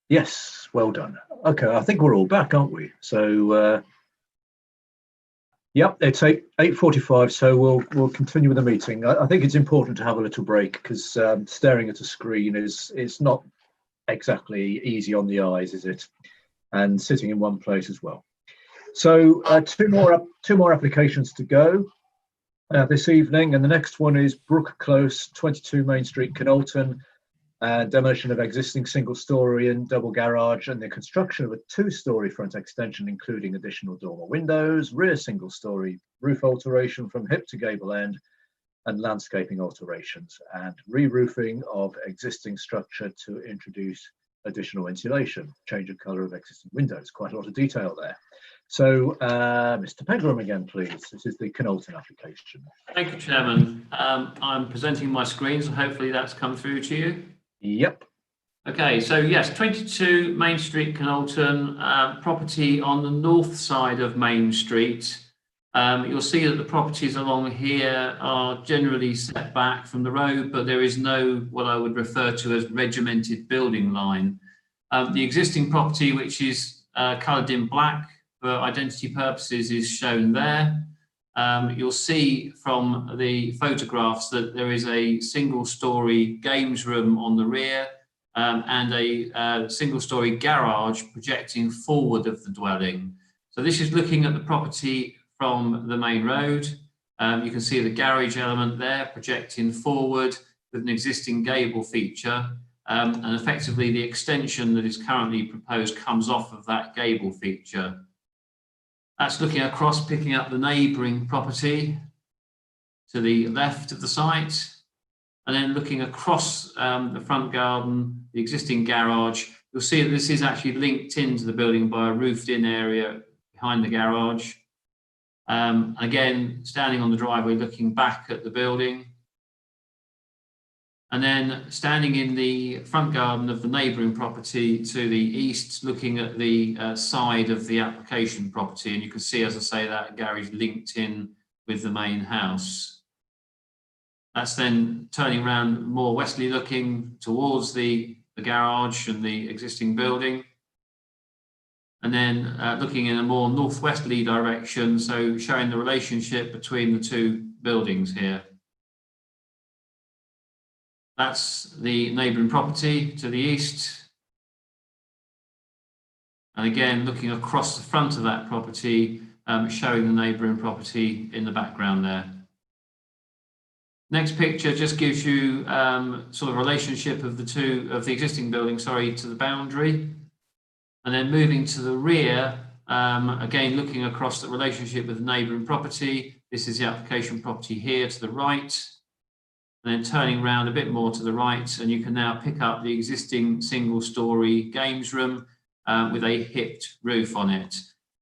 Yes, well done. Okay, I think we're all back, aren't we? So, yep, it's 8:45. So we'll continue with the meeting. I think it's important to have a little break because staring at a screen is not exactly easy on the eyes, is it? And sitting in one place as well. So two more applications to go this evening, and the next one is Brook Close, 22 Main Street, Kenolton, demolition of existing single-storey and double garage, and the construction of a two-storey front extension, including additional dormer windows, rear single-storey roof alteration from hip to gable end, and landscaping alterations, and re-roofing of existing structure to introduce additional insulation, change of colour of existing windows. Quite a lot of detail there. So, Mr. Pegram again, please. This is the Kenolton application. Thank you, Chairman. I'm presenting my screen, so hopefully that's come through to you. Yep. Okay, so yes, 22 Main Street, Kenolton, property on the north side of Main Street. You'll see that the properties along here are generally set back from the road, but there is no what I would refer to as regimented building line. The existing property, which is coloured in black for identity purposes, is shown there. You'll see from the photographs that there is a single-storey games room on the rear and a single-storey garage projecting forward of the dwelling. So this is looking at the property from the main road. You can see the garage element there projecting forward with an existing gable feature, and effectively the extension that is currently proposed comes off of that gable feature. That's looking across, picking up the neighbouring property to the left of the site, and then looking across the front garden, the existing garage. You'll see that this is actually linked into the building by a roofed-in area behind the garage. Again, standing on the driveway, looking back at the building. And then standing in the front garden of the neighbouring property to the east, looking at the side of the application property. And you can see, as I say, that garage linked in with the main house. That's then turning around more westerly looking towards the garage and the existing building. And then looking in a more northwesterly direction, so showing the relationship between the two buildings here. That's the neighbouring property to the east. And again, looking across the front of that property, showing the neighbouring property in the background there. Next picture just gives you sort of relationship of the existing building, sorry, to the boundary. And then moving to the rear, again, looking across the relationship with the neighbouring property. This is the application property here to the right. And then turning around a bit more to the right, and you can now pick up the existing single-storey games room with a hipped roof on it.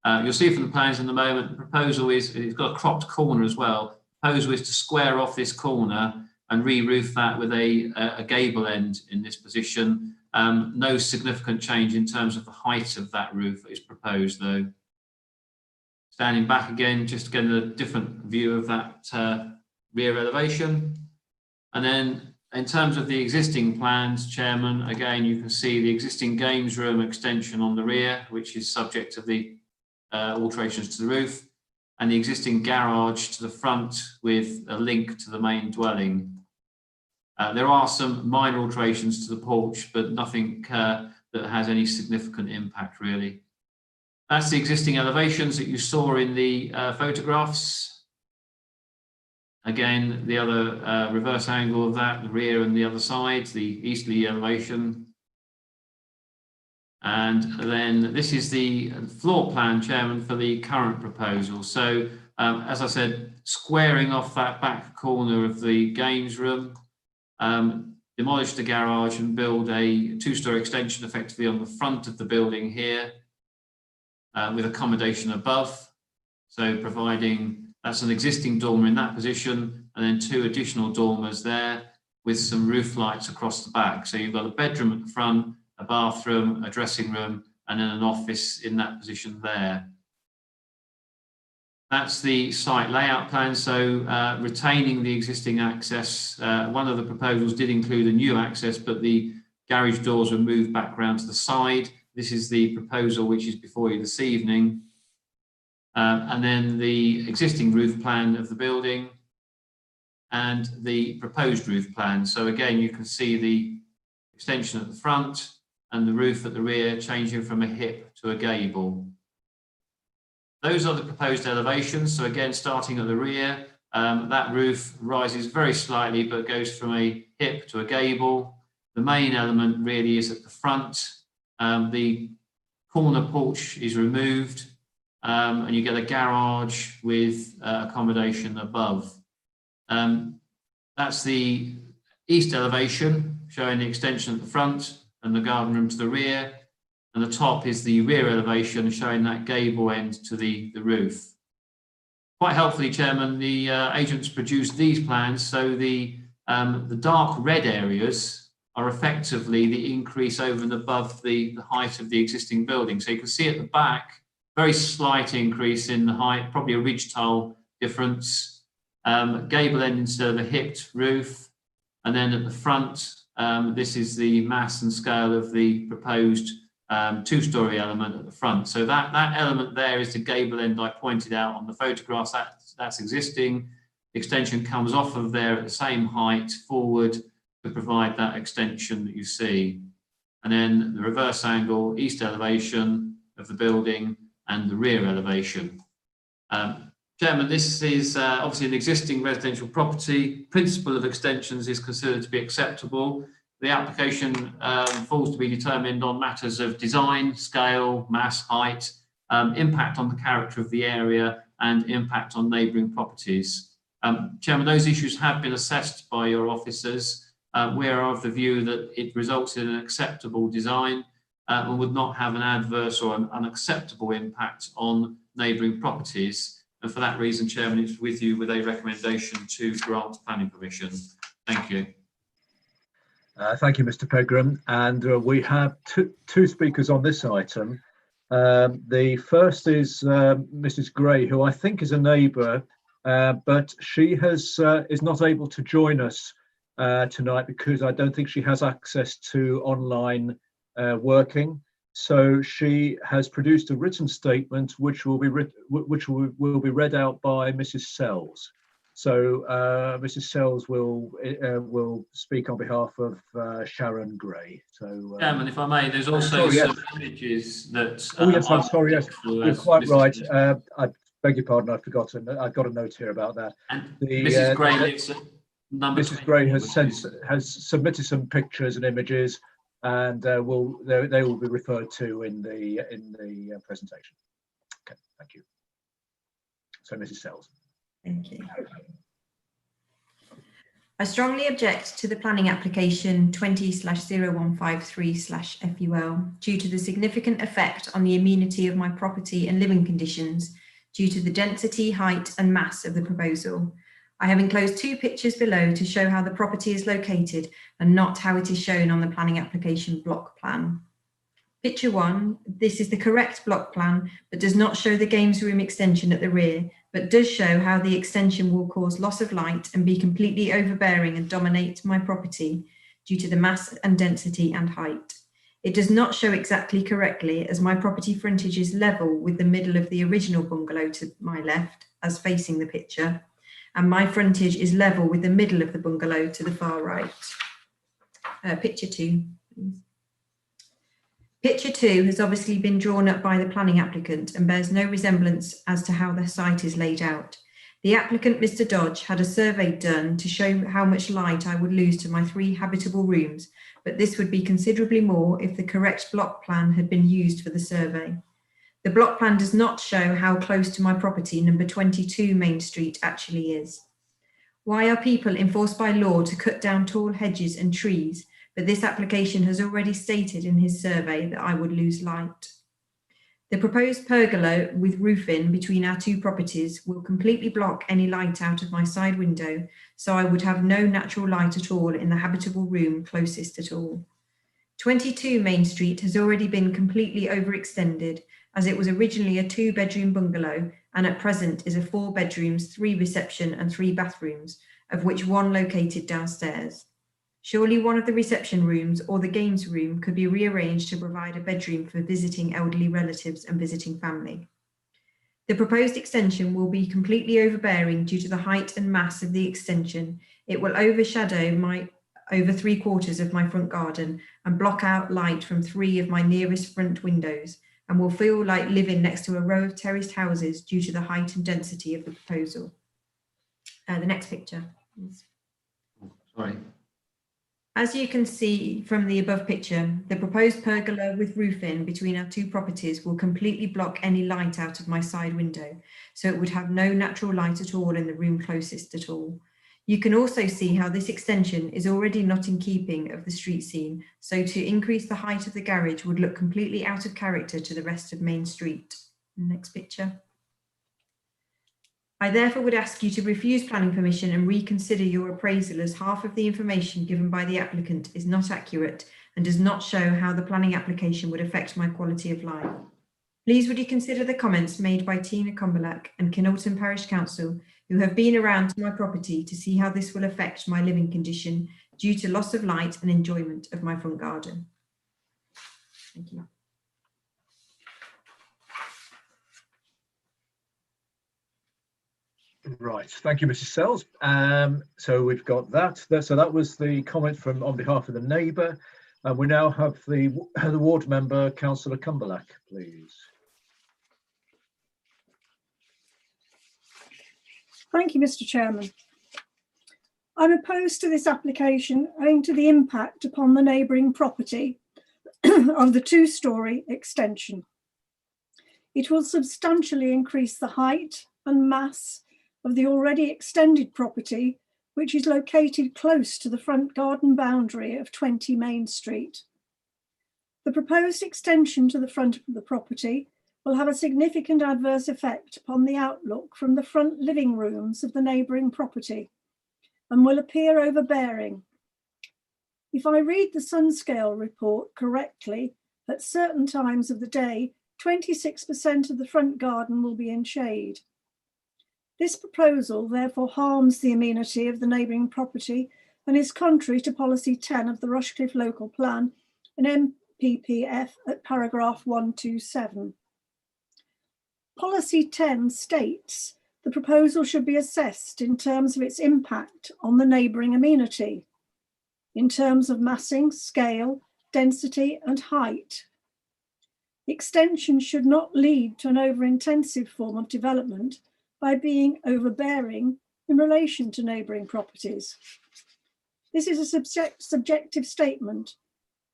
You'll see from the plans in the moment, the proposal is, it's got a cropped corner as well. The proposal is to square off this corner and re-roof that with a gable end in this position. No significant change in terms of the height of that roof is proposed though. Standing back again, just getting a different view of that rear elevation. And then in terms of the existing plans, Chairman, again, you can see the existing games room extension on the rear, which is subject to the alterations to the roof, and the existing garage to the front with a link to the main dwelling. There are some minor alterations to the porch, but nothing that has any significant impact really. That's the existing elevations that you saw in the photographs. Again, the other reverse angle of that, the rear and the other side, the easterly elevation. And then this is the floor plan, Chairman, for the current proposal. So, as I said, squaring off that back corner of the games room, demolish the garage and build a two-story extension effectively on the front of the building here with accommodation above. So providing, that's an existing dormer in that position, and then two additional dormers there with some roof lights across the back. So you've got a bedroom at the front, a bathroom, a dressing room, and then an office in that position there. That's the site layout plan. So retaining the existing access, one of the proposals did include a new access, but the garage doors were moved back round to the side. This is the proposal which is before you this evening. And then the existing roof plan of the building and the proposed roof plan. So again, you can see the extension at the front and the roof at the rear changing from a hip to a gable. Those are the proposed elevations. So again, starting at the rear, that roof rises very slightly, but goes from a hip to a gable. The main element really is at the front. The corner porch is removed, and you get a garage with accommodation above. That's the east elevation, showing the extension at the front and the garden room to the rear. And the top is the rear elevation, showing that gable end to the roof. Quite helpfully, Chairman, the agents produced these plans. So the dark red areas are effectively the increase over and above the height of the existing building. So you can see at the back, very slight increase in the height, probably a ridge tile difference. Gable end instead of a hipped roof. And then at the front, this is the mass and scale of the proposed two-story element at the front. So that element there is the gable end I pointed out on the photographs. That's existing. Extension comes off of there at the same height forward to provide that extension that you see. And then the reverse angle, east elevation of the building and the rear elevation. Chairman, this is obviously an existing residential property. Principle of extensions is considered to be acceptable. The application falls to be determined on matters of design, scale, mass, height, impact on the character of the area, and impact on neighbouring properties. Chairman, those issues have been assessed by your officers. We are of the view that it results in an acceptable design and would not have an adverse or an unacceptable impact on neighbouring properties. And for that reason, Chairman, it's with you with a recommendation to grant planning permission. Thank you. Thank you, Mr. Pegram. And we have two speakers on this item. The first is Mrs. Gray, who I think is a neighbour, but she is not able to join us tonight because I don't think she has access to online working. So she has produced a written statement which will be read out by Mrs. Sells. So Mrs. Sells will speak on behalf of Sharon Gray. So Chairman, if I may, there's also some images that. Oh yes, I'm sorry. Yes, you're quite right. I beg your pardon. I've got a note here about that. And Mrs. Gray lives. Number Mrs. Gray 20, has submitted some pictures and images, and they will be referred to in the presentation. Okay, thank you. So, Mrs. Sells. Thank you. I strongly object to the planning application 20/0153/FUL due to the significant effect on the amenity of my property and living conditions due to the density, height and mass of the proposal. I have enclosed 2 pictures below to show how the property is located and not how it is shown on the planning application block plan. Picture 1, this is the correct block plan, but does not show the games room extension at the rear, but does show how the extension will cause loss of light and be completely overbearing and dominate my property due to the mass and density and height. It does not show exactly correctly, as my property frontage is level with the middle of the original bungalow to my left as facing the picture, and my frontage is level with the middle of the bungalow to the far right. Picture 2, please. Picture 2 has obviously been drawn up by the planning applicant and bears no resemblance as to how the site is laid out. The applicant, Mr. Dodge, had a survey done to show how much light I would lose to my 3 habitable rooms, but this would be considerably more if the correct block plan had been used for the survey. The block plan does not show how close to my property, number 22 Main Street, actually is. Why are people enforced by law to cut down tall hedges and trees, but this application has already stated in his survey that I would lose light? The proposed pergola with roofing between our 2 properties will completely block any light out of my side window, so I would have no natural light at all in the habitable room closest at all. 22 Main Street has already been completely overextended, as it was originally a 2-bedroom bungalow and at present is a 4 bedrooms, 3 reception and 3 bathrooms, of which 1 located downstairs. Surely one of the reception rooms or the games room could be rearranged to provide a bedroom for visiting elderly relatives and visiting family. The proposed extension will be completely overbearing due to the height and mass of the extension. It will overshadow over 3/4 of my front garden and block out light from 3 of my nearest front windows, and will feel like living next to a row of terraced houses due to the height and density of the proposal. The next picture, please. Sorry. As you can see from the above picture, the proposed pergola with roofing between our 2 properties will completely block any light out of my side window, so it would have no natural light at all in the room closest at all. You can also see how this extension is already not in keeping of the street scene, so to increase the height of the garage would look completely out of character to the rest of Main Street. Next picture. I therefore would ask you to refuse planning permission and reconsider your appraisal, as half of the information given by the applicant is not accurate and does not show how the planning application would affect my quality of life. Please would you consider the comments made by Tina Comberlack and Kinalton Parish Council, who have been around to my property to see how this will affect my living condition due to loss of light and enjoyment of my front garden. Thank you. Right, thank you, Mrs. Sells. So we've got that. So that was the comment from on behalf of the neighbour. And we now have the ward member, Councillor Cumberlack, please. Thank you, Mr. Chairman. I'm opposed to this application owing to the impact upon the neighbouring property of the 2-storey extension. It will substantially increase the height and mass of the already extended property, which is located close to the front garden boundary of 20 Main Street. The proposed extension to the front of the property will have a significant adverse effect upon the outlook from the front living rooms of the neighbouring property and will appear overbearing. If I read the sun scale report correctly, at certain times of the day, 26% of the front garden will be in shade. This proposal therefore harms the amenity of the neighbouring property and is contrary to Policy 10 of the Rushcliffe Local Plan and MPPF at paragraph 127. Policy 10 states the proposal should be assessed in terms of its impact on the neighbouring amenity, in terms of massing, scale, density and height. Extension should not lead to an over-intensive form of development by being overbearing in relation to neighbouring properties. This is a subjective statement,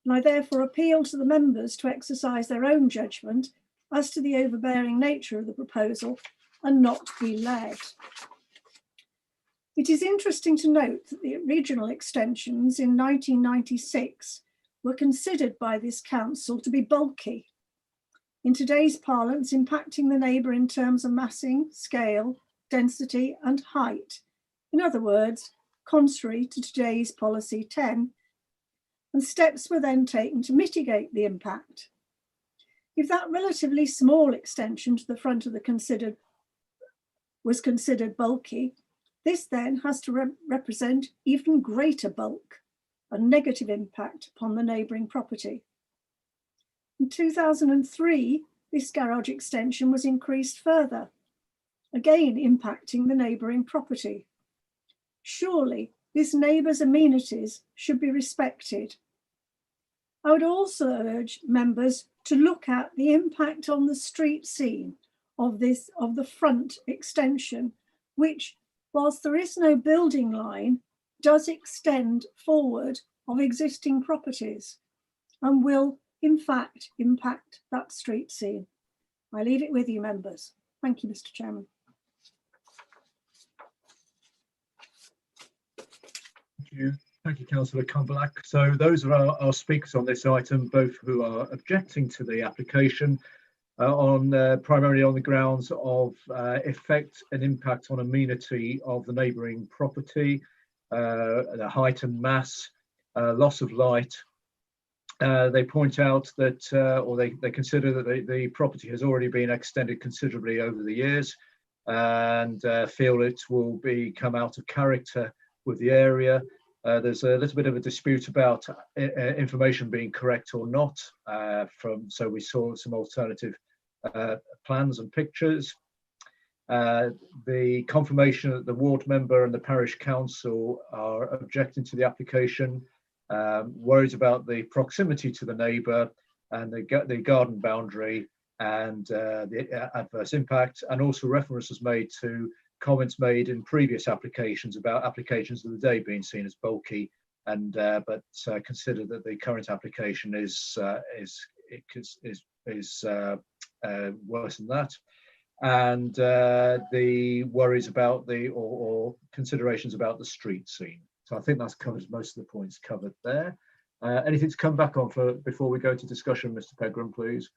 and I therefore appeal to the members to exercise their own judgment as to the overbearing nature of the proposal and not be led. It is interesting to note that the original extensions in 1996 were considered by this council to be bulky. In today's parlance, impacting the neighbour in terms of massing, scale, density and height. In other words, contrary to today's policy 10, and steps were then taken to mitigate the impact. If that relatively small extension to the front of the was considered bulky, this then has to represent even greater bulk and negative impact upon the neighbouring property. In 2003, this garage extension was increased further, again impacting the neighbouring property. Surely this neighbour's amenities should be respected. I would also urge members to look at the impact on the street scene of the front extension, which, whilst there is no building line, does extend forward of existing properties and will in fact impact that street scene. I leave it with you, members. Thank you, Mr. Chairman. Thank you, Councillor Cumberlack. So those are our speakers on this item, both who are objecting to the application primarily on the grounds of effect and impact on amenity of the neighbouring property, the height and mass, loss of light. They point out that, or they consider that the property has already been extended considerably over the years, and feel it will come out of character with the area. There's a little bit of a dispute about information being correct or not. So we saw some alternative plans and pictures. The confirmation that the ward member and the parish council are objecting to the application, worried about the proximity to the neighbour and the garden boundary and the adverse impact, and also reference was made to comments made in previous applications about applications of the day being seen as bulky, and but consider that the current application is worse than that, and the worries about or considerations about the street scene. So I think that covers most of the points covered there. Anything to come back on before we go to discussion, Mr. Pegram, please?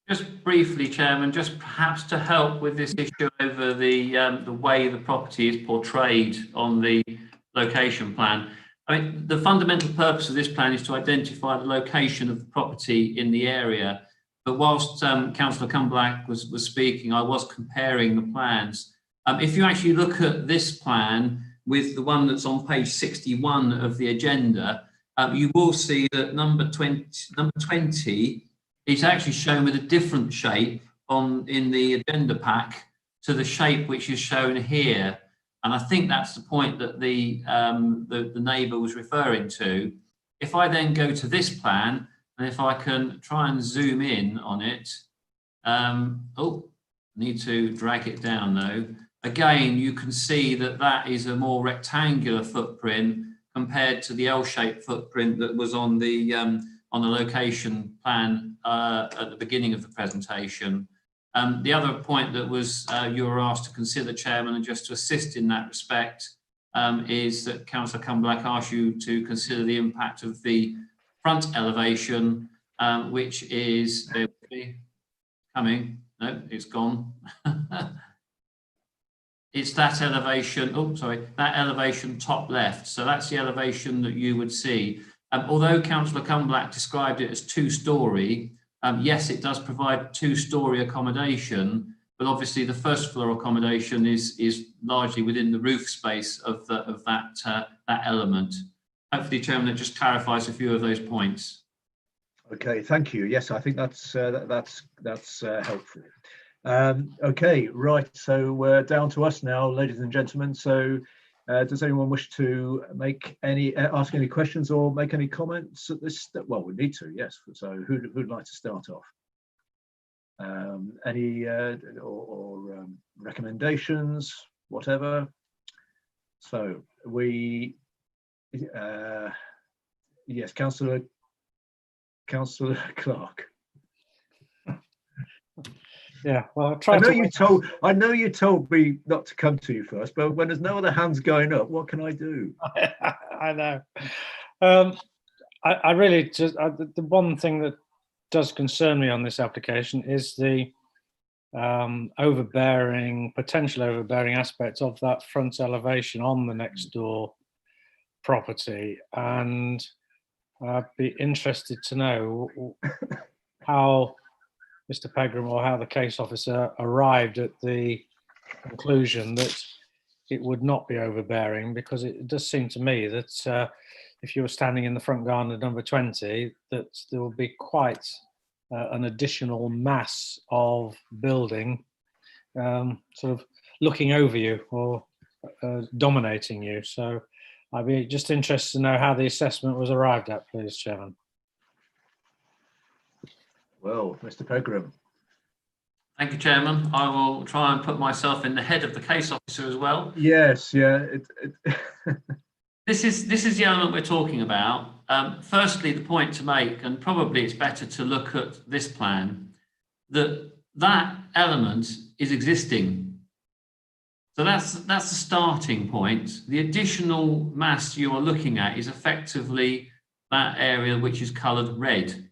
Just briefly, Chairman, just perhaps to help with this issue over the way the property is portrayed on the location plan. I mean, the fundamental purpose of this plan is to identify the location of the property in the area. But whilst Councillor Cumberlack was speaking, I was comparing the plans. If you actually look at this plan with the one that's on page 61 of the agenda, you will see that number 20 is actually shown with a different shape in the agenda pack to the shape which is shown here. And I think that's the point that the neighbour was referring to. If I then go to this plan, and if I can try and zoom in on it, need to drag it down though. Again, you can see that that is a more rectangular footprint compared to the L-shaped footprint that was on the location plan at the beginning of the presentation. The other point that was you were asked to consider, Chairman, and just to assist in that respect, is that Councillor Cumberlack asked you to consider the impact of the front elevation, which is coming. No, it's gone. It's that elevation. Oh, sorry, that elevation top left. So that's the elevation that you would see. Although Councillor Cumberlack described it as two-storey, yes, it does provide two-storey accommodation, but obviously the first floor accommodation is largely within the roof space of that element. Hopefully, Chairman, it just clarifies a few of those points. Okay, thank you. Yes, I think that's helpful. Okay, right. So we're down to us now, ladies and gentlemen. So does anyone wish to ask any questions or make any comments at this? Well, we need to, yes. So who'd like to start off? Any recommendations, whatever. So Yes, Councillor Clark. Yeah, well, I know you told me not to come to you first, but when there's no other hands going up, what can I do? I know. I really just the one thing that does concern me on this application is the potential overbearing aspects of that front elevation on the next door property, and I'd be interested to know how Mr. Pegram or how the case officer arrived at the conclusion that it would not be overbearing, because it does seem to me that if you were standing in the front garden of number 20, that there would be quite an additional mass of building sort of looking over you or dominating you. So I'd be just interested to know how the assessment was arrived at, please, Chairman. Well, Mr. Pegram. Thank you, Chairman. I will try and put myself in the head of the case officer as well. Yes, yeah. This is the element we're talking about. Firstly, the point to make, and probably it's better to look at this plan, that element is existing. So that's the starting point. The additional mass you are looking at is effectively that area which is coloured red.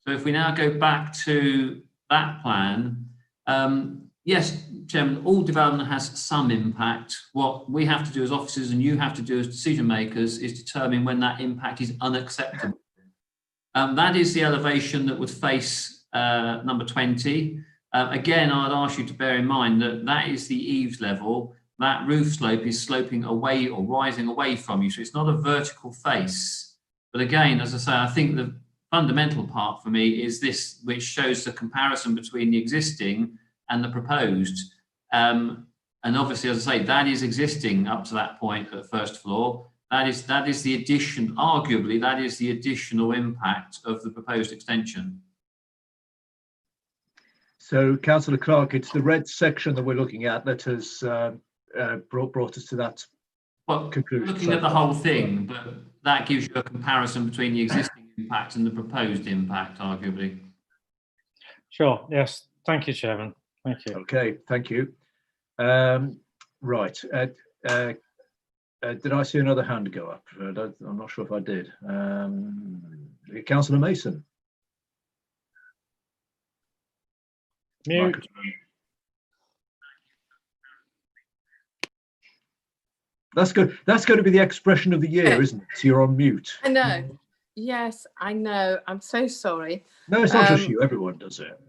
So if we now go back to that plan, yes, Chairman, all development has some impact. What we have to do as officers and you have to do as decision makers is determine when that impact is unacceptable. That is the elevation that would face number 20. Again, I'd ask you to bear in mind that that is the eaves level. That roof slope is sloping away or rising away from you. So it's not a vertical face. But again, as I say, I think the fundamental part for me is this, which shows the comparison between the existing and the proposed. And obviously, as I say, that is existing up to that point at the first floor. That is the addition, arguably, that is the additional impact of the proposed extension. So, Councillor Clark, it's the red section that we're looking at that has brought us to that conclusion. Looking at the whole thing, but that gives you a comparison between the existing impact and the proposed impact, arguably. Sure, yes. Thank you, Chairman. Thank you. Okay, thank you. Right. Did I see another hand go up? I'm not sure if I did. Councillor Mason. Mute. That's good. That's going to be the expression of the year, isn't it? So you're on mute. I know. Yes, I know. I'm so sorry. No, it's not just you. Everyone does it.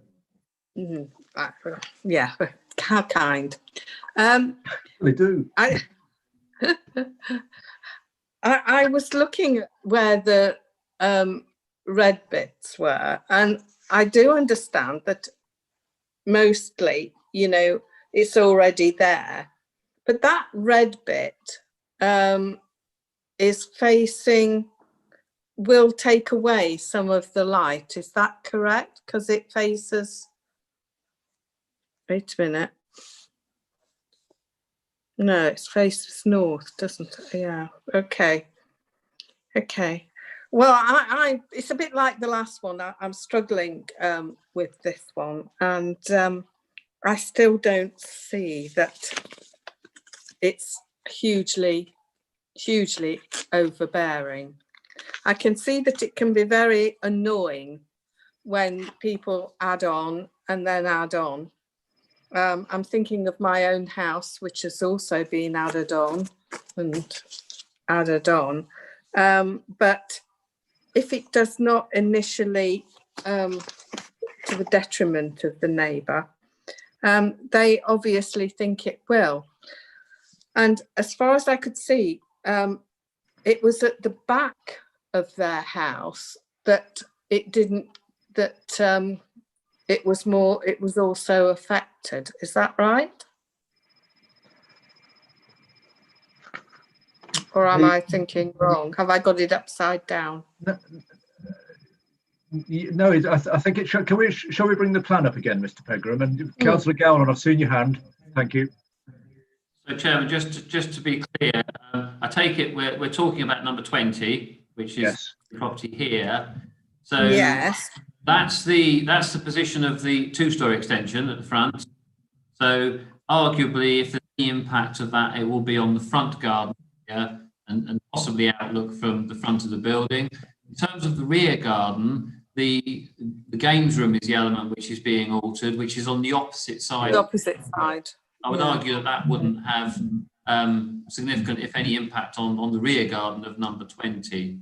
Yeah, how kind. They do. I was looking at where the red bits were, and I do understand that mostly, you know, it's already there. But that red bit is facing, will take away some of the light. Is that correct? Because it faces, wait a minute. No, it faces north, doesn't it? Yeah, okay. Okay. Well, it's a bit like the last one. I'm struggling with this one, and I still don't see that it's hugely overbearing. I can see that it can be very annoying when people add on and then add on. I'm thinking of my own house, which has also been added on and added on. But if it does not initially to the detriment of the neighbour, they obviously think it will. And as far as I could see, it was at the back of their house that it didn't, that it was also affected. Is that right? Or am I thinking wrong? Have I got it upside down? No, I think it should. Shall we bring the plan up again, Mr. Pegram? And Councillor Gowland, I've seen your hand. Thank you. So, Chairman, just to be clear, I take it we're talking about number 20, which is the property here. So Yes. that's the position of the two-story extension at the front. So arguably, if there's any impact of that, it will be on the front garden, and possibly outlook from the front of the building. In terms of the rear garden, the games room is the element which is being altered, which is on the opposite side. The opposite side. I would argue that wouldn't have significant, if any, impact on the rear garden of number 20.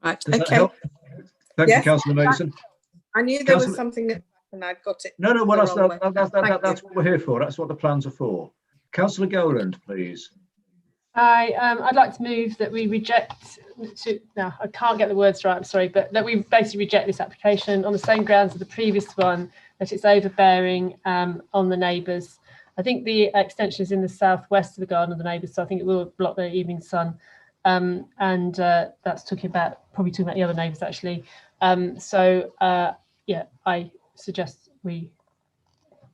Right. Does that Okay. help? Thank you, Yes, Councillor Mason. I knew there was Councillor- something and I'd got it. No, well, the wrong way. that's what we're here for. That's what the plans are for. Councillor Gowland, please. I'd like to move that we reject. No, I can't get the words right. I'm sorry, but that we basically reject this application on the same grounds as the previous one, that it's overbearing on the neighbours. I think the extension is in the southwest of the garden of the neighbours, so I think it will block the evening sun, and that's probably talking about the other neighbours actually. Yeah, I suggest we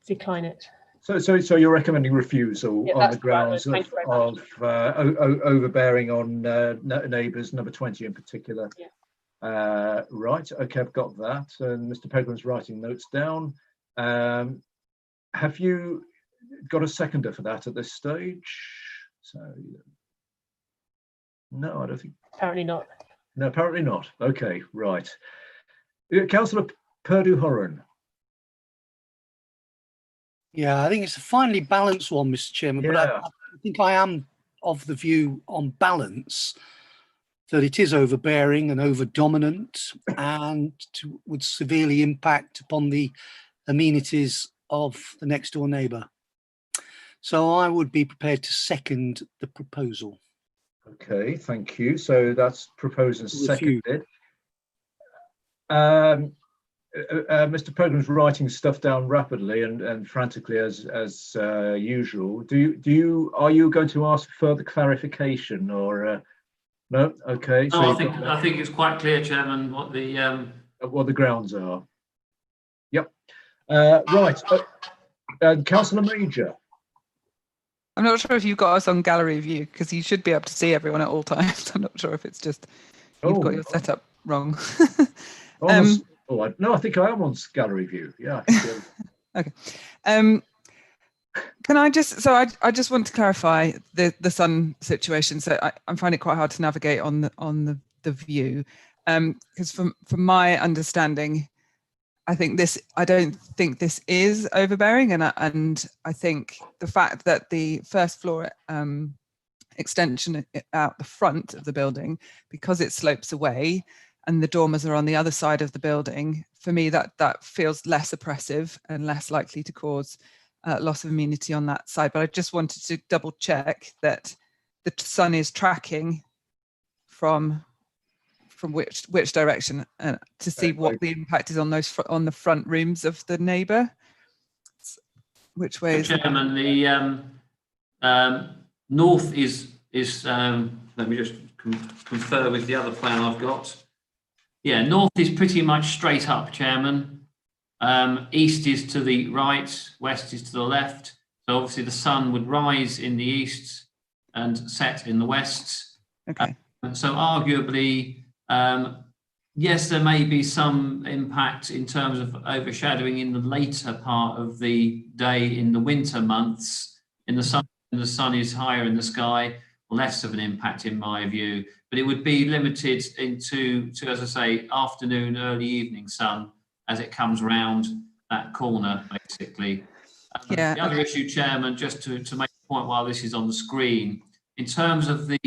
decline it. So you're recommending refusal Yeah, on that's the the right grounds word. Thank you very much. of overbearing on neighbours, number 20 in particular. Yeah. Right, okay, I've got that. And Mr. Pegram's writing notes down. Have you got a seconder for that at this stage? So, no, I don't think. Apparently not. No, apparently not. Okay, right. Councillor Purdue-Horan. Yeah, I think it's a finely balanced one, Mr. Chairman, but I think I am of the view on balance that it is overbearing and over dominant and would severely impact upon the amenities of the next door neighbour. So I would be prepared to second the proposal. Okay, thank you. So that's proposed and seconded. Mr. Program's writing stuff down rapidly and frantically as usual. Are you going to ask for further clarification or no? Okay. No, I think it's quite clear, Chairman, what the grounds are. Yep. Right. Councillor Major. I'm not sure if you've got us on gallery view because you should be able to see everyone at all times. I'm not sure if it's just you've got your setup wrong. No, I think I am on gallery view. Yeah. Okay. Can I just? So I just want to clarify the sun situation. So I'm finding it quite hard to navigate on the view, because from my understanding, I don't think this is overbearing, and I think the fact that the first floor extension out the front of the building, because it slopes away and the dormers are on the other side of the building, for me that feels less oppressive and less likely to cause loss of amenity on that side. But I just wanted to double check that the sun is tracking from which direction to see what the impact is on the front rooms of the neighbour. Which way is Chairman, the north is let me just confer with the other plan I've got. Yeah, north is pretty much straight up, Chairman. East is to the right, west is to the left. So obviously the sun would rise in the east and set in the west. Okay. So arguably, yes, there may be some impact in terms of overshadowing in the later part of the day in the winter months. In the sun, when the sun is higher in the sky, less of an impact in my view. But it would be limited to as I say, afternoon, early evening sun as it comes round that corner, basically. Yeah. The other issue, Chairman, just to make a point while this is on the screen, in terms of the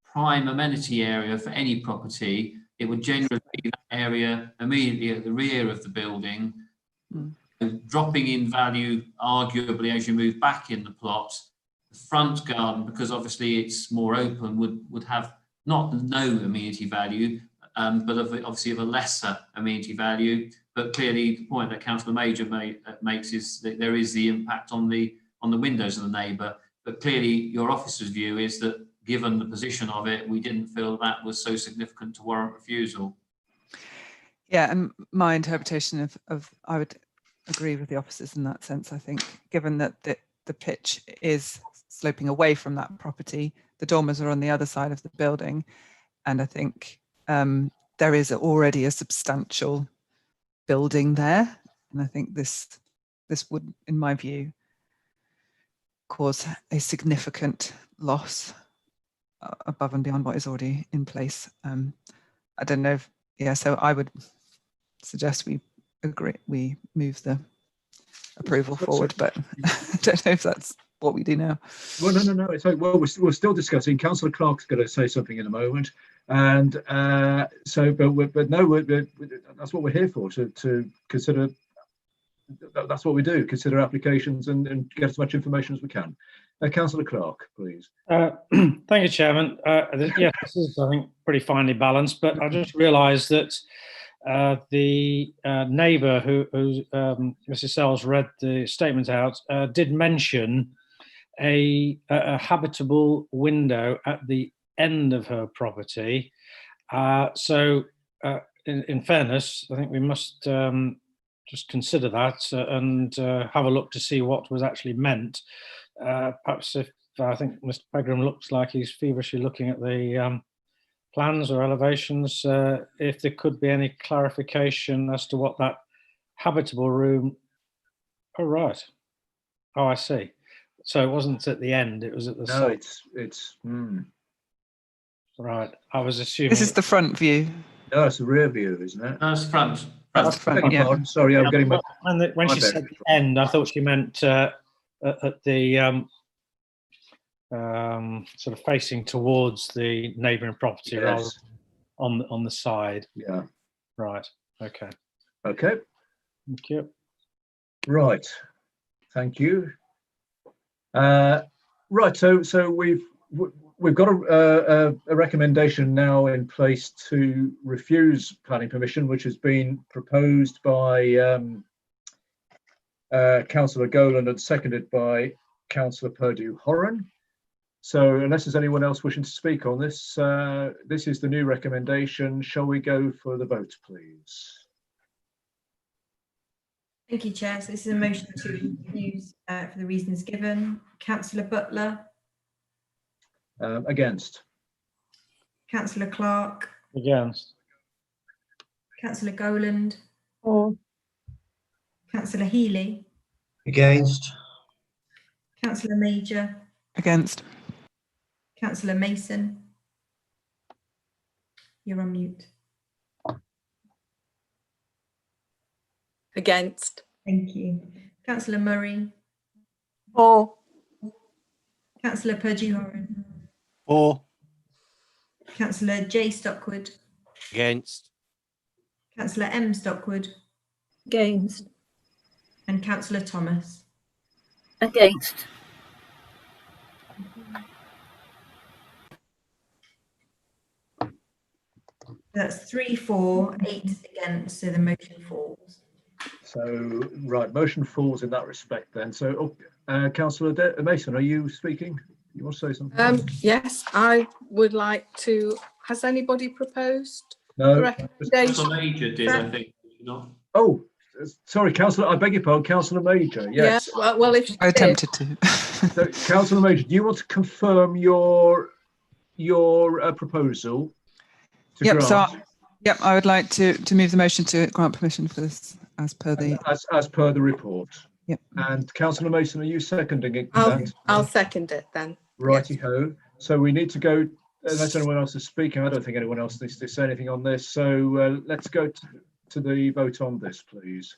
prime amenity area for any property, it would generally be that area immediately at the rear of the building, dropping in value arguably as you move back in the plot. The front garden, because obviously it's more open, would have not no amenity value, but obviously of a lesser amenity value. But clearly, the point that Councillor Major makes is that there is the impact on the windows of the neighbour. But clearly, your officer's view is that, given the position of it, we didn't feel that was so significant to warrant refusal. Yeah, and my interpretation of I would agree with the officers in that sense. I think, given that the pitch is sloping away from that property. The dormers are on the other side of the building, and I think there is already a substantial building there, and I think this would, in my view, cause a significant loss above and beyond what is already in place. I don't know if, so I would suggest we move the approval forward, but I don't know if that's what we do now. Well, no. It's like, well, we're still discussing. Councillor Clark's going to say something in a moment, and that's what we're here for, to consider. That's what we do: consider applications and get as much information as we can. Councillor Clark, please. Thank you, Chairman. Yes, this is, I think, pretty finely balanced, but I just realised that the neighbour who Mrs. Sells read the statement out did mention a habitable window at the end of her property. So, in fairness, I think we must just consider that and have a look to see what was actually meant. Perhaps if I think Mr. Pegram looks like he's feverishly looking at the plans or elevations, if there could be any clarification as to what that habitable room. Oh, right. Oh, I see. So it wasn't at the end; it was at the side. No, it's. Right. I was assuming This is the front view. No, it's the rear view, isn't it? No, it's front. That's the front. Yeah. Pardon, sorry, I'm getting my. When she said the end, I thought she meant at the sort of facing towards the neighbouring property, rather Yes. on the side. Yeah. Right. Okay. Okay. Thank you. Right. Thank you. Right. So we've got a recommendation now in place to refuse planning permission, which has been proposed by Councillor Goland and seconded by Councillor Purdue-Horan. So unless there's anyone else wishing to speak on this, this is the new recommendation. Shall we go for the vote, please? Thank you, Chair. So this is a motion to refuse for the reasons given. Councillor Butler. Against. Councillor Clark. Against. Councillor Goland. For. Councillor Healy. Against. Councillor Major. Against. Councillor Mason. You're on mute. Against. Thank you. Councillor Murray. For. Councillor Purdue-Horan. For. Councillor J. Stockwood. Against. Councillor M. Stockwood. Against. And Councillor Thomas. Against. That's 3 for, 8 against, so the motion falls. So, right, motion falls in that respect then. So, Councillor Mason, are you speaking? You want to say something? Yes, I would like to. Has anybody proposed? No. The recommendation? Councillor Major did, I think. Did you not? Oh, sorry, Councillor. I beg your pardon, Councillor Major. Yes. Yeah, well, if I attempted to. So, Councillor Major, do you want to confirm your proposal? To Yep. grant? So, I would like to move the motion to grant permission for this as per the as per the report. Yep. And Councillor Mason, are you seconding it? I'll second it then. Righty ho. So we need to go. Unless anyone else is speaking, I don't think anyone else needs to say anything on this. So let's go to the vote on this, please.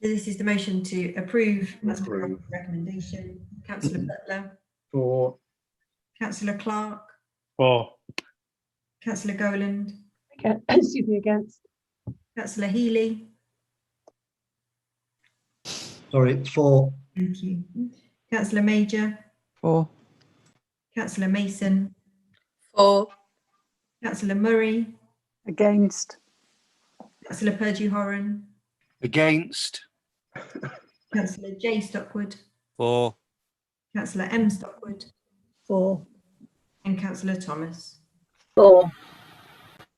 This is the motion to approve as per the recommendation. Councillor Butler. For. Councillor Clark. For. Councillor Goland. Excuse me, against. Councillor Healy. Sorry, for. Thank you. Councillor Major. For. Councillor Mason. For. Councillor Murray. Against. Councillor Purdue-Horan. Against. Councillor J. Stockwood. For. Councillor M. Stockwood. For. And Councillor Thomas. For.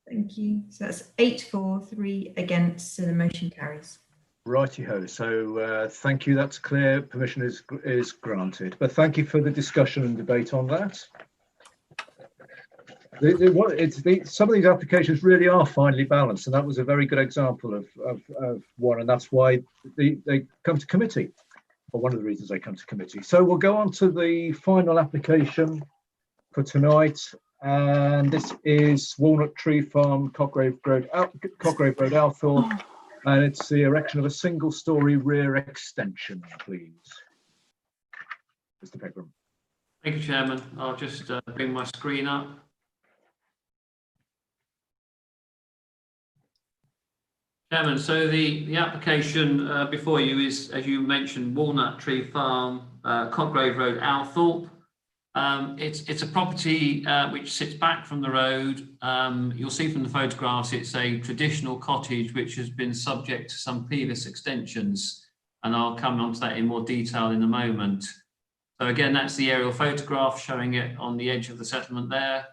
Thank you. So that's 8 for, 3 against, so the motion carries. Righty-ho. So thank you. That's clear. Permission is granted. But thank you for the discussion and debate on that. Some of these applications really are finely balanced, and that was a very good example of one, and that's why they come to committee, or one of the reasons they come to committee. So we'll go on to the final application for tonight, and this is Walnut Tree Farm, Cotgrave Road, Althorpe, and it's the erection of a single-storey rear extension, please. Mr. Pegram. Thank you, Chairman. I'll just bring my screen up. Chairman, so the application before you is, as you mentioned, Walnut Tree Farm, Cotgrave Road, Althorpe. It's a property which sits back from the road. You'll see from the photographs it's a traditional cottage which has been subject to some previous extensions, and I'll come on to that in more detail in a moment. So again, that's the aerial photograph showing it on the edge of the settlement there.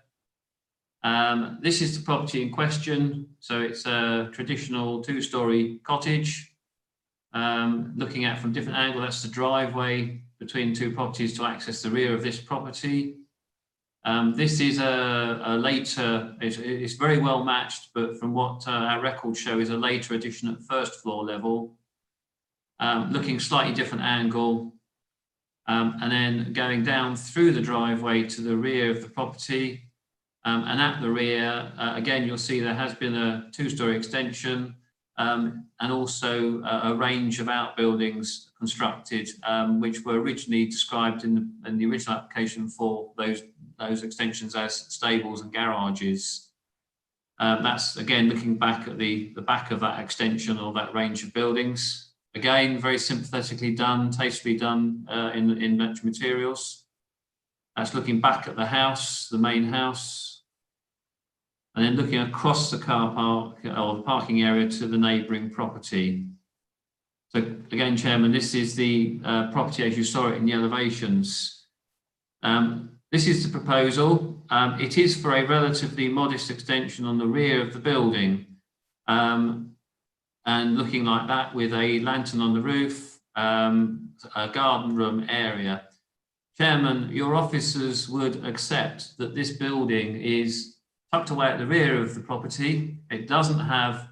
This is the property in question. So it's a traditional two-storey cottage. Looking at from a different angle, that's the driveway between two properties to access the rear of this property. This is a later, it's very well matched, but from what our records show is a later addition at first floor level. Looking slightly different angle. And then going down through the driveway to the rear of the property. And at the rear, again, you'll see there has been a two-storey extension and also a range of outbuildings constructed, which were originally described in the original application for those extensions as stables and garages. That's, again, looking back at the back of that extension or that range of buildings. Again, very sympathetically done, tastefully done in natural materials. That's looking back at the house, the main house. And then looking across the car park or the parking area to the neighbouring property. So again, Chairman, this is the property as you saw it in the elevations. This is the proposal. It is for a relatively modest extension on the rear of the building. And looking like that with a lantern on the roof, a garden room area. Chairman, your officers would accept that this building is tucked away at the rear of the property. It doesn't have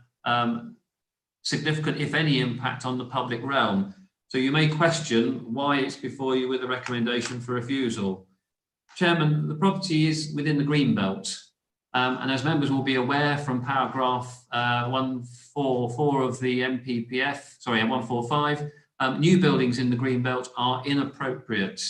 significant, if any, impact on the public realm. So you may question why it's before you with a recommendation for refusal. Chairman, the property is within the green belt. And as members will be aware from paragraph 144 of the MPPF, sorry, 145, new buildings in the green belt are inappropriate.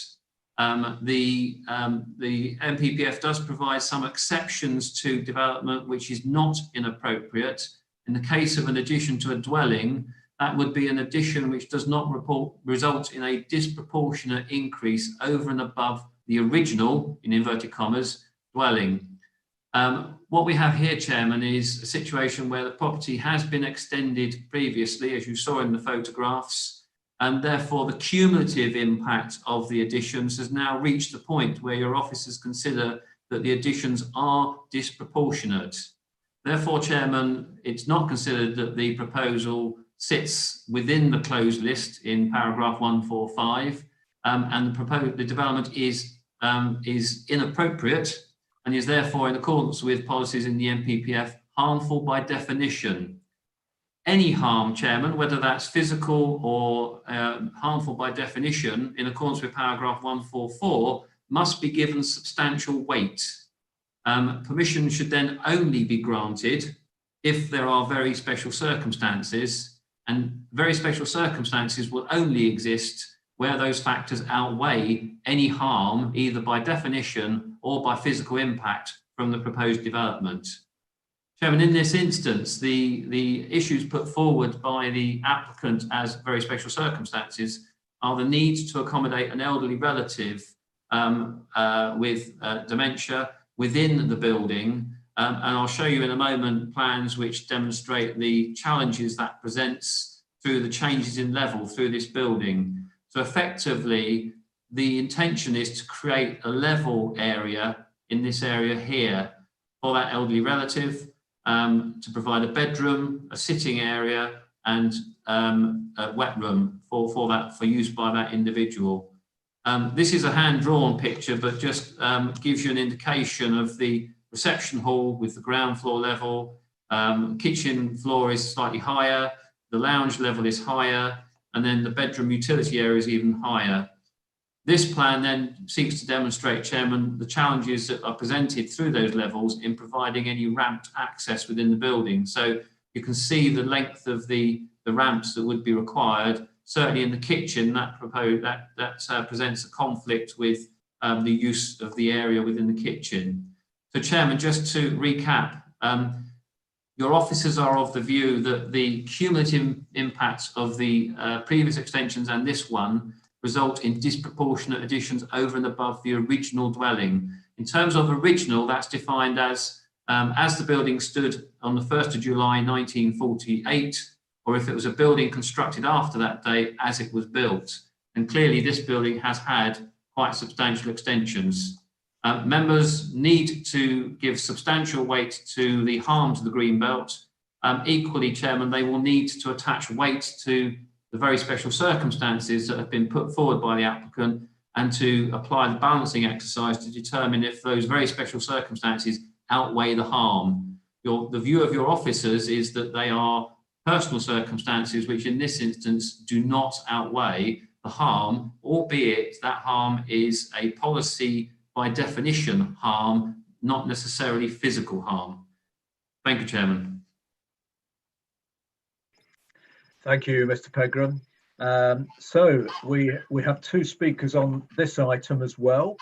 The MPPF does provide some exceptions to development which is not inappropriate. In the case of an addition to a dwelling, that would be an addition which does not result in a disproportionate increase over and above the original, in inverted commas, dwelling. What we have here, Chairman, is a situation where the property has been extended previously, as you saw in the photographs, and therefore the cumulative impact of the additions has now reached the point where your officers consider that the additions are disproportionate. Therefore, Chairman, it's not considered that the proposal sits within the closed list in paragraph 145, and the development is inappropriate and is therefore in accordance with policies in the MPPF harmful by definition. Any harm, Chairman, whether that's physical or harmful by definition, in accordance with paragraph 144, must be given substantial weight. Permission should then only be granted if there are very special circumstances, and very special circumstances will only exist where those factors outweigh any harm, either by definition or by physical impact from the proposed development. Chairman, in this instance, the issues put forward by the applicant as very special circumstances are the need to accommodate an elderly relative with dementia within the building. And I'll show you in a moment plans which demonstrate the challenges that presents through the changes in level through this building. So effectively, the intention is to create a level area in this area here for that elderly relative, to provide a bedroom, a sitting area, and a wet room for use by that individual. This is a hand-drawn picture, but just gives you an indication of the reception hall with the ground floor level. Kitchen floor is slightly higher, the lounge level is higher, and then the bedroom utility area is even higher. This plan then seeks to demonstrate, Chairman, the challenges that are presented through those levels in providing any ramped access within the building. So you can see the length of the ramps that would be required. Certainly in the kitchen, that presents a conflict with the use of the area within the kitchen. So, Chairman, just to recap, your officers are of the view that the cumulative impacts of the previous extensions and this one result in disproportionate additions over and above the original dwelling. In terms of original, that's defined as the building stood on the 1st of July 1948, or if it was a building constructed after that date as it was built. And clearly this building has had quite substantial extensions. Members need to give substantial weight to the harm to the greenbelt. Equally, Chairman, they will need to attach weight to the very special circumstances that have been put forward by the applicant and to apply the balancing exercise to determine if those very special circumstances outweigh the harm. The view of your officers is that they are personal circumstances which in this instance do not outweigh the harm, albeit that harm is a policy by definition harm, not necessarily physical harm. Thank you, Chairman. Thank you, Mr. Pegram. So we have two speakers on this item as well.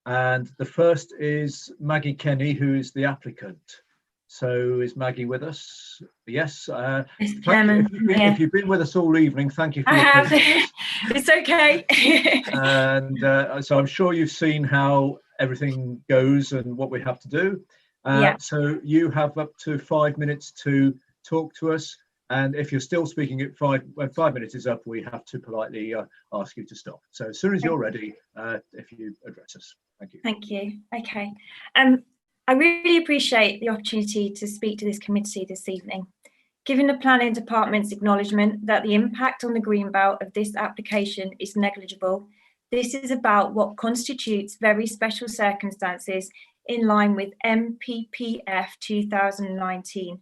And the first is Maggie Kenny, who is the applicant. So is Maggie with us? Yes. Mr. Chairman, if you've been with us all evening, thank you for your I have. patience. It's okay. And so I'm sure you've seen how everything goes and what we have to do. Yeah. So you have up to 5 minutes to talk to us. And if you're still speaking at when 5 minutes is up, we have to politely ask you to stop. So as soon as you're ready, if you address us. Thank you. Thank you. Okay. I really appreciate the opportunity to speak to this committee this evening. Given the Planning Department's acknowledgement that the impact on the greenbelt of this application is negligible, this is about what constitutes very special circumstances in line with MPPF 2019.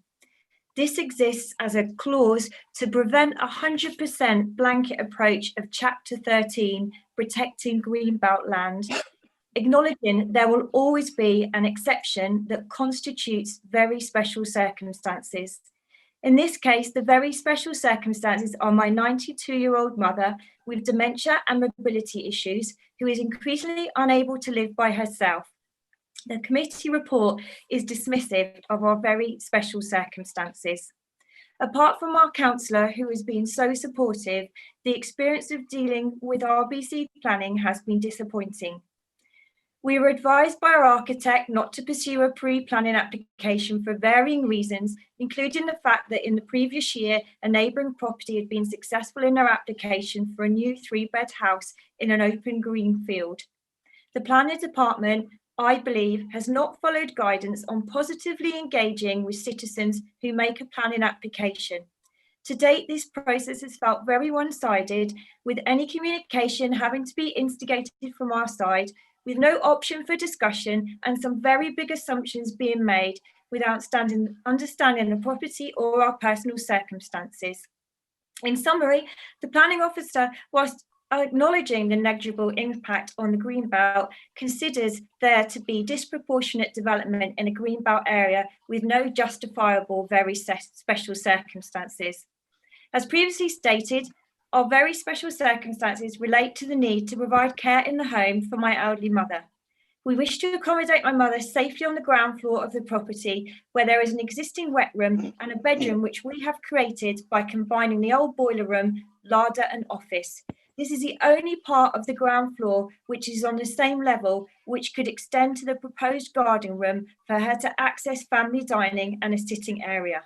This exists as a clause to prevent 100% blanket approach of Chapter 13, protecting greenbelt land, acknowledging there will always be an exception that constitutes very special circumstances. In this case, the very special circumstances are my 92-year-old mother with dementia and mobility issues who is increasingly unable to live by herself. The committee report is dismissive of our very special circumstances. Apart from our councillor, who has been so supportive, the experience of dealing with RBC planning has been disappointing. We were advised by our architect not to pursue a pre-planning application for varying reasons, including the fact that in the previous year, a neighbouring property had been successful in their application for a new 3-bed house in an open green field. The Planning Department, I believe, has not followed guidance on positively engaging with citizens who make a planning application. To date, this process has felt very one-sided, with any communication having to be instigated from our side, with no option for discussion and some very big assumptions being made without understanding the property or our personal circumstances. In summary, the planning officer, whilst acknowledging the negligible impact on the greenbelt, considers there to be disproportionate development in a greenbelt area with no justifiable very special circumstances. As previously stated, our very special circumstances relate to the need to provide care in the home for my elderly mother. We wish to accommodate my mother safely on the ground floor of the property, where there is an existing wet room and a bedroom which we have created by combining the old boiler room, larder and office. This is the only part of the ground floor which is on the same level, which could extend to the proposed garden room for her to access family dining and a sitting area.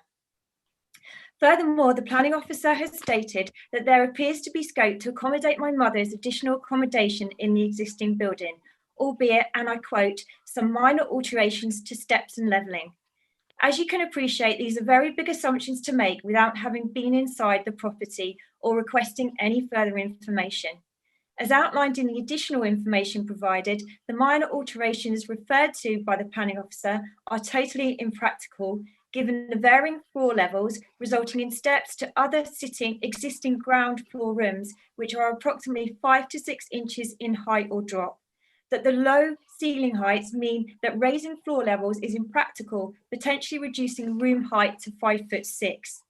Furthermore, the planning officer has stated that there appears to be scope to accommodate my mother's additional accommodation in the existing building, albeit, and I quote, some minor alterations to steps and levelling. As you can appreciate, these are very big assumptions to make without having been inside the property or requesting any further information. As outlined in the additional information provided, the minor alterations referred to by the planning officer are totally impractical, given the varying floor levels, resulting in steps to other existing ground floor rooms, which are approximately 5 to 6 inches in height or drop. That the low ceiling heights mean that raising floor levels is impractical, potentially reducing room height to 5'6".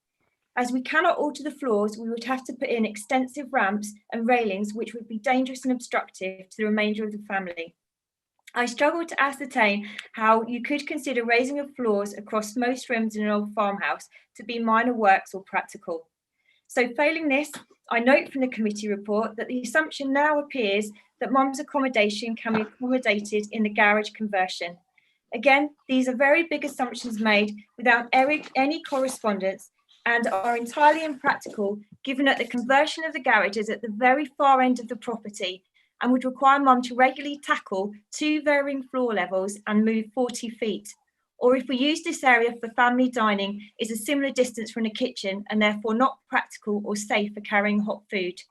As we cannot alter the floors, we would have to put in extensive ramps and railings, which would be dangerous and obstructive to the remainder of the family. I struggled to ascertain how you could consider raising of floors across most rooms in an old farmhouse to be minor works or practical. So failing this, I note from the committee report that the assumption now appears that mum's accommodation can be accommodated in the garage conversion. Again, these are very big assumptions made without any correspondence and are entirely impractical, given that the conversion of the garage is at the very far end of the property and would require mum to regularly tackle 2 varying floor levels and move 40 feet. Or if we use this area for family dining, is a similar distance from the kitchen and therefore not practical or safe for carrying hot food.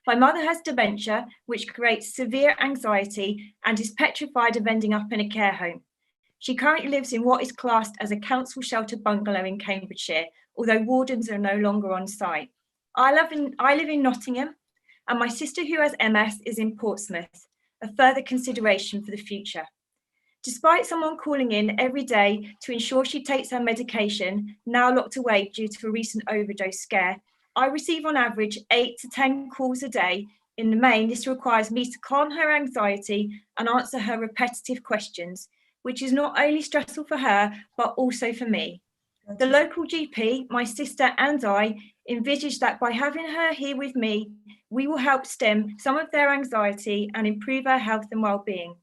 My mother has dementia, which creates severe anxiety and is petrified of ending up in a care home. She currently lives in what is classed as a council shelter bungalow in Cambridgeshire, although wardens are no longer on site. I live in Nottingham, and my sister who has MS is in Portsmouth, a further consideration for the future. Despite someone calling in every day to ensure she takes her medication, now locked away due to a recent overdose scare, I receive on average 8 to 10 calls a day. In the main, this requires me to calm her anxiety and answer her repetitive questions, which is not only stressful for her, but also for me. The local GP, my sister and I envisage that by having her here with me, we will help stem some of their anxiety and improve her health and well-being.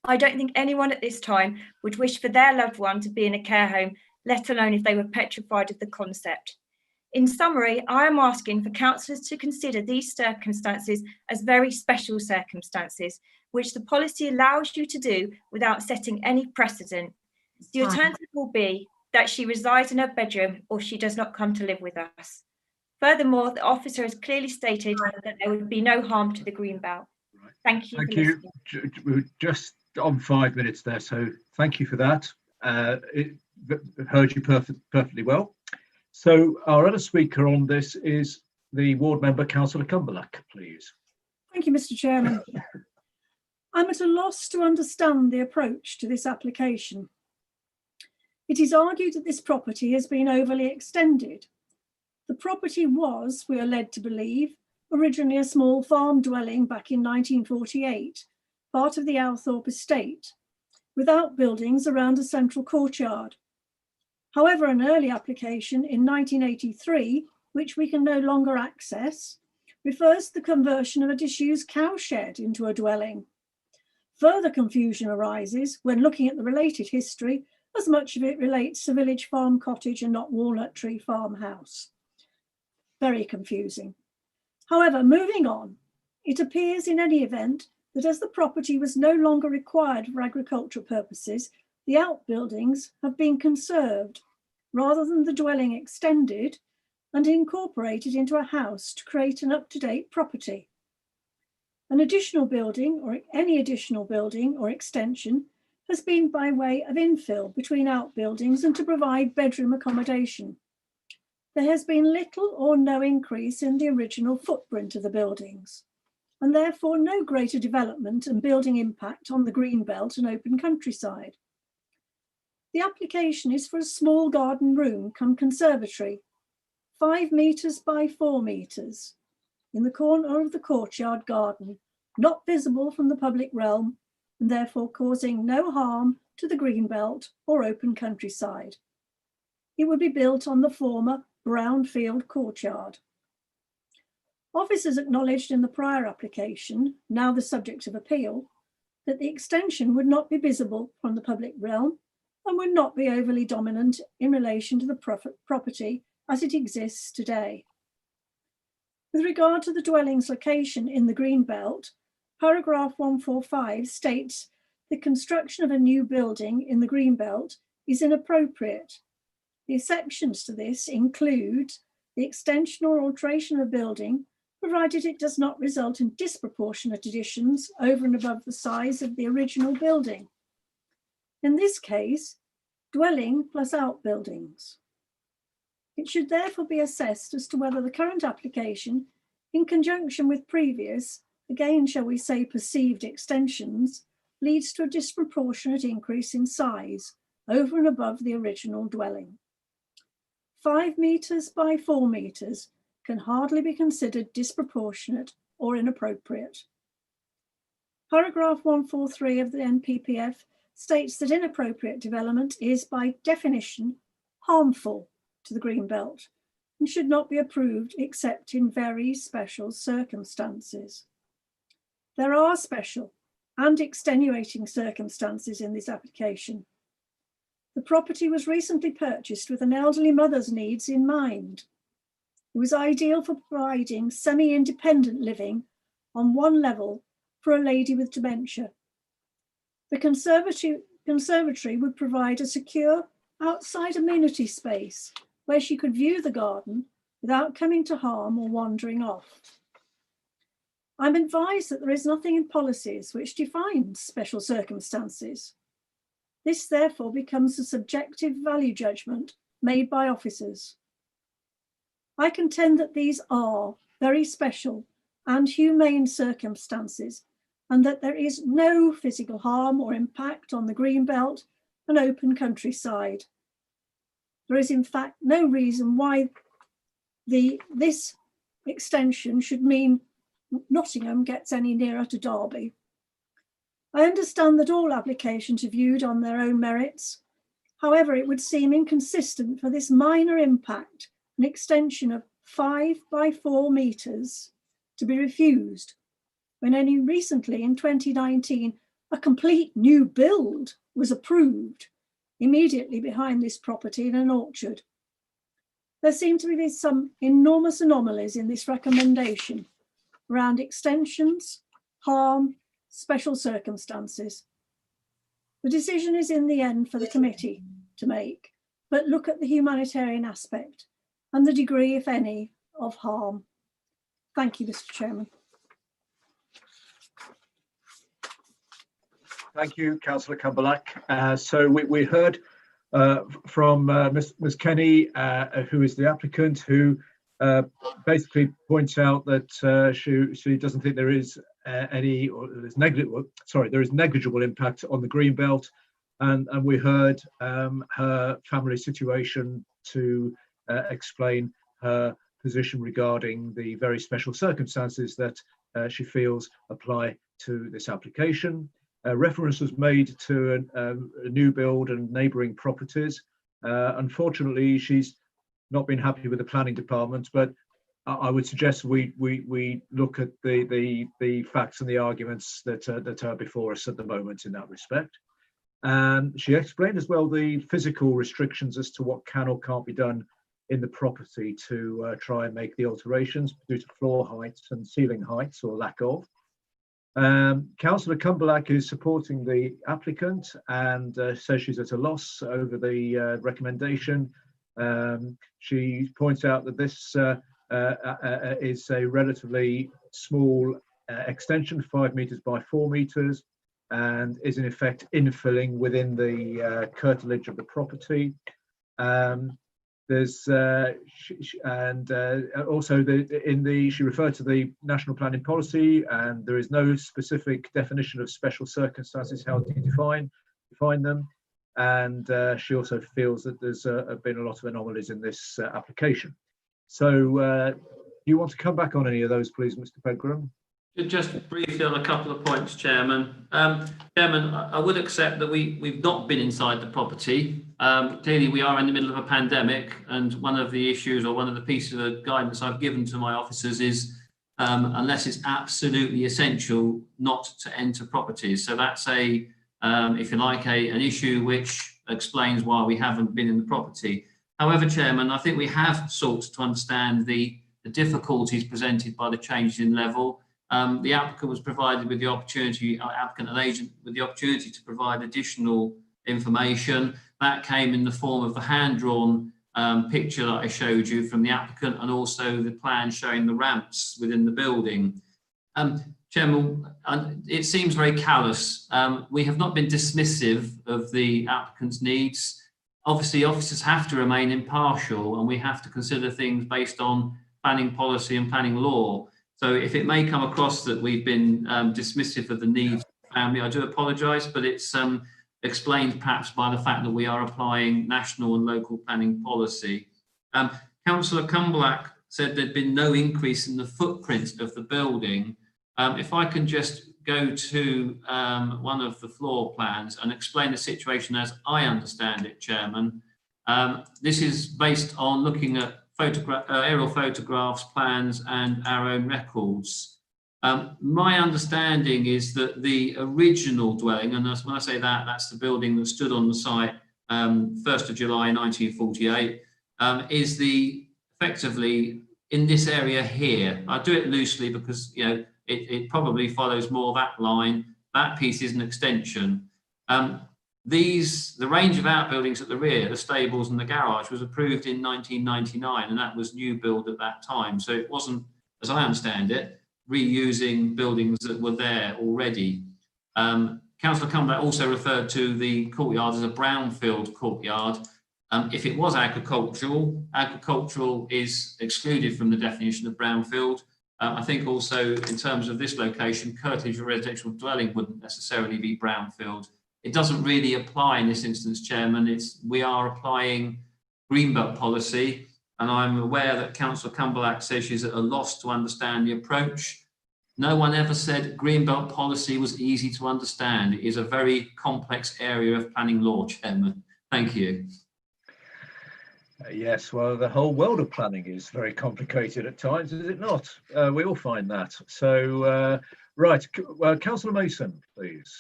I don't think anyone at this time would wish for their loved one to be in a care home, let alone if they were petrified of the concept. In summary, I am asking for councillors to consider these circumstances as very special circumstances, which the policy allows you to do without setting any precedent. The alternative will be that she resides in her bedroom or she does not come to live with us. Furthermore, the officer has clearly stated that there would be no harm to the Greenbelt. Thank you. Thank you. We're just on 5 minutes there, so thank you for that. It heard you perfectly well. So our other speaker on this is the ward member, Councillor Cumberlack, please. Thank you, Mr. Chairman. I'm at a loss to understand the approach to this application. It is argued that this property has been overly extended. The property was, we are led to believe, originally a small farm dwelling back in 1948, part of the Althorpe estate, with outbuildings around a central courtyard. However, an early application in 1983, which we can no longer access, refers to the conversion of a disused cowshed into a dwelling. Further confusion arises when looking at the related history, as much of it relates to Village Farm Cottage and not Walnut Tree Farmhouse. Very confusing. However, moving on, it appears in any event that as the property was no longer required for agricultural purposes, the outbuildings have been conserved rather than the dwelling extended and incorporated into a house to create an up-to-date property. An additional building or any additional building or extension has been by way of infill between outbuildings and to provide bedroom accommodation. There has been little or no increase in the original footprint of the buildings, and therefore no greater development and building impact on the green belt and open countryside. The application is for a small garden room cum conservatory, 5 metres by 4 metres, in the corner of the courtyard garden, not visible from the public realm, and therefore causing no harm to the green belt or open countryside. It would be built on the former brownfield courtyard. Officers acknowledged in the prior application, now the subject of appeal, that the extension would not be visible from the public realm and would not be overly dominant in relation to the property as it exists today. With regard to the dwelling's location in the green belt, paragraph 145 states the construction of a new building in the green belt is inappropriate. The exceptions to this include the extension or alteration of a building, provided it does not result in disproportionate additions over and above the size of the original building. In this case, dwelling plus outbuildings. It should therefore be assessed as to whether the current application, in conjunction with previous, again shall we say perceived extensions, leads to a disproportionate increase in size over and above the original dwelling. 5 metres by 4 metres can hardly be considered disproportionate or inappropriate. Paragraph 143 of the NPPF states that inappropriate development is by definition harmful to the green belt and should not be approved except in very special circumstances. There are special and extenuating circumstances in this application. The property was recently purchased with an elderly mother's needs in mind. It was ideal for providing semi-independent living on one level for a lady with dementia. The conservatory would provide a secure outside amenity space where she could view the garden without coming to harm or wandering off. I'm advised that there is nothing in policies which defines special circumstances. This therefore becomes a subjective value judgment made by officers. I contend that these are very special and humane circumstances, and that there is no physical harm or impact on the green belt and open countryside. There is in fact no reason why this extension should mean Nottingham gets any nearer to Derby. I understand that all applications are viewed on their own merits. However, it would seem inconsistent for this minor impact, an extension of 5 by 4 metres, to be refused, when only recently in 2019, a complete new build was approved immediately behind this property in an orchard. There seem to be some enormous anomalies in this recommendation around extensions, harm, special circumstances. The decision is in the end for the committee to make, but look at the humanitarian aspect and the degree, if any, of harm. Thank you, Mr. Chairman. Thank you, Councillor Cumberlack. So we heard from Ms. Kenny, who is the applicant, who basically points out that she doesn't think there is any, or there is negligible impact on the green belt, and we heard her family situation to explain her position regarding the very special circumstances that she feels apply to this application. Reference was made to a new build and neighbouring properties. Unfortunately, she's not been happy with the planning department, but I would suggest we look at the facts and the arguments that are before us at the moment in that respect. She explained as well the physical restrictions as to what can or can't be done in the property to try and make the alterations due to floor heights and ceiling heights or lack of. Councillor Cumberlack is supporting the applicant and says she's at a loss over the recommendation. She points out that this is a relatively small extension, 5 metres by 4 metres, and is in effect infilling within the curtilage of the property. There's also she referred to the national planning policy, and there is no specific definition of special circumstances. How do you define them? And she also feels that there's been a lot of anomalies in this application. So do you want to come back on any of those, please, Mr. Pegram? Just briefly on a couple of points, Chairman. Chairman, I would accept that we've not been inside the property. Clearly, we are in the middle of a pandemic, and one of the issues or one of the pieces of guidance I've given to my officers is, unless it's absolutely essential, not to enter properties. So that's if you like, an issue which explains why we haven't been in the property. However, Chairman, I think we have sought to understand the difficulties presented by the change in level. The applicant was provided with the opportunity, applicant and agent with the opportunity to provide additional information. That came in the form of the hand-drawn picture that I showed you from the applicant, and also the plan showing the ramps within the building. Chairman, it seems very callous. We have not been dismissive of the applicant's needs. Obviously, officers have to remain impartial, and we have to consider things based on planning policy and planning law. So if it may come across that we've been dismissive of the needs of the family, I do apologise, but it's explained perhaps by the fact that we are applying national and local planning policy. Councillor Cumberlack said there'd been no increase in the footprint of the building. If I can just go to one of the floor plans and explain the situation as I understand it, Chairman. This is based on looking at aerial photographs, plans, and our own records. My understanding is that the original dwelling, and when I say that, that's the building that stood on the site 1st of July 1948, is effectively in this area here. I do it loosely because it probably follows more that line. That piece is an extension. The range of outbuildings at the rear, the stables and the garage, was approved in 1999, and that was new build at that time. So it wasn't, as I understand it, reusing buildings that were there already. Councillor Cumberland also referred to the courtyard as a brownfield courtyard. If it was agricultural is excluded from the definition of brownfield. I think also in terms of this location, curtilage or residential dwelling wouldn't necessarily be brownfield. It doesn't really apply in this instance, Chairman. We are applying Greenbelt policy, and I'm aware that Councillor Cumberlack says she's at a loss to understand the approach. No one ever said Greenbelt policy was easy to understand. It is a very complex area of planning law, Chairman. Thank you. Yes, well, the whole world of planning is very complicated at times, is it not? We all find that. So, right, Councillor Mason, please.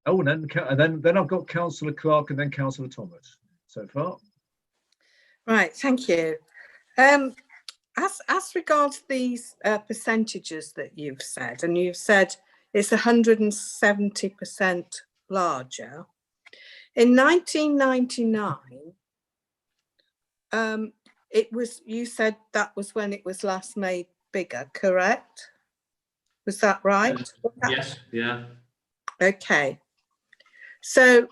Oh, and then I've got Councillor Clark and then Councillor Thomas so far. Right, thank you. As regards these percentages that you've said, and you've said it's 170% larger. In 1999, you said that was when it was last made bigger, correct? Was that right? Yes, yeah. Okay. So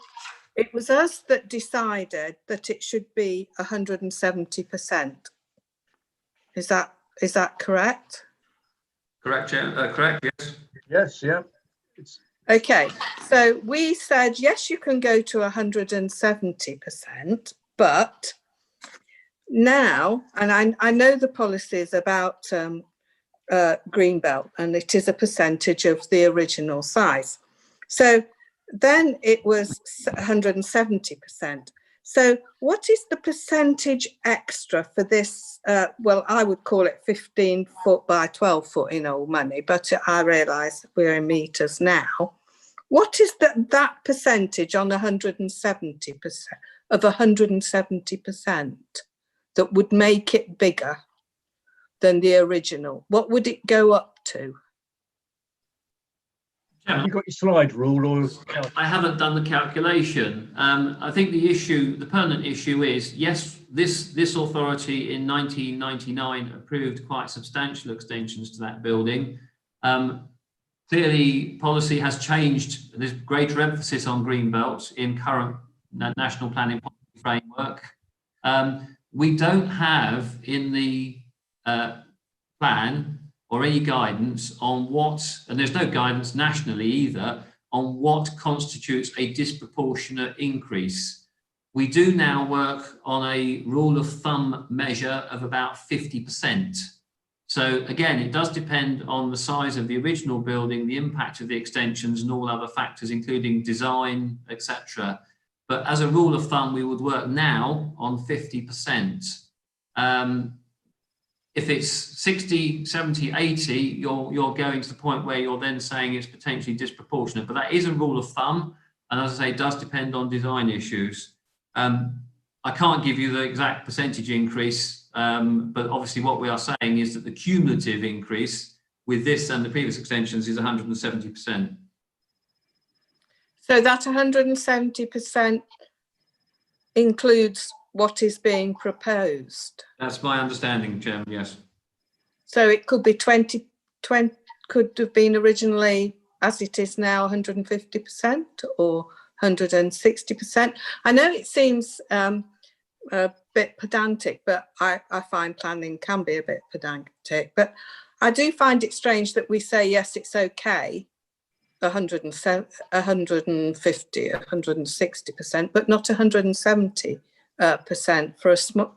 it was us that decided that it should be 170%. Is that correct? Correct, correct, yes. Yes, yeah. Okay, so we said, yes, you can go to 170%, but now, and I know the policy is about Greenbelt, and it is a percentage of the original size. So then it was 170%. So what is the percentage extra for this? Well, I would call it 15 foot by 12 foot in old money, but I realise we're in metres now. What is that percentage on 170% of 170% that would make it bigger than the original? What would it go up to? Have you got your slide rule, or I haven't done the calculation. I think the permanent issue is, yes, this authority in 1999 approved quite substantial extensions to that building. Clearly, policy has changed. There's greater emphasis on Greenbelt in current national planning policy framework. We don't have in the plan or any guidance on and there's no guidance nationally either, on what constitutes a disproportionate increase. We do now work on a rule of thumb measure of about 50%. So again, it does depend on the size of the original building, the impact of the extensions and all other factors, including design, etc. But as a rule of thumb, we would work now on 50%. If it's 60, 70, 80, you're going to the point where you're then saying it's potentially disproportionate. But that is a rule of thumb. And as I say, it does depend on design issues. I can't give you the exact percentage increase, but obviously what we are saying is that the cumulative increase with this and the previous extensions is 170%. So that 170% includes what is being proposed. That's my understanding, Chairman, yes. So it could be 20 could have been originally, as it is now, 150% or 160%. I know it seems a bit pedantic, but I find planning can be a bit pedantic. But I do find it strange that we say, yes, it's okay, 150, 160%, but not 170%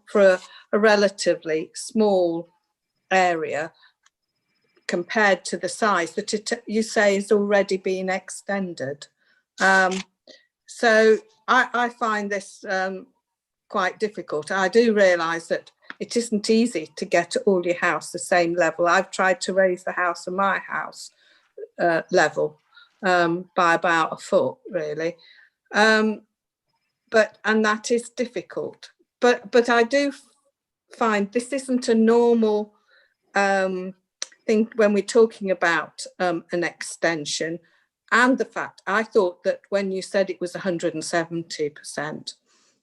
for a relatively small area compared to the size that you say is already being extended. So I find this quite difficult. I do realise that it isn't easy to get all your house the same level. I've tried to raise the house of my house level by about a foot, really. And that is difficult. But I do find this isn't a normal thing when we're talking about an extension. And the fact, I thought that when you said it was 170%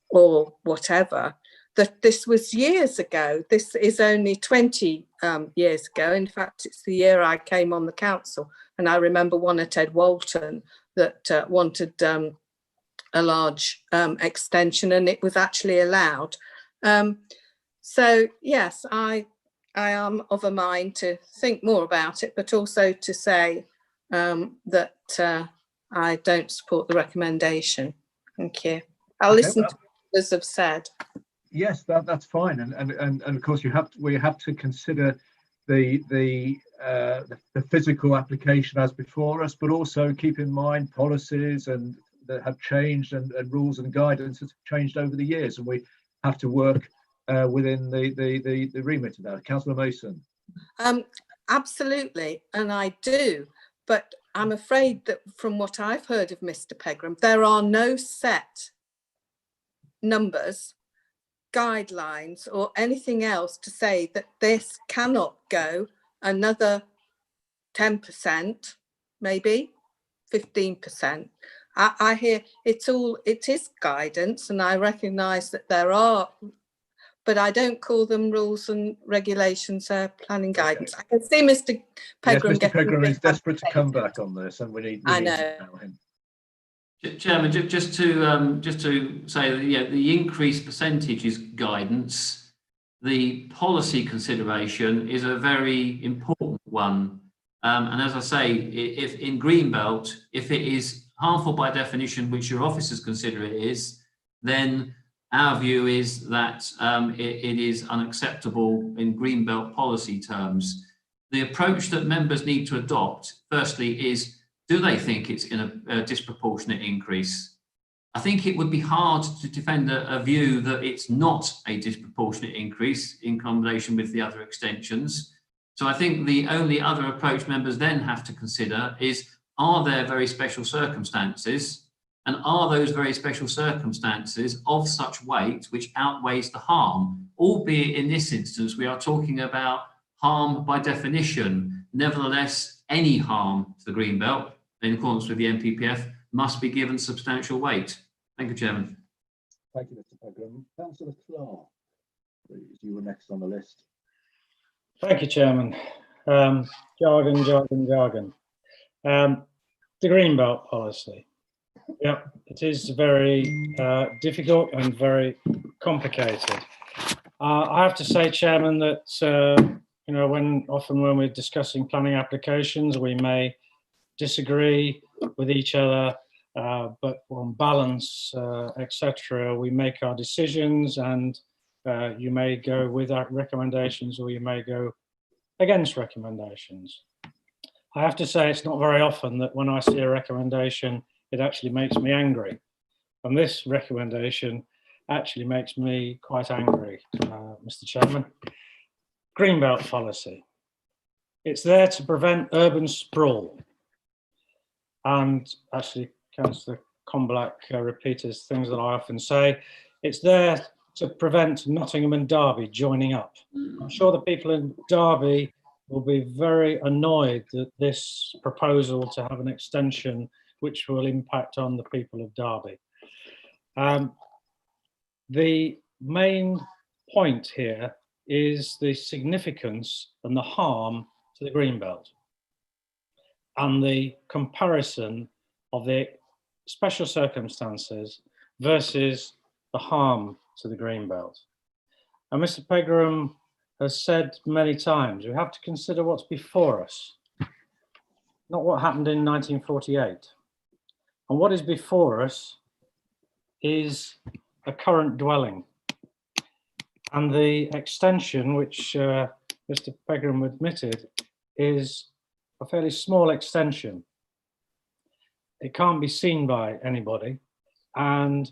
or whatever, that this was years ago. This is only 20 years ago. In fact, it's the year I came on the council, and I remember one at Ed Walton that wanted a large extension, and it was actually allowed. So yes, I am of a mind to think more about it, but also to say that I don't support the recommendation. Thank you. I'll listen to what others have said. Yes, that's fine, and of course we have to consider the physical application as before us, but also keep in mind policies and that have changed and rules and guidance have changed over the years, and we have to work within the remit of that. Councillor Mason. Absolutely, and I do, but I'm afraid that from what I've heard of Mr. Pegram, there are no set numbers, guidelines or anything else to say that this cannot go another 10%, maybe 15%. I hear it is guidance, and I recognise that there are, but I don't call them rules and regulations, planning guidance. I can see Mr. Pegram. Yes, Mr. Pegram is desperate to come back on this, and we need to know him. Chairman, just to say that the increased percentage is guidance. The policy consideration is a very important one, and as I say, if in Greenbelt, if it is harmful by definition, which your officers consider it is, then our view is that it is unacceptable in Greenbelt policy terms. The approach that members need to adopt, firstly, is do they think it's in a disproportionate increase? I think it would be hard to defend a view that it's not a disproportionate increase in combination with the other extensions. So I think the only other approach members then have to consider is, are there very special circumstances? And are those very special circumstances of such weight which outweighs the harm? Albeit in this instance, we are talking about harm by definition. Nevertheless, any harm to the Greenbelt, in accordance with the NPPF, must be given substantial weight. Thank you, Chairman. Thank you, Mr. Pegram. Councillor Clark, please, you were next on the list. Thank you, Chairman. Jargon. The Greenbelt policy. Yeah, it is very difficult and very complicated. I have to say, Chairman, that often when we're discussing planning applications, we may disagree with each other, but on balance, etc., we make our decisions, and you may go with our recommendations or you may go against recommendations. I have to say it's not very often that when I see a recommendation, it actually makes me angry. And this recommendation actually makes me quite angry, Mr. Chairman. Greenbelt policy. It's there to prevent urban sprawl. And actually, Councillor Comblack repeated things that I often say. It's there to prevent Nottingham and Derby joining up. I'm sure the people in Derby will be very annoyed that this proposal to have an extension which will impact on the people of Derby. The main point here is the significance and the harm to the Greenbelt, and the comparison of the special circumstances versus the harm to the Greenbelt. And Mr. Pegram has said many times, we have to consider what's before us, not what happened in 1948. And what is before us is a current dwelling. And the extension, which Mr. Pegram admitted, is a fairly small extension. It can't be seen by anybody, and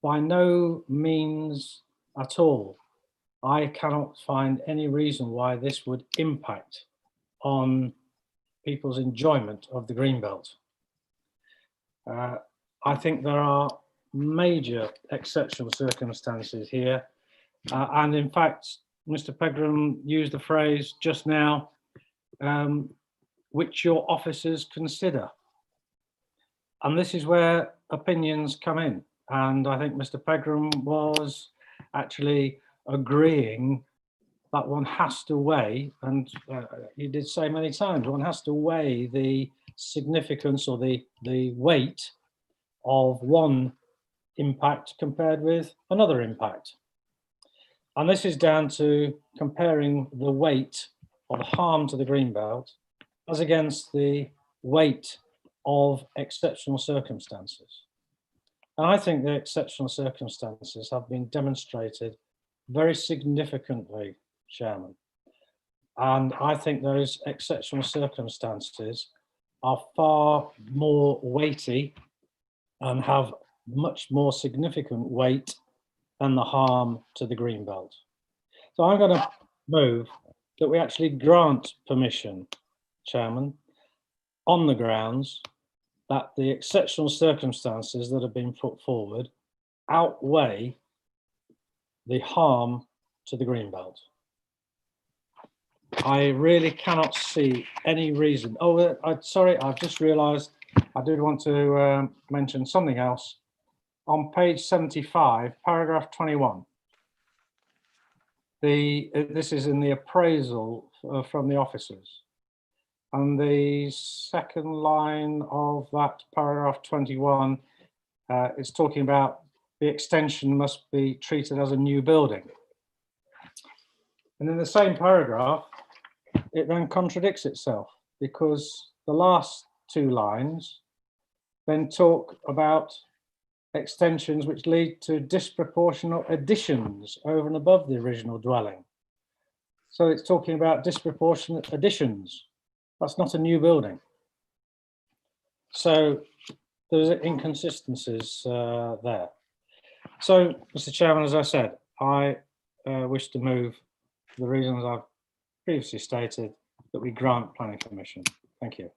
by no means at all, I cannot find any reason why this would impact on people's enjoyment of the Greenbelt. I think there are major exceptional circumstances here. And in fact, Mr. Pegram used the phrase just now, which your officers consider. And this is where opinions come in. And I think Mr. Pegram was actually agreeing that one has to weigh, and he did say many times, one has to weigh the significance or the weight of one impact compared with another impact. And this is down to comparing the weight of the harm to the Greenbelt as against the weight of exceptional circumstances. And I think the exceptional circumstances have been demonstrated very significantly, Chairman. And I think those exceptional circumstances are far more weighty and have much more significant weight than the harm to the Greenbelt. So I'm going to move that we actually grant permission, Chairman, on the grounds that the exceptional circumstances that have been put forward outweigh the harm to the Greenbelt. I really cannot see any reason. Oh, sorry, I've just realised I did want to mention something else. On page 75, paragraph 21. This is in the appraisal from the officers. And the second line of that paragraph 21 is talking about the extension must be treated as a new building. And in the same paragraph, it then contradicts itself, because the last two lines then talk about extensions which lead to disproportionate additions over and above the original dwelling. So it's talking about disproportionate additions. That's not a new building. So there's inconsistencies there. So, Mr. Chairman, as I said, I wish to move for the reasons I've previously stated that we grant planning permission. Thank you.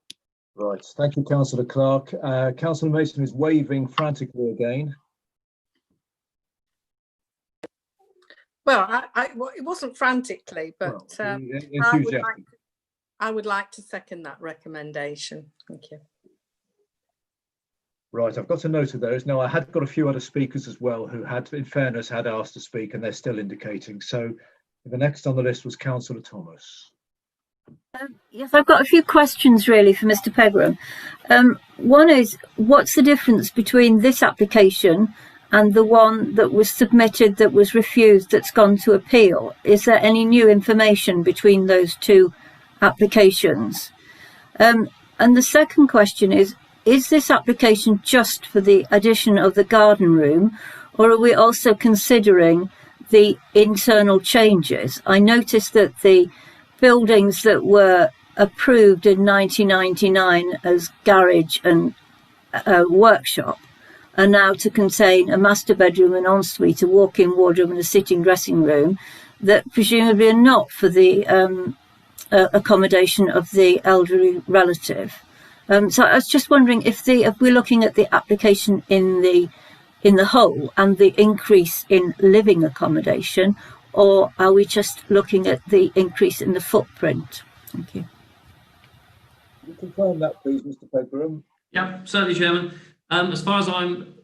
Right, thank you, Councillor Clark. Councillor Mason is waving frantically again. Well, it wasn't frantically, but well, I would like to second that recommendation. Thank you. Right, I've got a note of those. Now, I had got a few other speakers as well who had, in fairness, had asked to speak, and they're still indicating. So the next on the list was Councillor Thomas. Yes, I've got a few questions really for Mr. Pegram. One is, what's the difference between this application and the one that was submitted that was refused that's gone to appeal? Is there any new information between those two applications? And the second question is this application just for the addition of the garden room, or are we also considering the internal changes? I noticed that the buildings that were approved in 1999 as garage and workshop are now to contain a master bedroom, an ensuite, a walk-in wardrobe and a sitting dressing room that presumably are not for the accommodation of the elderly relative. So I was just wondering if we're looking at the application in the whole and the increase in living accommodation, or are we just looking at the increase in the footprint? Thank you. Can you confirm that, please, Mr. Pegram? Yeah, certainly, Chairman. As far as I'm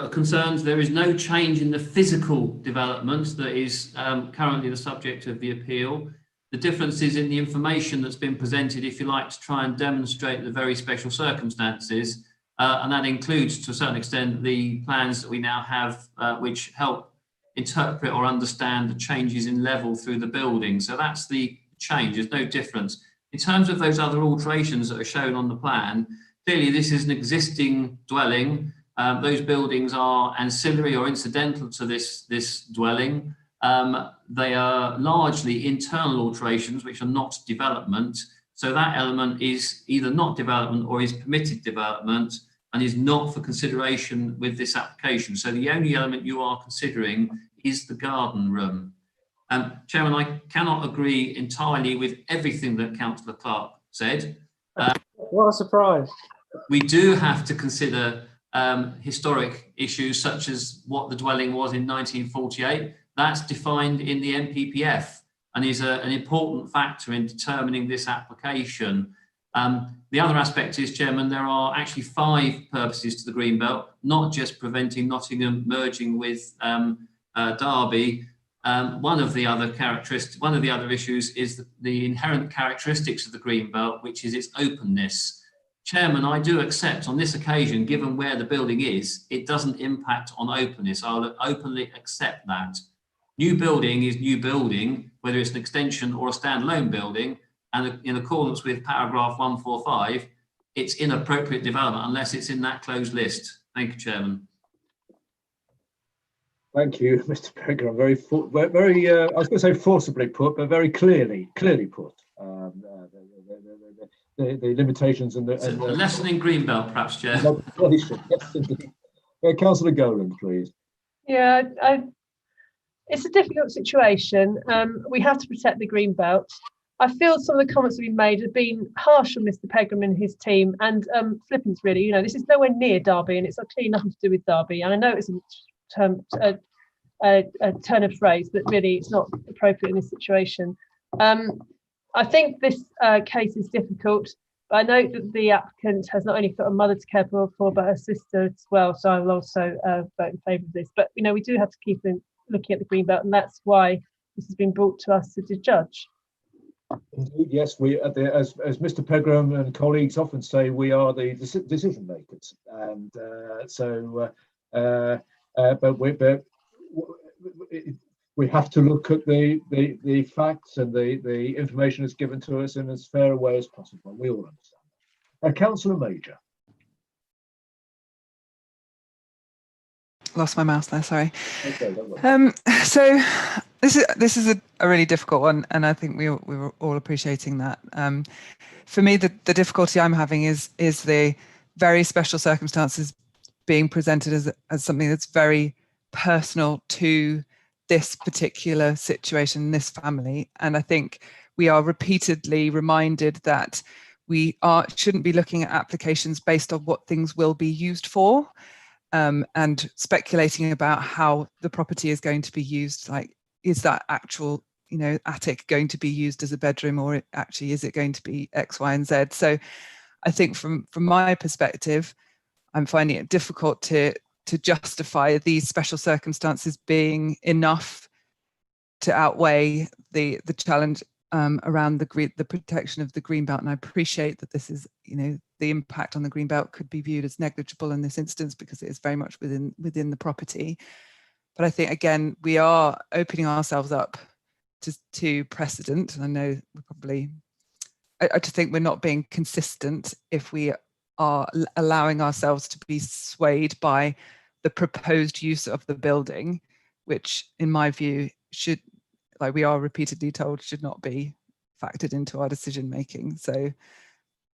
concerned, there is no change in the physical development that is currently the subject of the appeal. The difference is in the information that's been presented, if you like, to try and demonstrate the very special circumstances, and that includes, to a certain extent, the plans that we now have, which help interpret or understand the changes in level through the building. So that's the change, there's no difference. In terms of those other alterations that are shown on the plan, clearly this is an existing dwelling. Those buildings are ancillary or incidental to this dwelling. They are largely internal alterations, which are not development. So that element is either not development or is permitted development and is not for consideration with this application. So the only element you are considering is the garden room. Chairman, I cannot agree entirely with everything that Councillor Clark said. What a surprise. We do have to consider historic issues such as what the dwelling was in 1948. That's defined in the NPPF and is an important factor in determining this application. The other aspect is, Chairman, there are actually 5 purposes to the Greenbelt, not just preventing Nottingham merging with Derby. One of the other issues is the inherent characteristics of the Greenbelt, which is its openness. Chairman, I do accept on this occasion, given where the building is, it doesn't impact on openness. I'll openly accept that. New building is new building, whether it's an extension or a standalone building, and in accordance with paragraph 145, it's inappropriate development unless it's in that closed list. Thank you, Chairman. Thank you, Mr. Pegram. Very, I was going to say forcibly put, but very clearly put. The limitations and the lesson in Greenbelt, perhaps, Chair. Yes, indeed. Councillor Goland, please. Yeah, it's a difficult situation. We have to protect the Greenbelt. I feel some of the comments that we made have been harsh on Mr. Pegram and his team, and flippant, really. You know, this is nowhere near Derby, and it's actually nothing to do with Derby. And I know it's a turn of phrase, but really it's not appropriate in this situation. I think this case is difficult, but I know that the applicant has not only got a mother to care for, but her sister as well. So I will also vote in favour of this. But, you know, we do have to keep looking at the Greenbelt, and that's why this has been brought to us to judge. Indeed, yes, we as Mr. Pegram and colleagues often say, we are the decision makers, and but we have to look at the facts and the information that's given to us in as fair a way as possible. We all understand that. Councillor Major. Lost my mouse there, sorry. Okay, don't worry. So this is a really difficult one, and I think we were all appreciating that. For me, the difficulty I'm having is the very special circumstances being presented as something that's very personal to this particular situation, this family. And I think we are repeatedly reminded that we shouldn't be looking at applications based on what things will be used for, and speculating about how the property is going to be used. Like, is that actual, you know, attic going to be used as a bedroom, or actually is it going to be X, Y, and Z? So I think from my perspective, I'm finding it difficult to justify these special circumstances being enough to outweigh the challenge around the protection of the Greenbelt. And I appreciate that this is, you know, the impact on the Greenbelt could be viewed as negligible in this instance because it is very much within the property. But I think, again, we are opening ourselves up to precedent. And I know we're probably, I just think we're not being consistent if we are allowing ourselves to be swayed by the proposed use of the building, which in my view should, like we are repeatedly told, should not be factored into our decision making. So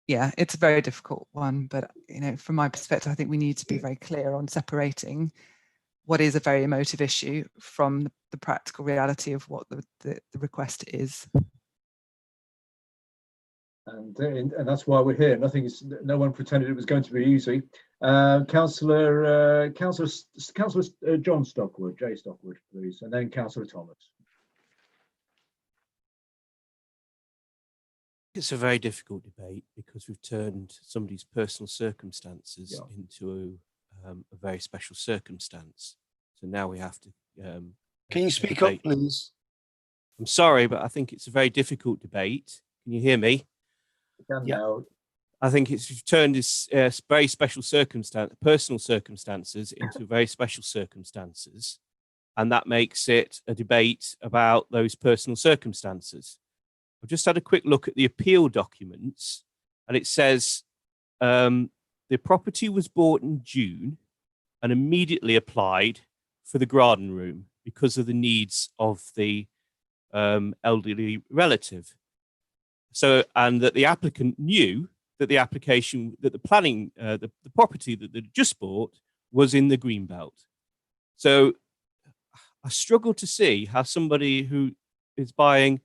yeah, it's a very difficult one, but you know, from my perspective, I think we need to be very clear on separating what is a very emotive issue from the practical reality of what the request is. And that's why we're here. No one pretended it was going to be easy. Councillor John Stockwood, Jay Stockwood, please, and then Councillor Thomas. It's a very difficult debate because we've turned somebody's personal circumstances into a very special circumstance. So now we have to. Can you speak up, please? I'm sorry, but I think it's a very difficult debate. Can you hear me? Yeah. I think it's turned this very special personal circumstances into very special circumstances, and that makes it a debate about those personal circumstances. I've just had a quick look at the appeal documents, and it says the property was bought in June and immediately applied for the garden room because of the needs of the elderly relative. So, and that the applicant knew that the application, that the planning, the property that they just bought was in the Greenbelt. So I struggle to see how somebody who is buying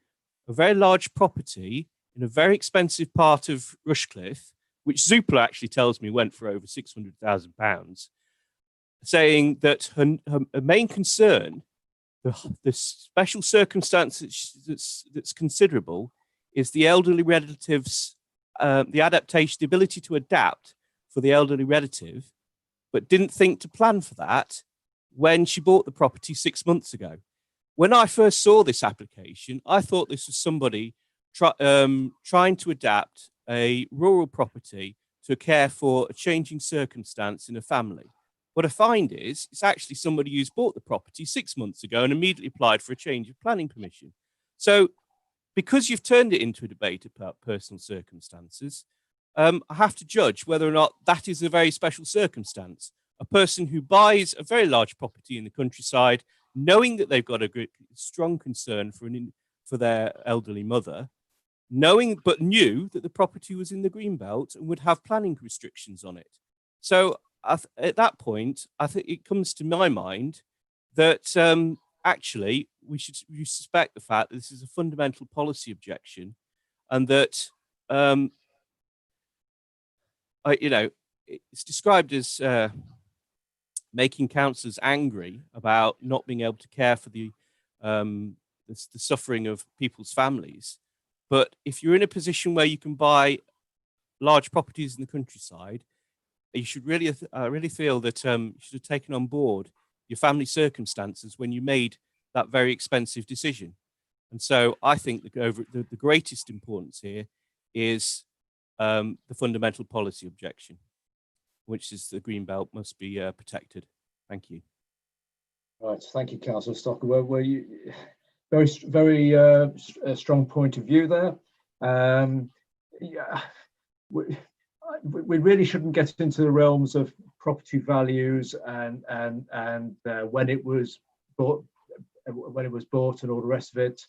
a very large property in a very expensive part of Rushcliffe, which Zoopla actually tells me went for over £600,000, saying that her main concern, the special circumstance that's considerable, is the elderly relatives, the ability to adapt for the elderly relative, but didn't think to plan for that when she bought the property 6 months ago. When I first saw this application, I thought this was somebody trying to adapt a rural property to care for a changing circumstance in a family. What I find is it's actually somebody who's bought the property 6 months ago and immediately applied for a change of planning permission. So because you've turned it into a debate about personal circumstances, I have to judge whether or not that is a very special circumstance. A person who buys a very large property in the countryside, knowing that they've got a strong concern for their elderly mother, but knew that the property was in the Greenbelt and would have planning restrictions on it. So at that point, I think it comes to my mind that actually we suspect the fact that this is a fundamental policy objection, and that it's described as making councillors angry about not being able to care for the suffering of people's families. But if you're in a position where you can buy large properties in the countryside, you should really feel that you should have taken on board your family circumstances when you made that very expensive decision. And so I think the greatest importance here is the fundamental policy objection, which is the Greenbelt must be protected. Thank you. Right, thank you, Councillor Stocker. Well, you very strong point of view there. Yeah, we really shouldn't get into the realms of property values and when it was bought and all the rest of it.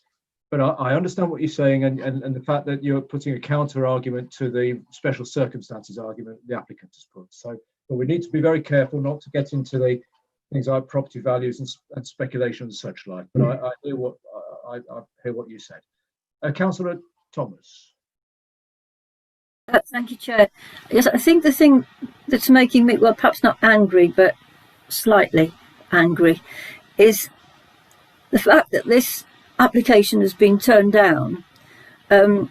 But I understand what you're saying, and the fact that you're putting a counter argument to the special circumstances argument the applicant has put. So, but we need to be very careful not to get into the things like property values and speculation and such like. But I hear what you said. Councillor Thomas. Thank you, Chair. Yes, I think the thing that's making me, well, perhaps not angry, but slightly angry, is the fact that this application has been turned down. The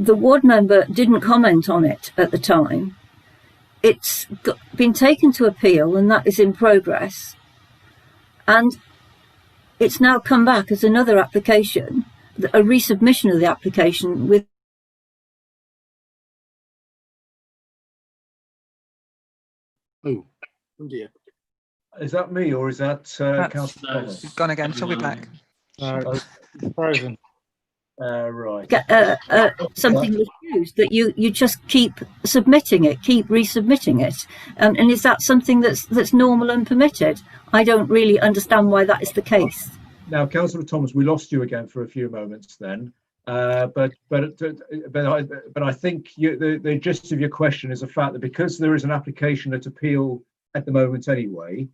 ward member didn't comment on it at the time. It's been taken to appeal, and that is in progress. And it's now come back as another application, a resubmission of the application with. Oh dear. Is that me or is that Councillor Thomas? He's gone again. Shall we back? Frozen. Right. Something refused, that you just keep submitting it, keep resubmitting it, and is that something that's normal and permitted? I don't really understand why that is the case. Now, Councillor Thomas, we lost you again for a few moments then, but I think the gist of your question is the fact that because there is an application at appeal at the moment anyway,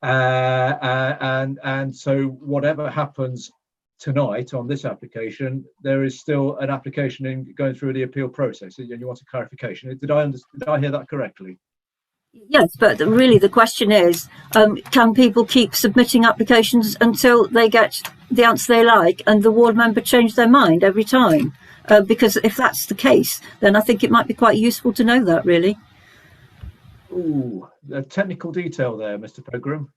and so whatever happens tonight on this application, there is still an application going through the appeal process, and you want a clarification. Did I hear that correctly? Yes, but really the question is, can people keep submitting applications until they get the answer they like and the ward member change their mind every time? Because if that's the case, then I think it might be quite useful to know that, really. Ooh, a technical detail there, Mr. Pegram.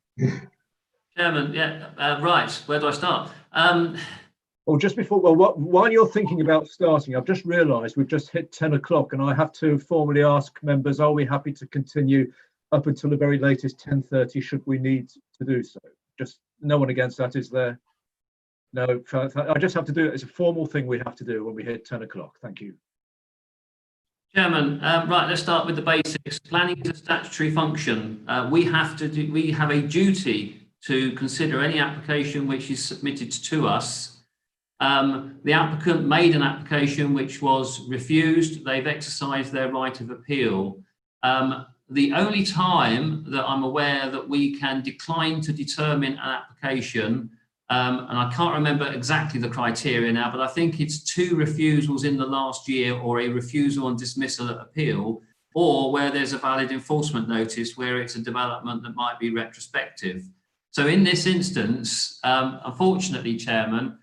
Chairman, yeah, right. Where do I start? Well, just before, while you're thinking about starting, I've just realised we've just hit 10 o'clock and I have to formally ask members, are we happy to continue up until the very latest 10:30 should we need to do so? Just no one against that, is there? No, I just have to do it. It's a formal thing we have to do when we hit 10 o'clock. Thank you. Chairman, right, let's start with the basics. Planning is a statutory function. We have a duty to consider any application which is submitted to us. The applicant made an application which was refused. They've exercised their right of appeal. The only time that I'm aware that we can decline to determine an application, and I can't remember exactly the criteria now, but I think it's 2 refusals in the last year, or a refusal on dismissal at appeal, or where there's a valid enforcement notice where it's a development that might be retrospective. So in this instance, unfortunately, Chairman,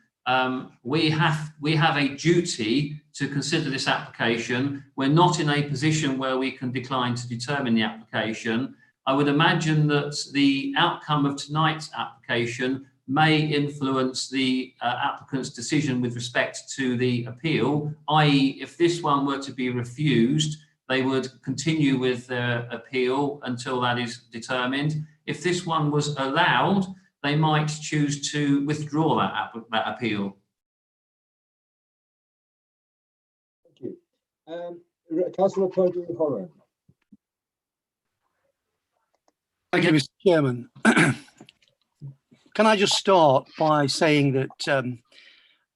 we have a duty to consider this application. We're not in a position where we can decline to determine the application. I would imagine that the outcome of tonight's application may influence the applicant's decision with respect to the appeal, i.e. if this one were to be refused, they would continue with their appeal until that is determined. If this one was allowed, they might choose to withdraw that appeal. Thank you. Councillor Cody-Horror. Thank you, Mr. Chairman. Can I just start by saying that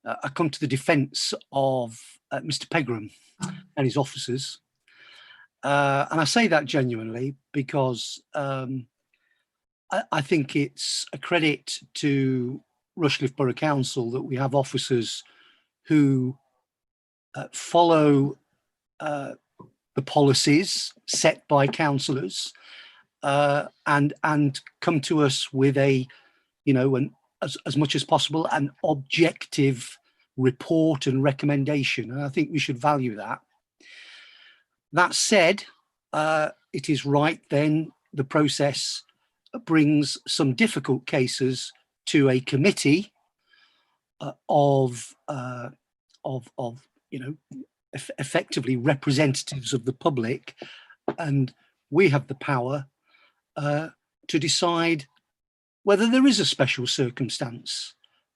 I come to the defence of Mr. Pegram and his officers. And I say that genuinely because I think it's a credit to Rushcliffe Borough Council that we have officers who follow the policies set by councillors and come to us with a, as much as possible, an objective report and recommendation. And I think we should value that. That said, it is right then the process brings some difficult cases to a committee of effectively representatives of the public, and we have the power to decide whether there is a special circumstance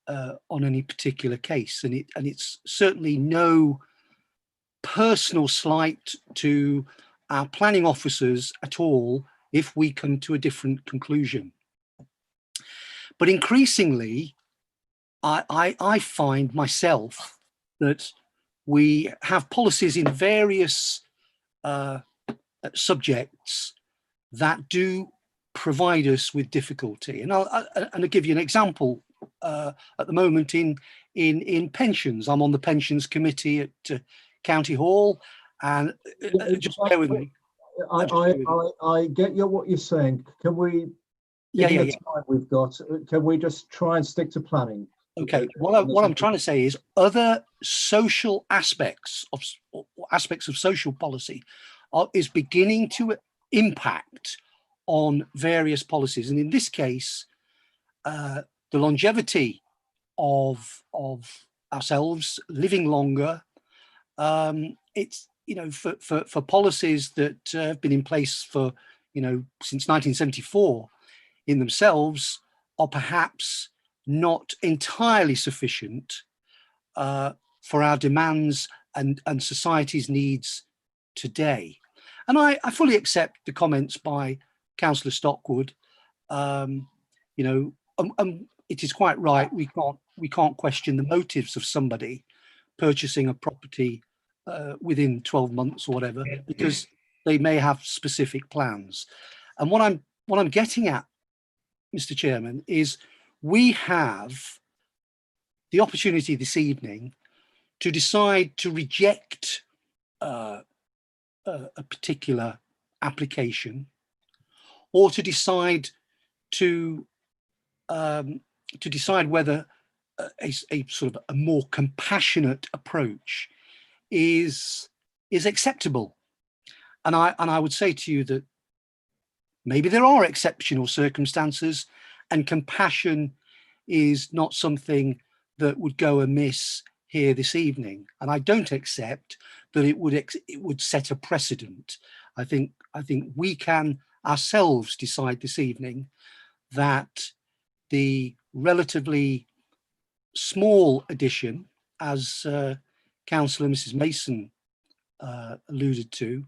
on any particular case, and it's certainly no personal slight to our planning officers at all if we come to a different conclusion. But increasingly, I find myself that we have policies in various subjects that do provide us with difficulty. And I'll give you an example. At the moment in pensions, I'm on the pensions committee at County Hall, and just bear with me. I get what you're saying. Can we, given the time we've got, can we just try and stick to planning? Okay. What I'm trying to say is other social aspects of social policy is beginning to impact on various policies, and in this case, the longevity of ourselves living longer. It's for policies that have been in place for since 1974 in themselves are perhaps not entirely sufficient for our demands and society's needs today. And I fully accept the comments by Councillor Stockwood. It is quite right. We can't question the motives of somebody purchasing a property within 12 months or whatever, because they may have specific plans. And what I'm getting at, Mr. Chairman, is we have the opportunity this evening to decide to reject a particular application, or to decide whether a sort of a more compassionate approach is acceptable. And I would say to you that maybe there are exceptional circumstances, and compassion is not something that would go amiss here this evening. And I don't accept that it would set a precedent. I think we can ourselves decide this evening that the relatively small addition, as Councillor Mrs. Mason alluded to,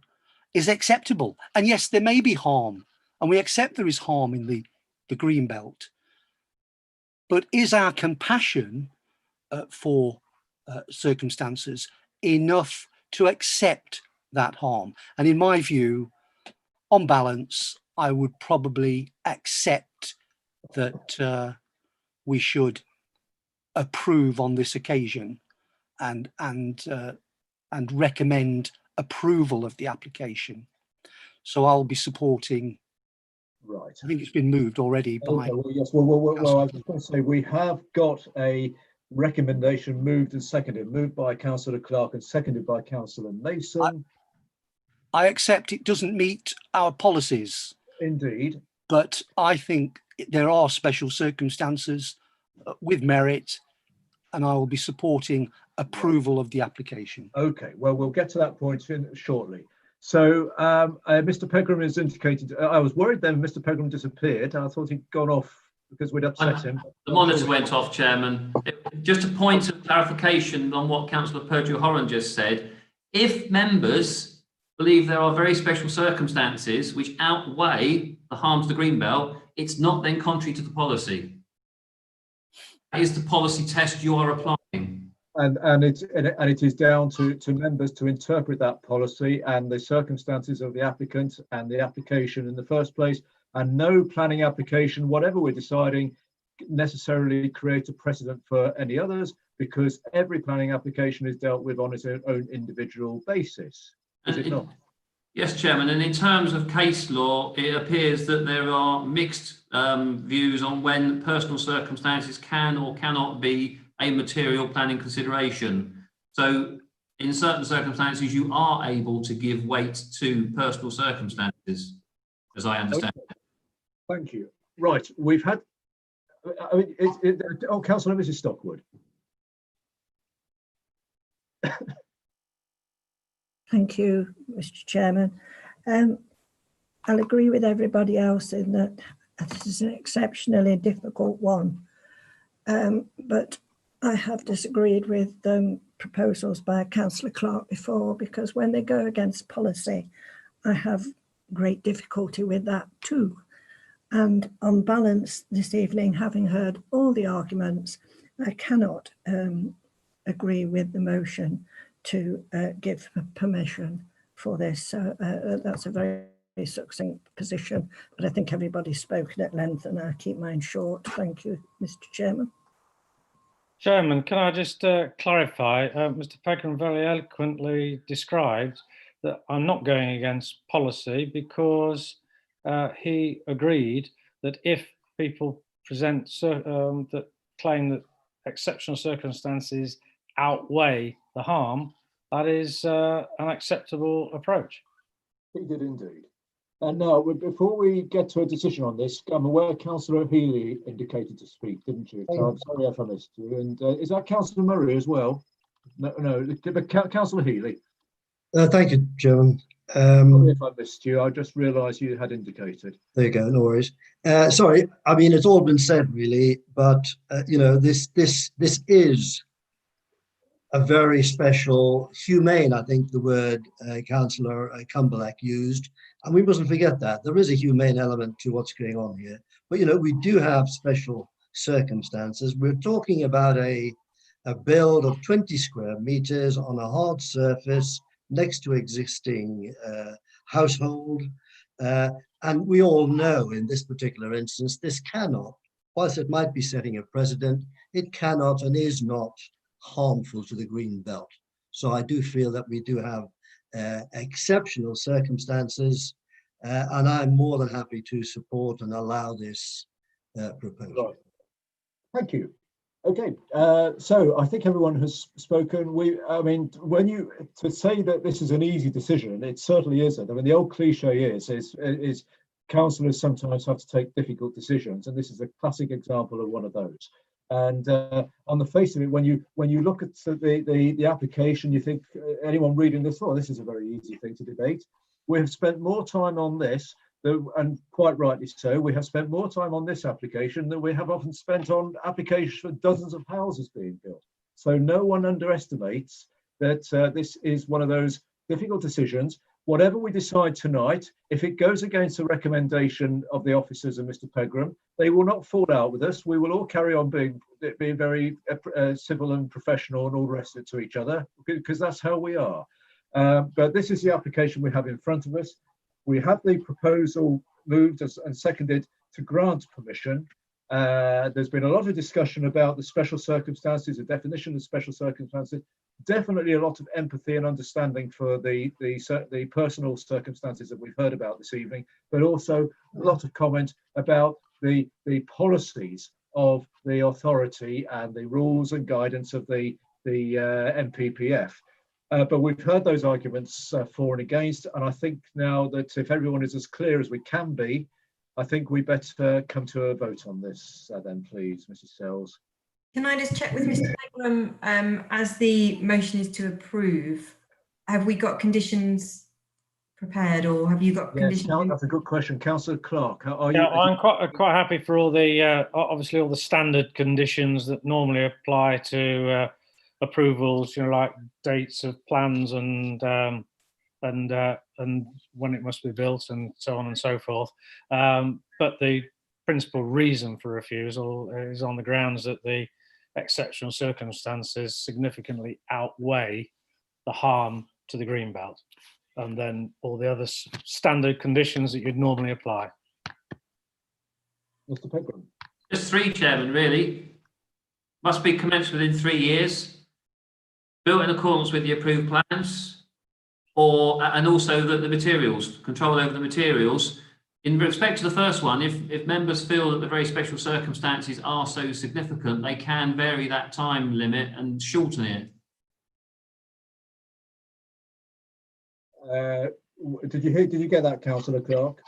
is acceptable. And yes, there may be harm, and we accept there is harm in the green belt. But is our compassion for circumstances enough to accept that harm? And in my view, on balance, I would probably accept that we should approve on this occasion and recommend approval of the application. So I'll be supporting. Right. I think it's been moved already by. Okay, well, yes. Well, I was going to say we have got a recommendation moved and seconded, moved by Councillor Clark and seconded by Councillor Mason. I accept it doesn't meet our policies. Indeed. But I think there are special circumstances with merit, and I will be supporting approval of the application. Okay, well, we'll get to that point shortly. So Mr. Pegram has indicated, I was worried then Mr. Pegram disappeared. I thought he'd gone off because we'd upset him. The monitor went off, Chairman. Just a point of clarification on what Councillor Perdue-Horan just said. If members believe there are very special circumstances which outweigh the harm to the Greenbelt, it's not then contrary to the policy. That is the policy test you are applying. And it is down to members to interpret that policy and the circumstances of the applicant and the application in the first place. And no planning application, whatever we're deciding, necessarily creates a precedent for any others, because every planning application is dealt with on its own individual basis. Is it not? Yes, Chairman. And in terms of case law, it appears that there are mixed views on when personal circumstances can or cannot be a material planning consideration. So in certain circumstances, you are able to give weight to personal circumstances, as I understand. Okay. Thank you. Right, we've had, Councillor Mrs. Stockwood. Thank you, Mr. Chairman. I'll agree with everybody else in that this is an exceptionally difficult one. But I have disagreed with proposals by Councillor Clark before, because when they go against policy, I have great difficulty with that too. And on balance this evening, having heard all the arguments, I cannot agree with the motion to give permission for this. So that's a very succinct position, but I think everybody's spoken at length and I'll keep mine short. Thank you, Mr. Chairman. Chairman, can I just clarify? Mr. Pegram very eloquently described that I'm not going against policy, because he agreed that if people present that claim that exceptional circumstances outweigh the harm, that is an acceptable approach. He did indeed. And now, before we get to a decision on this, I'm aware Councillor Healy indicated to speak, didn't you? So I'm sorry if I missed you. And is that Councillor Murray as well? No, but Councillor Healy. Thank you, Chairman. Sorry if I missed you. I just realised you had indicated. There you go. No worries. Sorry. I mean, it's all been said, really, but you know, this is a very special, humane, I think the word Councillor Cumberlack used, and we mustn't forget that. There is a humane element to what's going on here. But, you know, we do have special circumstances. We're talking about a build of 20 square meters on a hard surface next to existing household. And we all know in this particular instance, this cannot, whilst it might be setting a precedent, it cannot and is not harmful to the green belt. So I do feel that we do have exceptional circumstances, and I'm more than happy to support and allow this proposal. Right. Thank you. Okay, so I think everyone has spoken. I mean, to say that this is an easy decision, it certainly isn't. I mean, the old cliche is councillors sometimes have to take difficult decisions, and this is a classic example of one of those. And on the face of it, when you look at the application, you think anyone reading this, oh, this is a very easy thing to debate. We have spent more time on this, and quite rightly so. We have spent more time on this application than we have often spent on applications for dozens of houses being built. So no one underestimates that this is one of those difficult decisions. Whatever we decide tonight, if it goes against the recommendation of the officers and Mr. Pegram, they will not fall out with us. We will all carry on being very civil and professional and all the rest of it to each other, because that's how we are. But this is the application we have in front of us. We have the proposal moved and seconded to grant permission. There's been a lot of discussion about the special circumstances, the definition of special circumstances. Definitely a lot of empathy and understanding for the personal circumstances that we've heard about this evening, but also a lot of comment about the policies of the authority and the rules and guidance of the MPPF. But we've heard those arguments for and against, and I think now that if everyone is as clear as we can be, I think we better come to a vote on this then, please, Mrs. Sells. Can I just check with Mr. Pegram, as the motion is to approve, have we got conditions prepared, or have you got conditions? That's a good question. Councillor Clark, are you? Yeah, I'm quite happy for all the obviously all the standard conditions that normally apply to approvals, you know, like dates of plans and when it must be built and so on and so forth. But the principal reason for refusal is on the grounds that the exceptional circumstances significantly outweigh the harm to the greenbelt, and then all the other standard conditions that you'd normally apply. Mr. Pegram. Just three, Chairman, really. Must be commenced within 3 years, built in accordance with the approved plans, and also the materials, control over the materials. In respect to the first one, if members feel that the very special circumstances are so significant, they can vary that time limit and shorten it. Did you get that, Councillor Clark?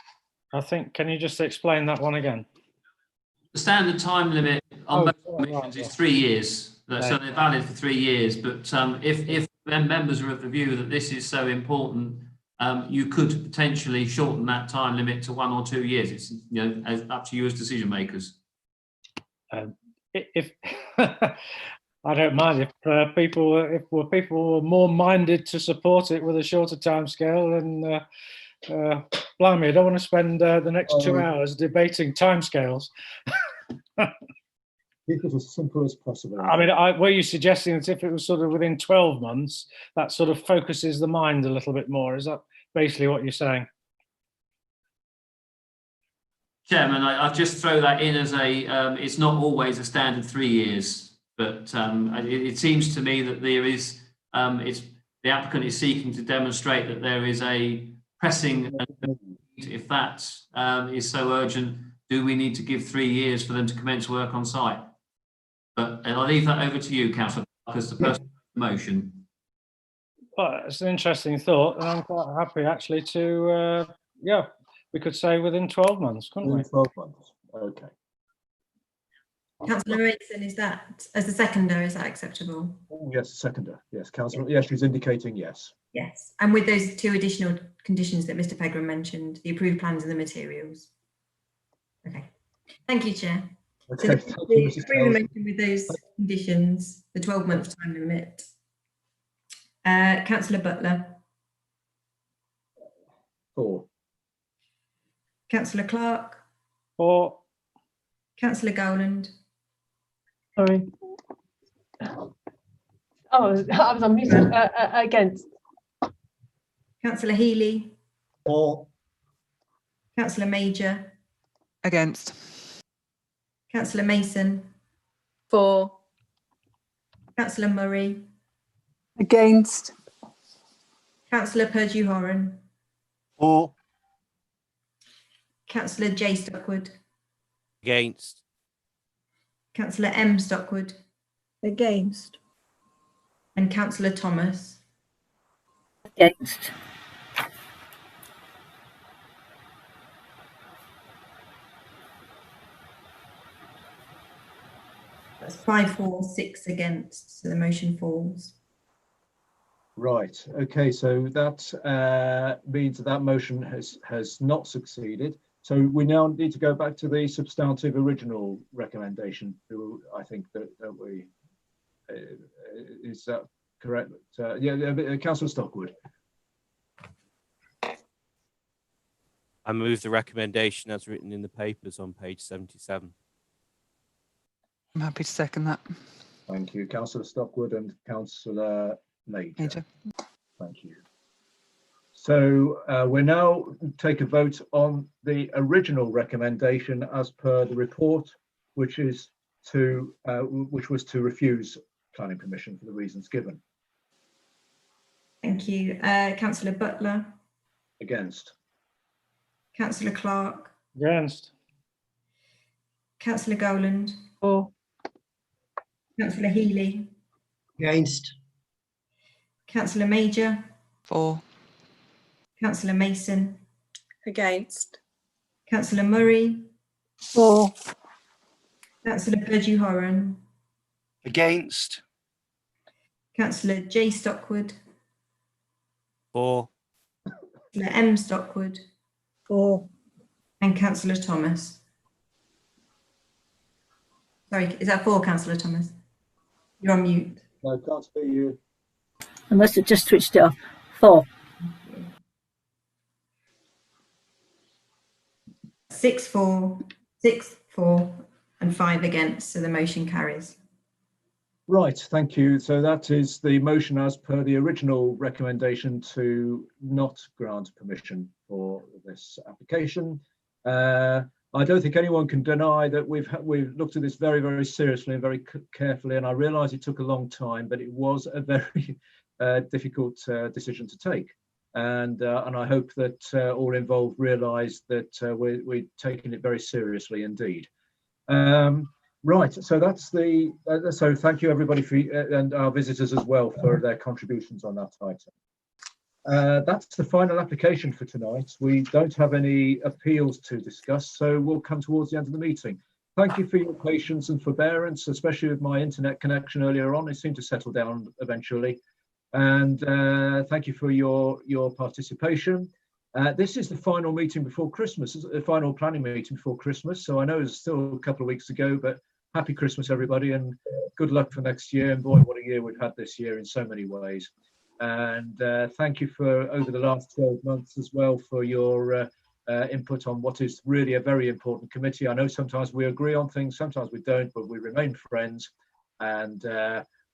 I think, can you just explain that one again? The standard time limit on most permissions is 3 years, so they're valid for 3 years. But if members are of the view that this is so important, you could potentially shorten that time limit to 1 or 2 years. It's up to you as decision makers. If I don't mind if people were more minded to support it with a shorter timescale, then blimey, I don't want to spend the next 2 hours debating timescales. Keep it as simple as possible. I mean, were you suggesting that if it was sort of within 12 months, that sort of focuses the mind a little bit more? Is that basically what you're saying? Chairman, I just throw that in as it's not always a standard 3 years, but it seems to me that there is, the applicant is seeking to demonstrate that there is a pressing, if that is so urgent, do we need to give 3 years for them to commence work on site? But I'll leave that over to you, Councillor, because the person with the motion. Well, it's an interesting thought, and I'm quite happy actually to, yeah, we could say within 12 months, couldn't we? Within 12 months, okay. Councillor Mason, is that, as the seconder, is that acceptable? Oh, yes, seconder, yes, Councillor, yes, she's indicating yes. Yes, and with those 2 additional conditions that Mr. Pegram mentioned, the approved plans and the materials. Okay, thank you, Chair. Okay, so the approval motion with those conditions, the 12-month time limit. Councillor Butler. 4. Councillor Clark. 4. Councillor Gowland. Sorry. Oh, I was unmuted. Against. Councillor Healy. 4. Councillor Major. Against. Councillor Mason. 4. Councillor Murray. Against. Councillor Perdue-Horan. 4. Councillor J. Stockwood. Against. Councillor M. Stockwood. Against. And Councillor Thomas. Against. That's 5 for, 6 against, so the motion falls. Right. Okay. So that means that motion has not succeeded. So we now need to go back to the substantive original recommendation. I think that we is that correct? Yeah, Councillor Stockwood. I move the recommendation as written in the papers on page 77. I'm happy to second that. Thank you, Councillor Stockwood and Councillor Major. Thank you. So we'll now take a vote on the original recommendation as per the report, which was to refuse planning permission for the reasons given. Thank you. Councillor Butler. Against. Councillor Clark. Against. Councillor Gowland. For. Councillor Healy. Against. Councillor Major. For. Councillor Mason. Against. Councillor Murray. For. Councillor Perdue-Horan. Against. Councillor J. Stockwood. For. Councillor M. Stockwood. For. And Councillor Thomas. Sorry, is that for, Councillor Thomas? You're on mute. No, can't hear you. I must have just switched it off. 4. 6 for, 6 for, and 5 against, so the motion carries. Right, thank you. So that is the motion as per the original recommendation to not grant permission for this application. I don't think anyone can deny that we've looked at this very, very seriously and very carefully, and I realise it took a long time, but it was a very difficult decision to take. And I hope that all involved realise that we're taking it very seriously indeed. Right, so that's the. So thank you everybody for and our visitors as well for their contributions on that item. That's the final application for tonight. We don't have any appeals to discuss, so we'll come towards the end of the meeting. Thank you for your patience and forbearance, especially with my internet connection earlier on. It seemed to settle down eventually. And thank you for your participation. This is the final meeting before Christmas, the final planning meeting before Christmas. So I know there's still a couple of weeks to go, but happy Christmas, everybody, and good luck for next year. And boy, what a year we've had this year in so many ways. And thank you for over the last 12 months as well for your input on what is really a very important committee. I know sometimes we agree on things, sometimes we don't, but we remain friends. And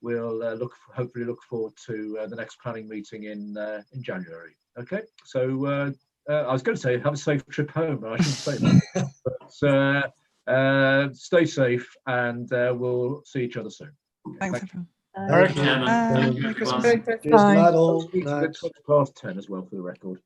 we'll hopefully look forward to the next planning meeting in January. Okay, so I was going to say have a safe trip home, but I shouldn't say that. But stay safe, and we'll see each other soon. Okay, Thanks, everyone. Thank you, Chairman. Merry Christmas. It's 10 as well for the record.